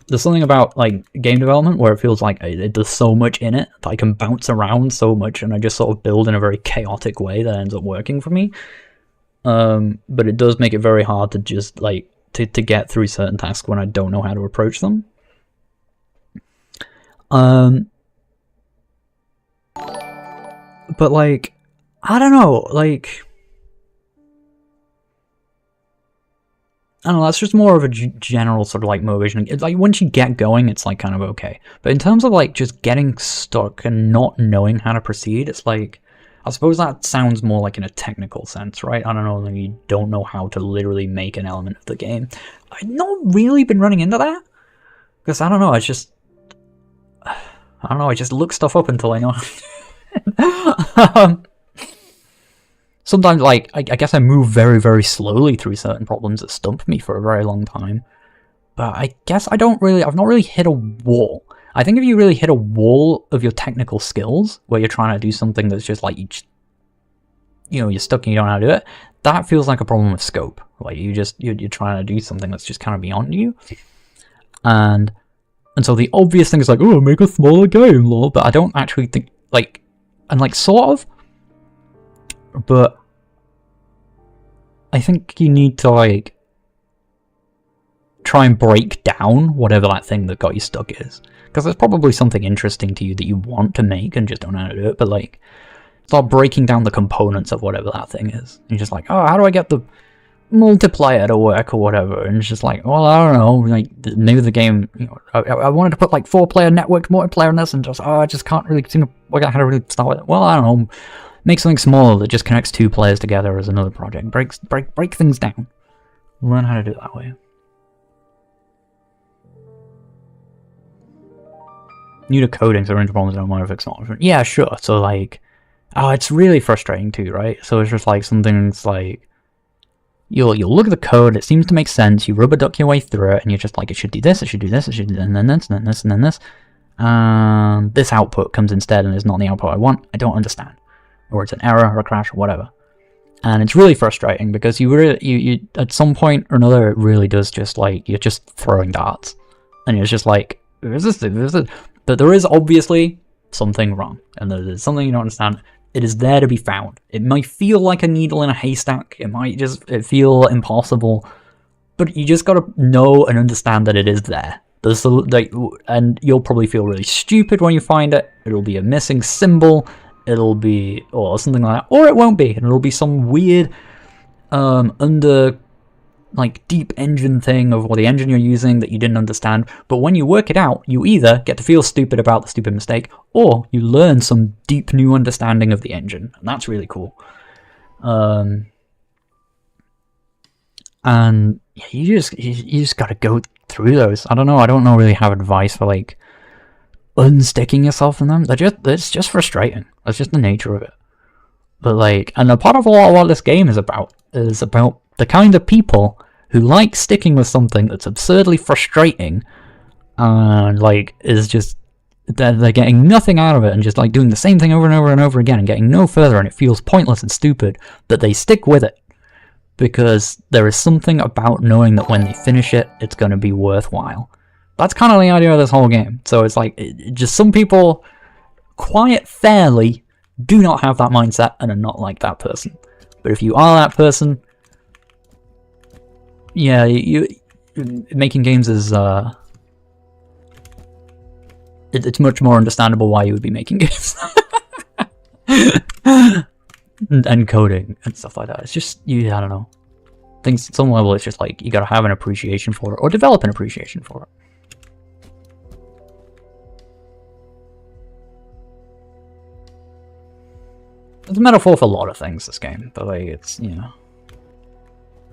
There's something about, like, game development where it feels like it does so much in it that I can bounce around so much, and I just sort of build in a very chaotic way that ends up working for me. But it does make it very hard to just, like, to get through certain tasks when I don't know how to approach them. But, like, I don't know, like, I don't know, that's just more of a general sort of, like, motivation. It's like, once you get going, it's, like, kind of okay. But in terms of, like, just getting stuck and not knowing how to proceed, it's like, I suppose that sounds more like in a technical sense, right? I don't know, like, you don't know how to literally make an element of the game. I've not really been running into that. Because, I don't know, I just look stuff up until I know sometimes, like, I guess I move very, very slowly through certain problems that stump me for a very long time. But I guess I've not really hit a wall. I think if you really hit a wall of your technical skills, where you're trying to do something that's just like, you're stuck and you don't know how to do it, that feels like a problem with scope. Like, you're trying to do something that's just kind of beyond you. And so the obvious thing is like, oh, make a smaller game, lol. But I don't actually think, like, and like, sort of. But I think you need to, like, try and break down whatever that thing that got you stuck is. Because there's probably something interesting to you that you want to make and just don't know how to do it. But, like, start breaking down the components of whatever that thing is. And you're just like, oh, how do I get the multiplayer to work or whatever? And it's just like, well, I don't know. Like, maybe the game, you know, I wanted to put, like, 4-player networked multiplayer in this, and just, I just can't really seem to work out how to really start with it. Well, I don't know. Make something smaller that just connects 2 players together as another project. Break things down. Learn how to do it that way. New to coding, so into problems I don't want to fix. Yeah, sure. So, like, it's really frustrating too, right? So it's just like something's like, you'll look at the code, it seems to make sense, you rubber duck your way through it, and you're just like, it should do this, it should do this, it should do this, and then this, and then this, and then this. This output comes instead and is not the output I want. I don't understand. Or it's an error or a crash or whatever. And it's really frustrating because you at some point or another, it really does just, like, you're just throwing darts. And it's just like, is this? But there is obviously something wrong. And there's something you don't understand. It is there to be found. It might feel like a needle in a haystack. It might just feel impossible. But you just gotta know and understand that it is there. And you'll probably feel really stupid when you find it. It'll be a missing symbol. It'll be, or something like that, or it won't be, and it'll be some weird, like, deep engine thing of what the engine you're using that you didn't understand. But when you work it out, you either get to feel stupid about the stupid mistake, or you learn some deep new understanding of the engine, and that's really cool. And yeah, you just gotta go through those. I don't know really have advice for, like, unsticking yourself from them. It's just frustrating. That's just the nature of it. But, like, and a part of what this game is about the kind of people who like sticking with something that's absurdly frustrating and, like, is just they're getting nothing out of it and just like doing the same thing over and over and over again and getting no further, and it feels pointless and stupid, but they stick with it because there is something about knowing that when they finish it, it's going to be worthwhile. That's kind of the idea of this whole game. So it's like, just some people, quite fairly, do not have that mindset and are not like that person. But if you are that person, yeah, you making games is it's much more understandable why you would be making games. and coding and stuff like that. It's just, I don't know. Things at some level, it's just like you gotta have an appreciation for it or develop an appreciation for it. It's a metaphor for a lot of things, this game, but like, it's, you know,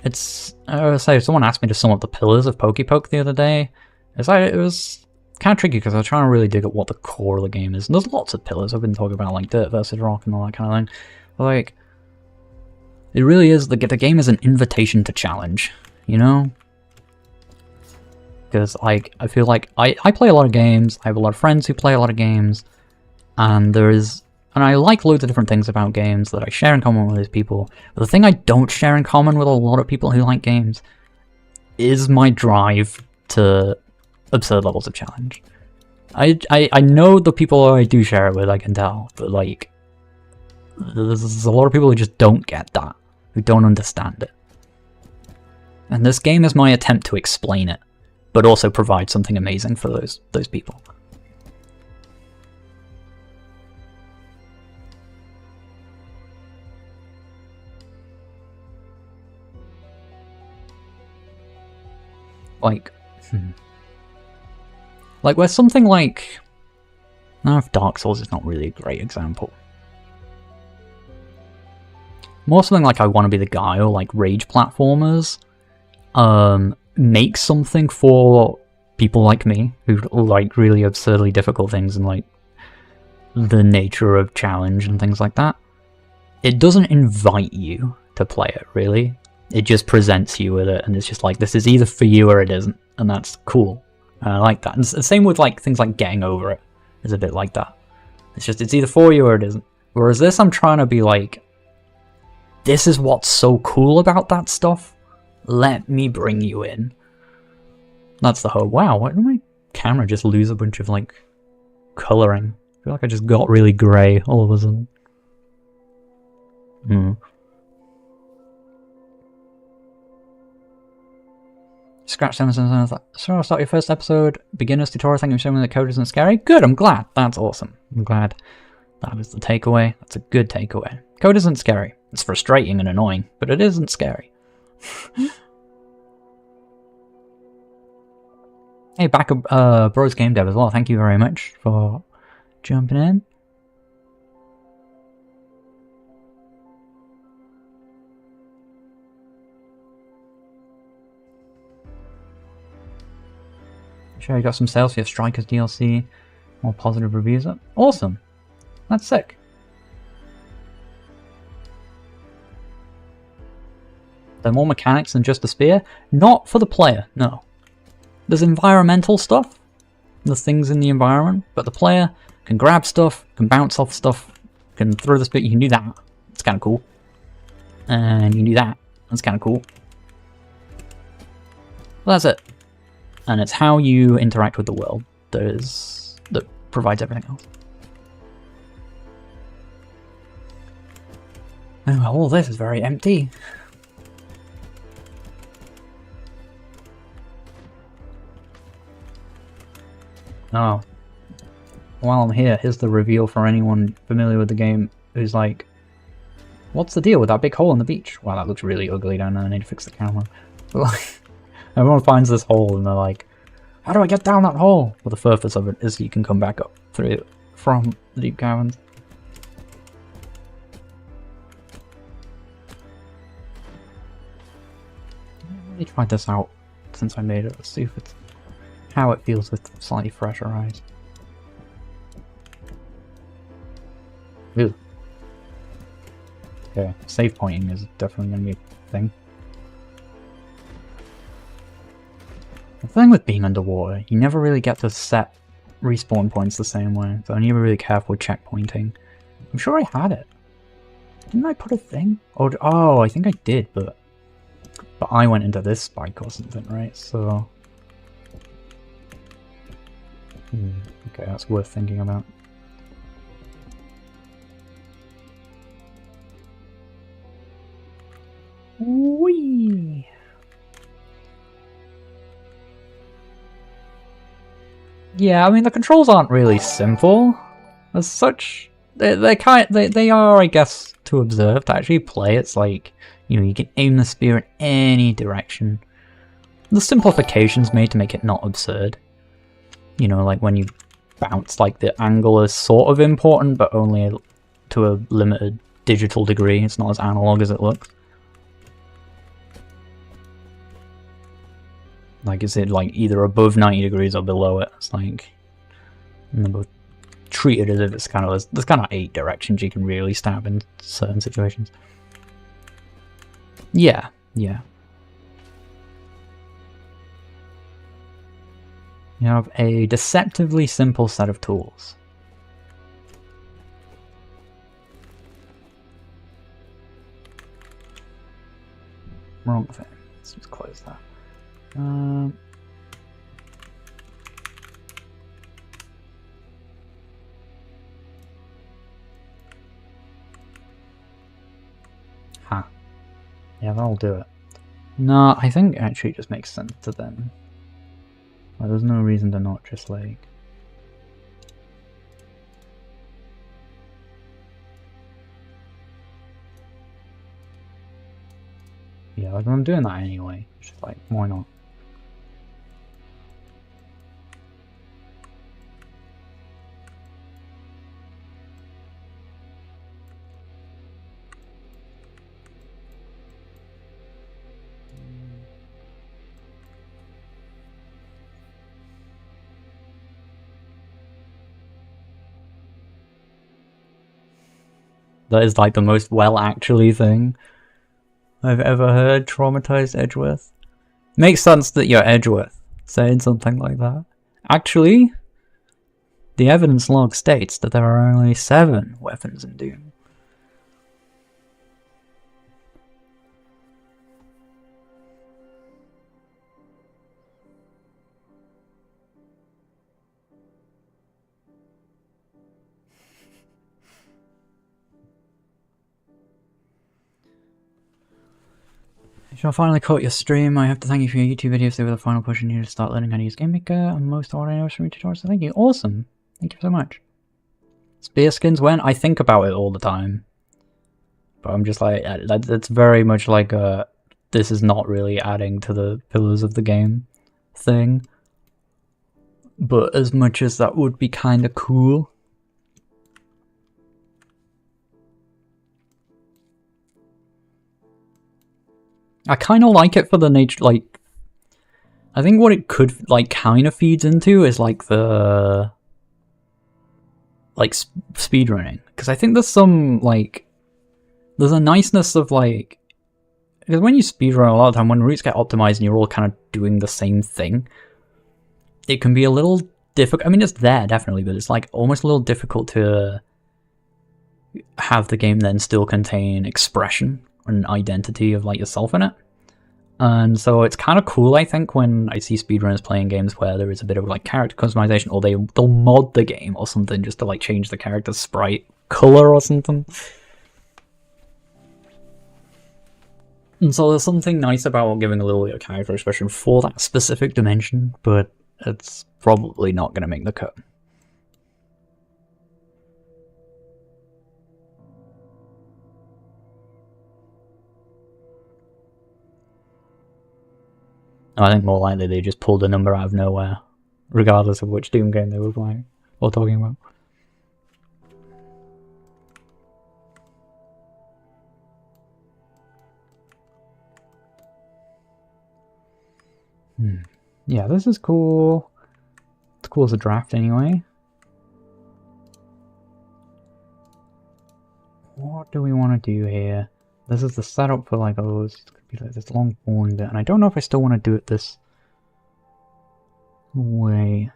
it's, I would say, someone asked me to sum up the pillars of Pokepoke the other day. It was kind of tricky because I was trying to really dig at what the core of the game is. And there's lots of pillars. I've been talking about like Dirt versus Rock and all that kind of thing. But like, it really is, the game is an invitation to challenge, you know? Because like, I feel like I play a lot of games, I have a lot of friends who play a lot of games, and I like loads of different things about games that I share in common with these people. But the thing I don't share in common with a lot of people who like games is my drive to absurd levels of challenge. I know the people I do share it with, I can tell, but like, there's a lot of people who just don't get that, who don't understand it. And this game is my attempt to explain it, but also provide something amazing for those people. Like, like where something like, now if Dark Souls is not really a great example. More something like I Want to Be the Guy or like Rage platformers make something for people like me who like really absurdly difficult things and like the nature of challenge and things like that. It doesn't invite you to play it, really. It just presents you with it, and it's just like, this is either for you or it isn't, and that's cool. And I like that. And the same with like things like Getting Over It is a bit like that. It's just, it's either for you or it isn't. Whereas this, I'm trying to be like, this is what's so cool about that stuff. Let me bring you in. That's the whole, wow, why did my camera just lose a bunch of like coloring? I feel like I just got really grey all of a sudden. Scratch 777, so I'll start your first episode, beginner's tutorial, thank you for showing me that code isn't scary. Good, I'm glad. That's awesome. I'm glad that is the takeaway. That's a good takeaway. Code isn't scary. It's frustrating and annoying, but it isn't scary. Hey, back up Bros Game Dev as well. Thank you very much for jumping in. Sure, you got some sales for your Strikers DLC. More positive reviews. Awesome. That's sick. There are more mechanics than just a spear? Not for the player, no. There's environmental stuff. There's things in the environment, but the player can grab stuff, can bounce off stuff, can throw the spear. You can do that. It's kind of cool. And you can do that. That's kind of cool. Well, that's it. And it's how you interact with the world that provides everything else. Oh, all this is very empty. Oh. While I'm here, here's the reveal for anyone familiar with the game who's like, what's the deal with that big hole in the beach? Wow, that looks really ugly down there. I need to fix the camera. But like, everyone finds this hole and they're like, how do I get down that hole? Well, the purpose of it is you can come back up through it from the deep caverns. Let me try this out since I made it. Let's see if it's how it feels with slightly fresher eyes. Ew. Okay, save pointing is definitely going to be a thing. The thing with being underwater, you never really get to set respawn points the same way, so I need to be really careful with checkpointing. I'm sure I had it. Didn't I put a thing? Or, oh, I think I did, but I went into this spike or something, right? So... okay, that's worth thinking about. Whee! Yeah, I mean the controls aren't really simple as such. They are, I guess, to observe. To actually play, it's like, you know, you can aim the spear in any direction. The simplification's made to make it not absurd. You know, like when you bounce, like the angle is sort of important, but only to a limited digital degree. It's not as analog as it looks. Like, is it like either above 90 degrees or below it? It's like, and they're both treated as if it's kind of, there's kind of 8 directions you can really stab in certain situations. Yeah, yeah. You have a deceptively simple set of tools. Wrong thing. Let's just close that. Huh. Yeah, that'll do it. No, I think actually it just makes sense to them. Like, there's no reason to not just like... Yeah, like I'm doing that anyway. It's just like, why not? That is like the most well actually thing I've ever heard. Traumatized Edgeworth. Makes sense that you're Edgeworth saying something like that. Actually, the evidence log states that there are only 7 weapons in Doom. I finally caught your stream. I have to thank you for your YouTube videos. They were the final push in you to start learning how to use GameMaker and most audio from your tutorials, so thank you. Awesome. Thank you so much. Spear skins when? I think about it all the time. But I'm just like, that's very much like a, this is not really adding to the pillars of the game thing. But as much as that would be kind of cool. I kind of like it for the nature, like, I think what it could, like, kind of feeds into is, like, the, like, speedrunning. Because I think there's some, like, there's a niceness of, like, because when you speedrun a lot of the time, when routes get optimized and you're all kind of doing the same thing, it can be a little difficult. I mean, it's there, definitely, but it's, like, almost a little difficult to have the game then still contain expression an identity of like yourself in it. And so it's kind of cool, I think, when I see speedrunners playing games where there is a bit of like character customization, or they'll mod the game or something just to like change the character's sprite color or something. And so there's something nice about giving a little bit of character expression for that specific dimension, but it's probably not going to make the cut. I think more likely they just pulled a number out of nowhere, regardless of which Doom game they were playing or talking about. Yeah, this is cool. It's cool as a draft anyway. What do we want to do here? This is the setup for like, oh, it's gonna be like this long boring bit, and I don't know if I still want to do it this way.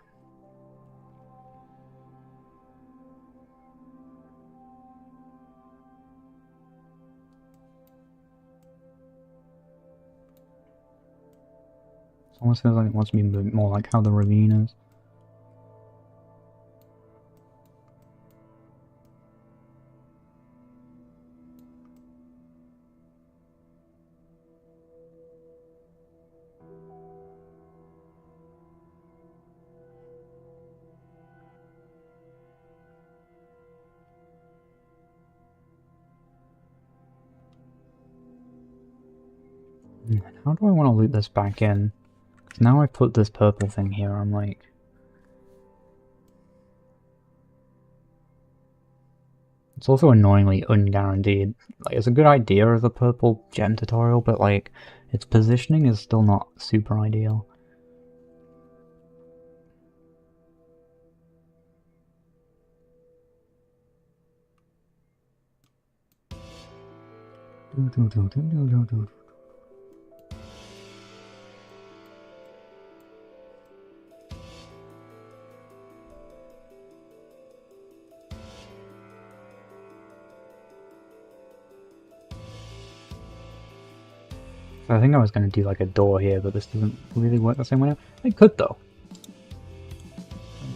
Almost feels like it wants to be a bit more like how the ravine is. How do I want to loop this back in? Because now I put this purple thing here, I'm like... It's also annoyingly unguaranteed. Like, it's a good idea of the purple gem tutorial, but like, its positioning is still not super ideal. I think I was going to do like a door here, but this doesn't really work the same way. It could though.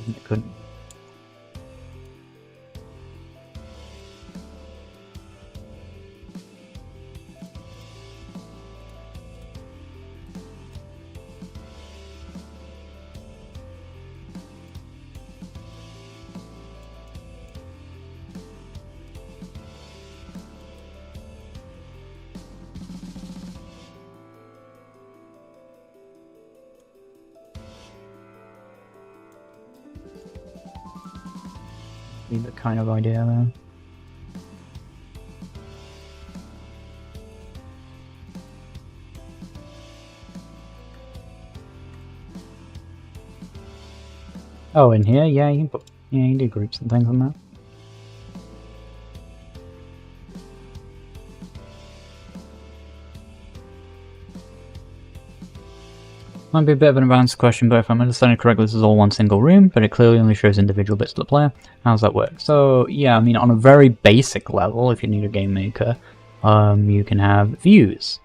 It couldn't. Be the kind of idea there. Oh, in here? Yeah, you can put, yeah, you can do groups and things on that. Might be a bit of an advanced question, but if I'm understanding correctly, this is all one single room, but it clearly only shows individual bits of the player. How does that work? So, yeah, I mean, on a very basic level, if you need a game maker, you can have views.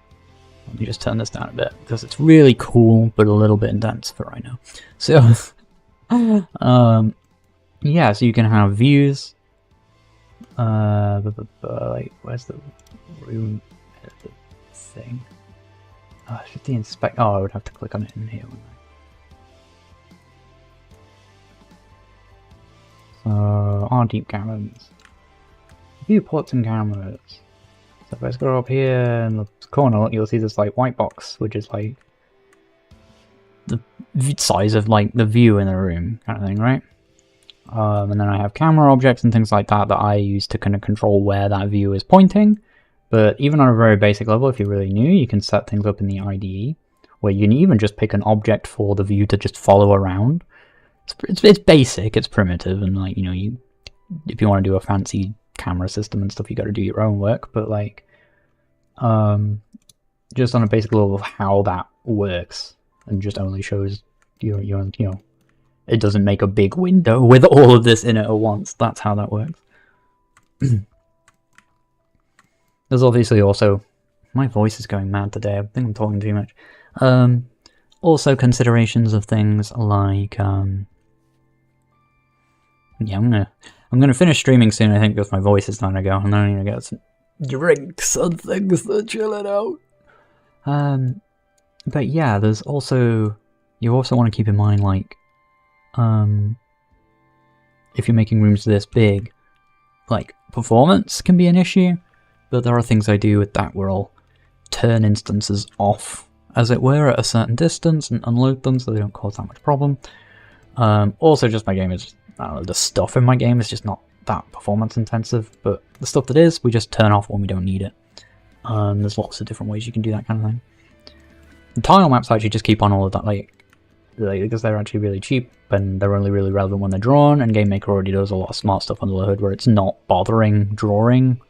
Let me just turn this down a bit, because it's really cool, but a little bit intense for right now. So, yeah, so you can have views. Like, where's the room thing? Should the inspect? Oh, I would have to click on it in here, wouldn't I? So, our deep cameras. Viewports and cameras. So if I scroll up here in the corner, you'll see this like white box, which is like the size of like the view in the room, kind of thing, right? And then I have camera objects and things like that that I use to kind of control where that view is pointing. But even on a very basic level, if you're really new, you can set things up in the IDE, where you can even just pick an object for the view to just follow around. It's basic, it's primitive, and like, you know, if you want to do a fancy camera system and stuff, you got to do your own work. But like, just on a basic level of how that works, and just only shows you know, it doesn't make a big window with all of this in it at once. That's how that works. There's obviously also, my voice is going mad today, I think I'm talking too much. Also considerations of things like, yeah, I'm gonna finish streaming soon, I think, because my voice is starting to go, and then I'm gonna get some drinks and things to chill it out. But yeah, there's also, you also want to keep in mind, like, if you're making rooms this big, like, performance can be an issue. But there are things I do with that where I'll turn instances off, as it were, at a certain distance and unload them so they don't cause that much problem. Also, just my game is, I don't know, the stuff in my game is just not that performance intensive, but the stuff that is, we just turn off when we don't need it. There's lots of different ways you can do that kind of thing. The tile maps actually just keep on all of that, like because they're actually really cheap and they're only really relevant when they're drawn, and GameMaker already does a lot of smart stuff under the hood where it's not bothering drawing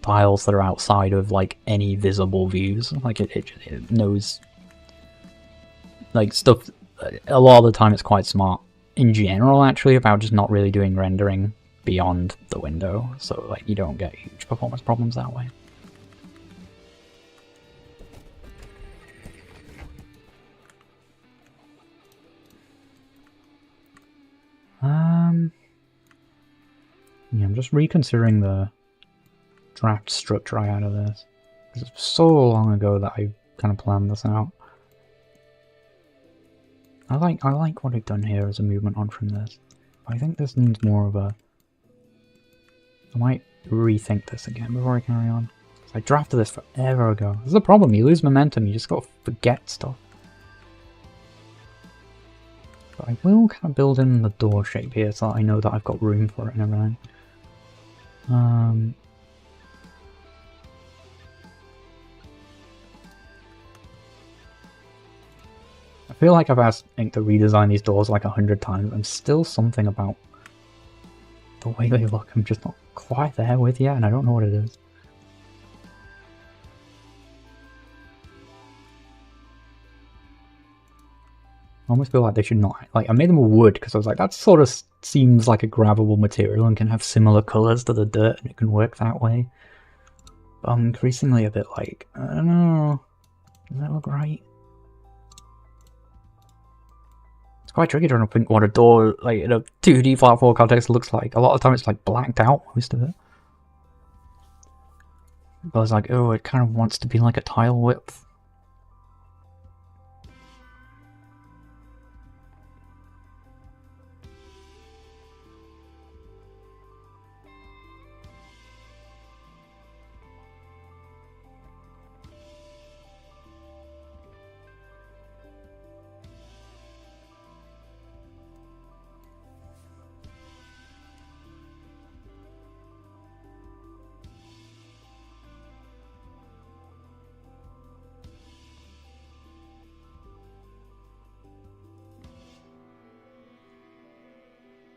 tiles that are outside of like any visible views. Like it knows like stuff. A lot of the time it's quite smart in general actually about just not really doing rendering beyond the window, so like you don't get huge performance problems that way. Yeah, I'm just reconsidering the draft structure I had of this. Because it's so long ago that I kind of planned this out. I like what I've done here as a movement on from this. But I think this needs more of a... I might rethink this again before I carry on. I drafted this forever ago. This is the problem, you lose momentum, you just gotta forget stuff. But I will kind of build in the door shape here so that I know that I've got room for it and everything. I feel like I've asked Ink to redesign these doors like 100 times, and still something about the way they look I'm just not quite there with yet, and I don't know what it is. I almost feel like they should not... Like, I made them of wood because I was like, that sort of seems like a grabbable material and can have similar colours to the dirt and it can work that way. But I'm increasingly a bit like, I don't know, does that look right? It's quite tricky trying to think what a door, like, in a 2D flat 4 context looks like. A lot of the time it's like blacked out, most of it. But I was like, oh, it kind of wants to be like a tile width.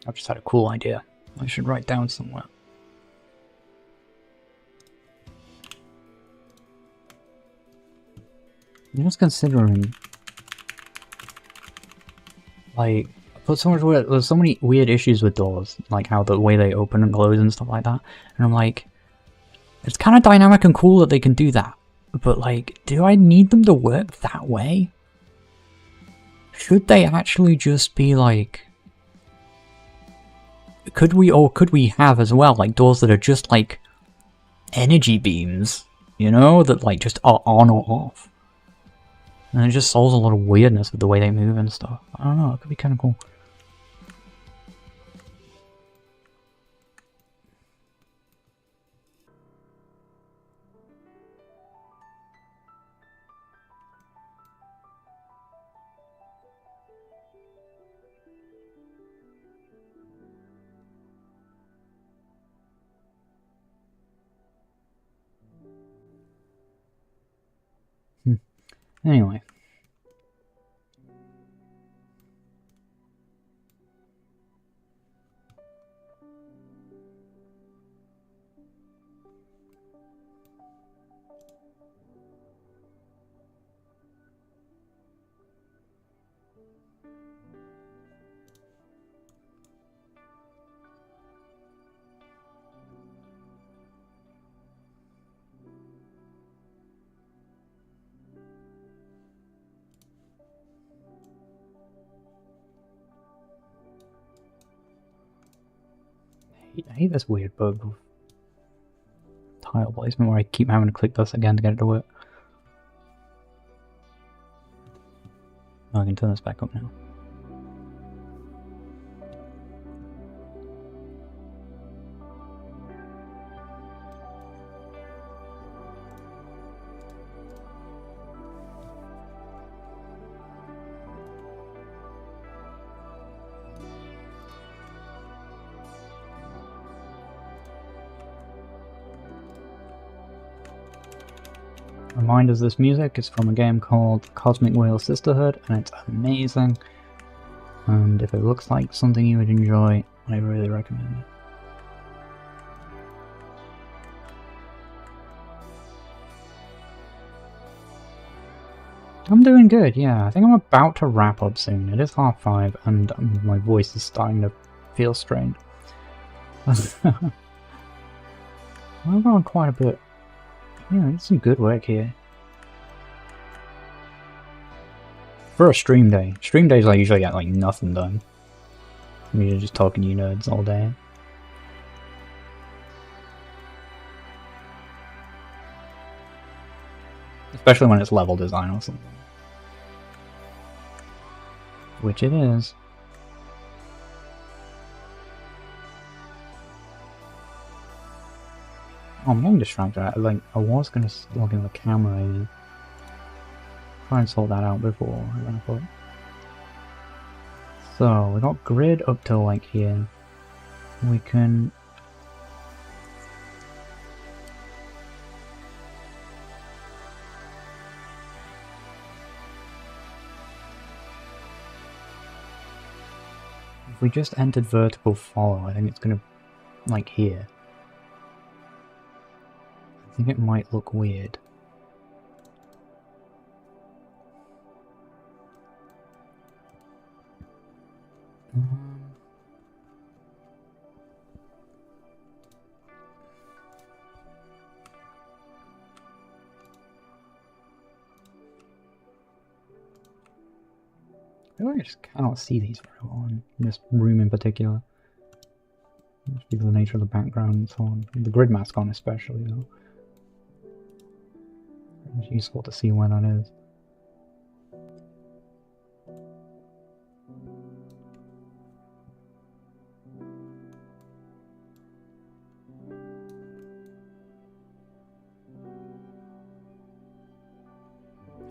I've just had a cool idea. I should write down somewhere. I'm just considering, like, there's so many weird issues with doors, like how the way they open and close and stuff like that. And I'm like, it's kind of dynamic and cool that they can do that, but like, do I need them to work that way? Should they actually just be like... Could we have as well, like, doors that are just like energy beams, you know, that like just are on or off? And it just solves a lot of weirdness with the way they move and stuff. I don't know, it could be kind of cool. Anyway. I hate this weird bug of tile placement where I keep having to click this again to get it to work. Oh, I can turn this back up now. Reminders, this music is from a game called Cosmic Wheel Sisterhood, and it's amazing. And if it looks like something you would enjoy, I really recommend it. I'm doing good, yeah. I think I'm about to wrap up soon. It is 5:30, and my voice is starting to feel strained. I've gone quite a bit. Yeah, it's some good work here. For a stream day. Stream days I usually get like nothing done. I'm usually just talking to you nerds all day. Especially when it's level design or something. Which it is. Oh, I'm getting distracted. I was gonna log in the camera and try and sort that out before I ran for it. So, we got grid up till like here. We can... If we just entered vertical follow, I think it's gonna... like here. I think it might look weird. I just cannot see these very well in this room in particular. Just because of the nature of the background and so on. The grid mask on especially though. It's useful to see where that is.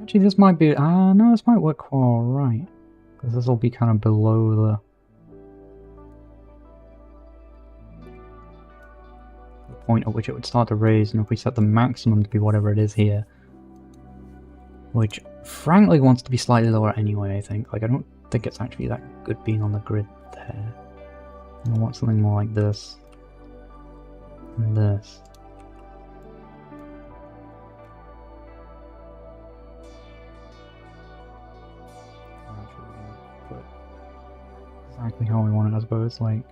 Actually, this might be... no, this might work alright. Because this will be kind of below the point at which it would start to raise, and if we set the maximum to be whatever it is here, which frankly wants to be slightly lower anyway, I think. Like, I don't think it's actually that good being on the grid there. I want something more like this. And this. Exactly how we want it, I suppose, like...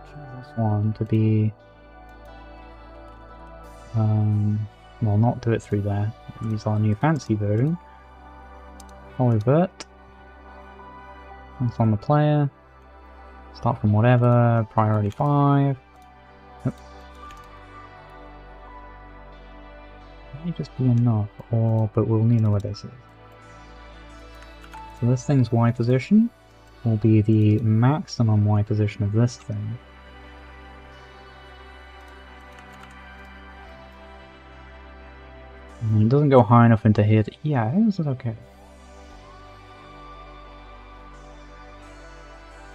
choose this one to be... well, not do it through there. Use our new fancy version. Polyvert. It's on the player. Start from whatever, priority 5. Might just be enough, but we'll need to know what this is. So this thing's Y position will be the maximum Y position of this thing. And it doesn't go high enough into here to... yeah, I think this is okay.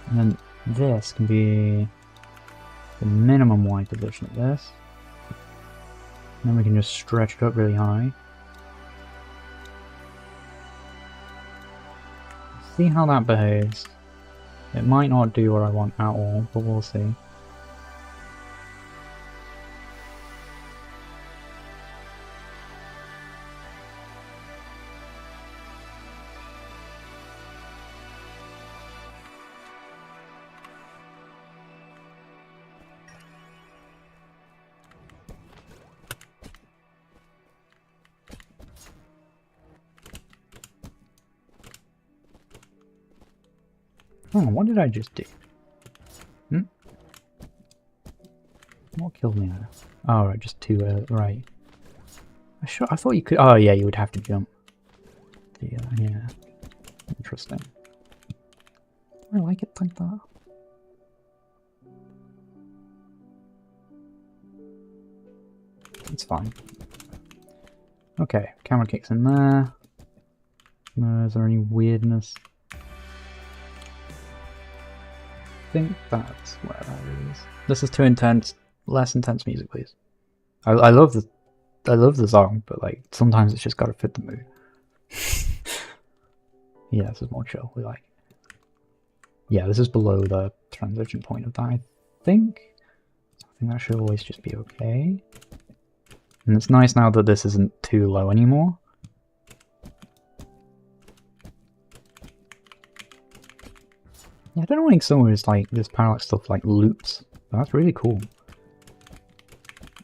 And then this can be the minimum Y position of this. And then we can just stretch it up really high. See how that behaves. It might not do what I want at all, but we'll see. Oh, what did I just do? What killed me there? Oh, right, just two, right. I thought you could... oh, yeah, you would have to jump. Yeah. Interesting. I like it like that. It's fine. Okay, camera kicks in there. No, is there any weirdness? I think that's where that is. This is too intense. Less intense music, please. I love the song, but like sometimes it's just gotta fit the mood. Yeah, this is more chill. We like it. Yeah, this is below the transition point of that, I think. I think that should always just be okay. And it's nice now that this isn't too low anymore. Yeah, I don't know, like some of this, like, this parallax stuff, like, loops. But that's really cool.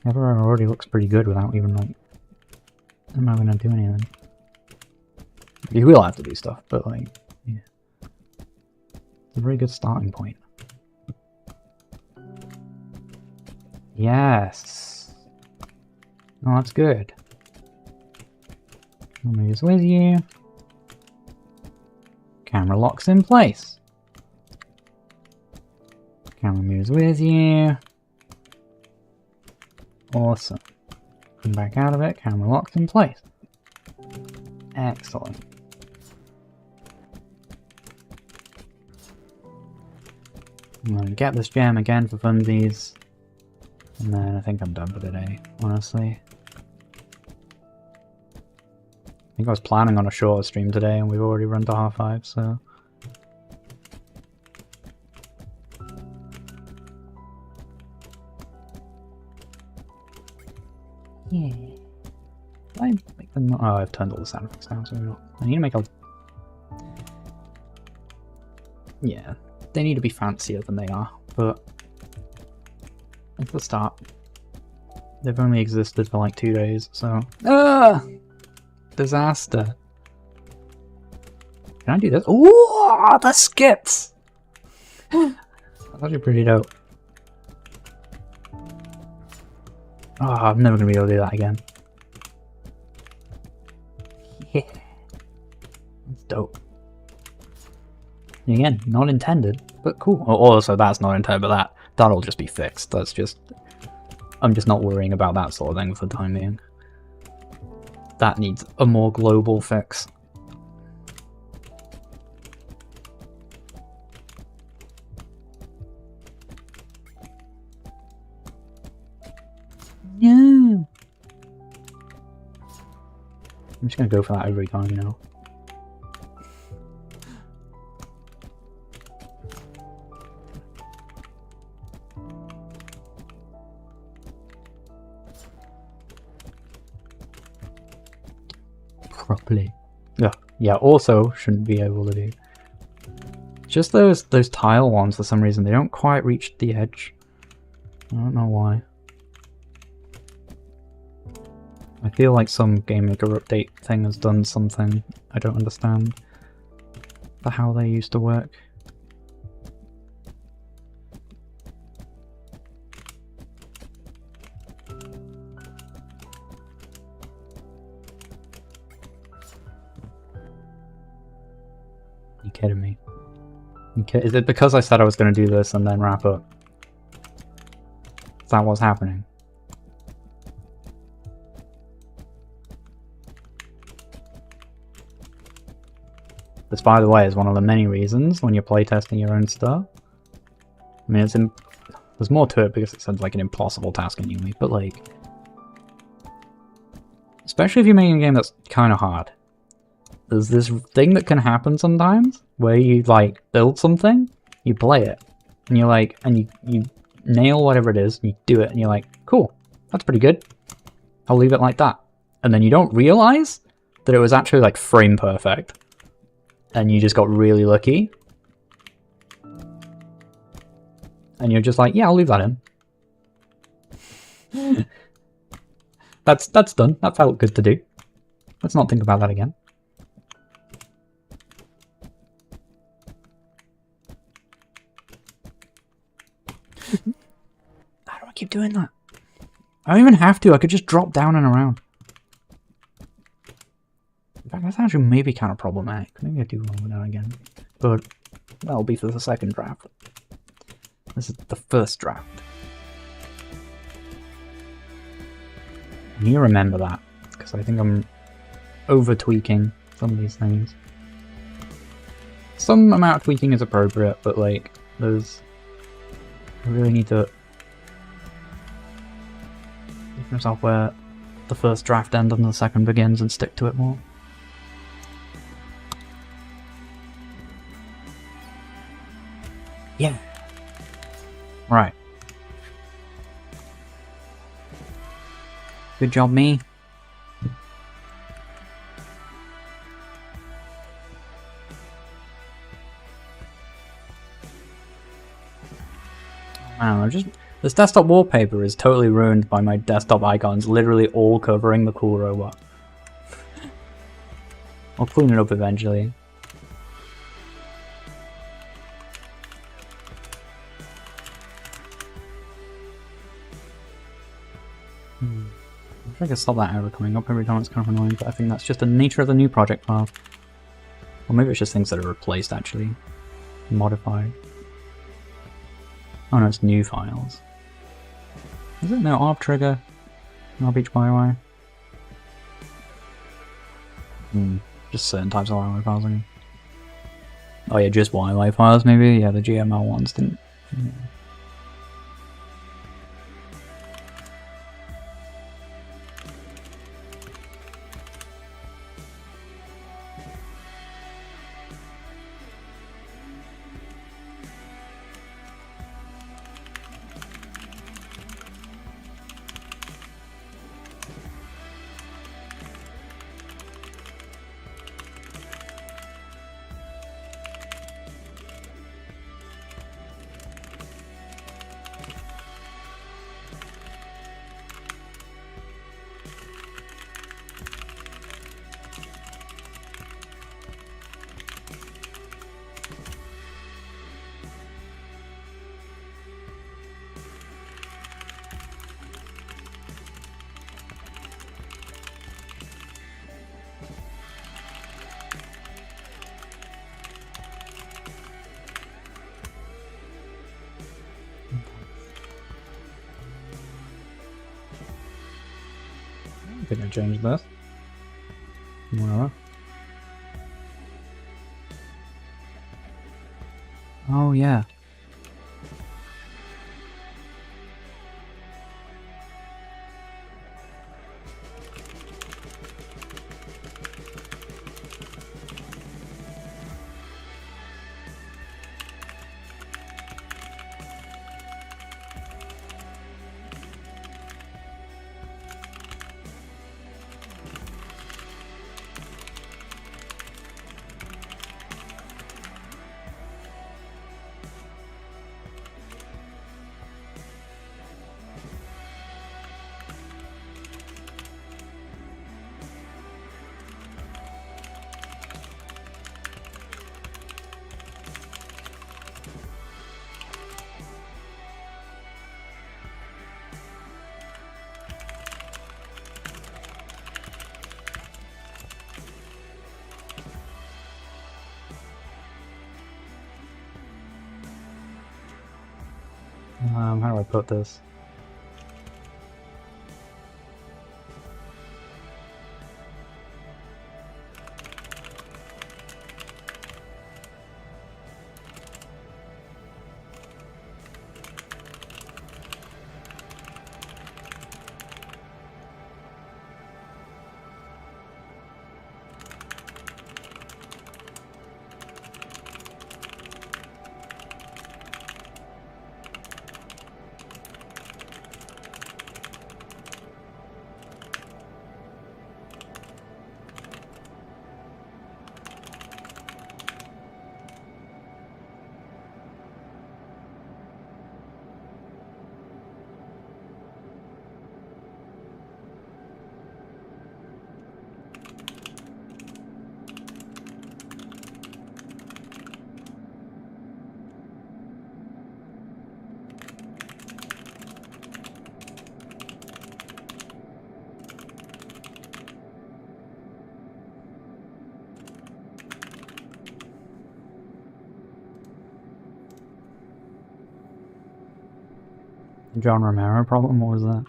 Everywhere already looks pretty good without even, like, I'm not gonna do anything. You will have to do stuff, but, like, yeah. a very good starting point. Yes. Oh, that's good. Moves with you. Camera locks in place. Camera moves with you. Awesome. Come back out of it. Camera locks in place. Excellent. I'm gonna get this gem again for funsies. And then I think I'm done for today, honestly. I think I was planning on a shorter stream today and we've already run to 5:30, so... Yeah. Did I make them... Oh, I've turned all the sound effects down, so maybe not. I need to make a... Yeah, they need to be fancier than they are, but... At the start. They've only existed for like 2 days, so... Ah! Disaster. Can I do this? Ooh, the skips! That's actually pretty dope. Oh, I'm never gonna be able to do that again. Yeah. That's dope. And again, not intended, but cool. Also, that's not intended, but that'll just be fixed. That's just... I'm just not worrying about that sort of thing for the time being. That needs a more global fix. No! I'm just gonna go for that every time, you know. Properly. Yeah, also shouldn't be able to do. Just those tile ones, for some reason, they don't quite reach the edge. I don't know why. I feel like some GameMaker update thing has done something I don't understand for how they used to work. You kidding me? Is it because I said I was going to do this and then wrap up? Is that what's happening? This, by the way, is one of the many reasons when you're playtesting your own stuff. I mean, there's more to it because it sounds like an impossible task anyway, but like... Especially if you're making a game that's kind of hard. There's this thing that can happen sometimes, where you, like, build something, you play it, and you're like, and you nail whatever it is, you do it, and you're like, cool, that's pretty good. I'll leave it like that. And then you don't realize that it was actually, like, frame perfect. And you just got really lucky. And you're just like, yeah, I'll leave that in. That's done. That felt good to do. Let's not think about that again. How do I keep doing that? I don't even have to. I could just drop down and around. In fact, that's actually maybe kind of problematic. Maybe I do one with that again. But that'll be for the second draft. This is the first draft. And you remember that, because I think I'm over-tweaking some of these things. Some amount of tweaking is appropriate, but like, there's... I really need to make myself where the first draft ends and the second begins and stick to it more. Yeah. Right. Good job, me. Man, this desktop wallpaper is totally ruined by my desktop icons literally all covering the cool robot. I'll clean it up eventually. I can stop that error coming up every time. It's kind of annoying, but I think that's just the nature of the new project path. Or maybe it's just things that are replaced, actually. Modified. Oh no, it's new files. Is it no ARP trigger? ARP HYY? Just certain types of YY files, I mean. Oh yeah, just YY files maybe? Yeah, the GML ones didn't. Yeah. I think I changed this. Whatever. Oh yeah. How do I put this? John Romero problem? What was that?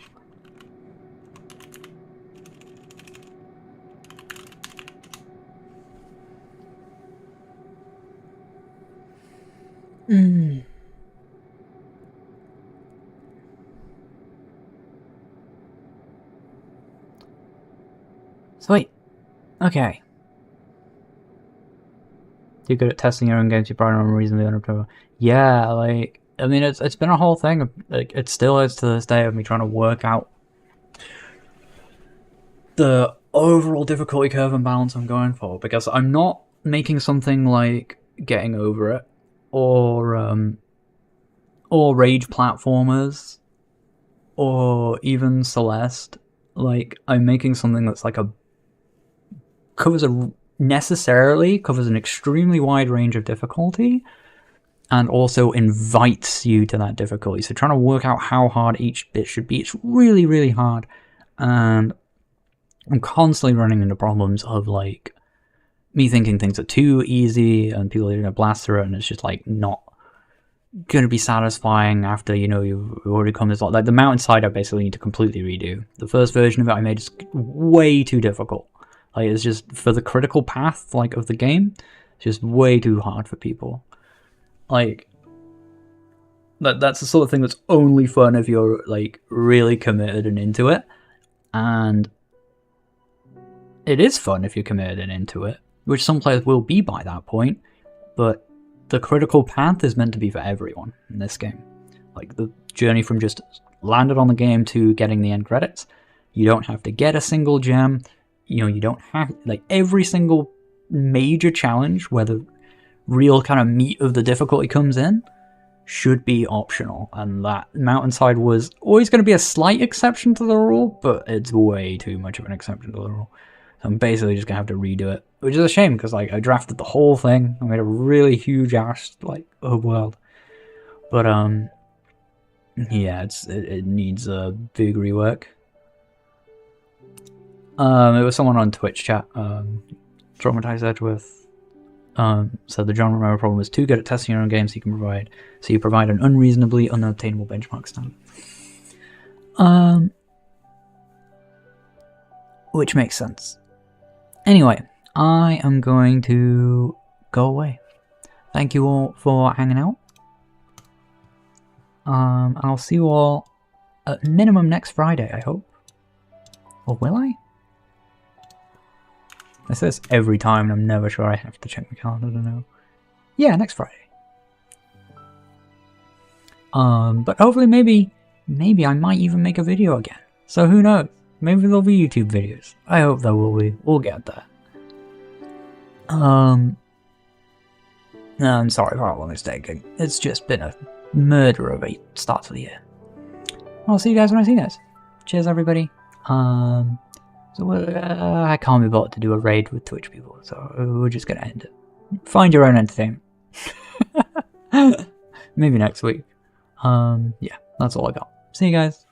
Sweet. Okay. You're good at testing your own games you probably don't reasonably undercover. Yeah, like, I mean, it's been a whole thing. Like, it still is to this day of me trying to work out the overall difficulty curve and balance I'm going for, because I'm not making something like Getting Over It or Rage platformers or even Celeste. Like, I'm making something that's like covers an extremely wide range of difficulty and also invites you to that difficulty. So trying to work out how hard each bit should be, it's really, really hard. And I'm constantly running into problems of like me thinking things are too easy and people are gonna blast through it, and it's just like not gonna be satisfying after, you know, you've already come this lot. Like the mountainside I basically need to completely redo. The first version of it I made is way too difficult. Like it's just for the critical path like of the game, it's just way too hard for people. Like that's the sort of thing that's only fun if you're like really committed and into it. And it is fun if you're committed and into it, which some players will be by that point, but the critical path is meant to be for everyone in this game. Like the journey from just landed on the game to getting the end credits, you don't have to get a single gem, you know, you don't have, like every single major challenge where the real kind of meat of the difficulty comes in should be optional, and that mountainside was always going to be a slight exception to the rule, but it's way too much of an exception to the rule. So I'm basically just going to have to redo it, which is a shame because like I drafted the whole thing. I made a really huge ass like world, but yeah, it needs a big rework. It was someone on Twitch chat, Traumatized Edgeworth, said the John Romero problem is too good at testing your own games so you provide an unreasonably unobtainable benchmark standard. Which makes sense. Anyway, I am going to go away. Thank you all for hanging out. I'll see you all at minimum next Friday, I hope. Or will I? I say this every time and I'm never sure. I have to check my calendar to know. Yeah, next Friday. But hopefully maybe I might even make a video again. So who knows? Maybe there'll be YouTube videos. I hope there will be. We'll get there. I'm sorry for how long it's taking. It's just been a murder of a start to the year. I'll see you guys when I see you guys. Cheers, everybody. So I can't be bothered to do a raid with Twitch people, so we're just gonna end it. Find your own entertainment. Maybe next week. Yeah, that's all I got. See you guys.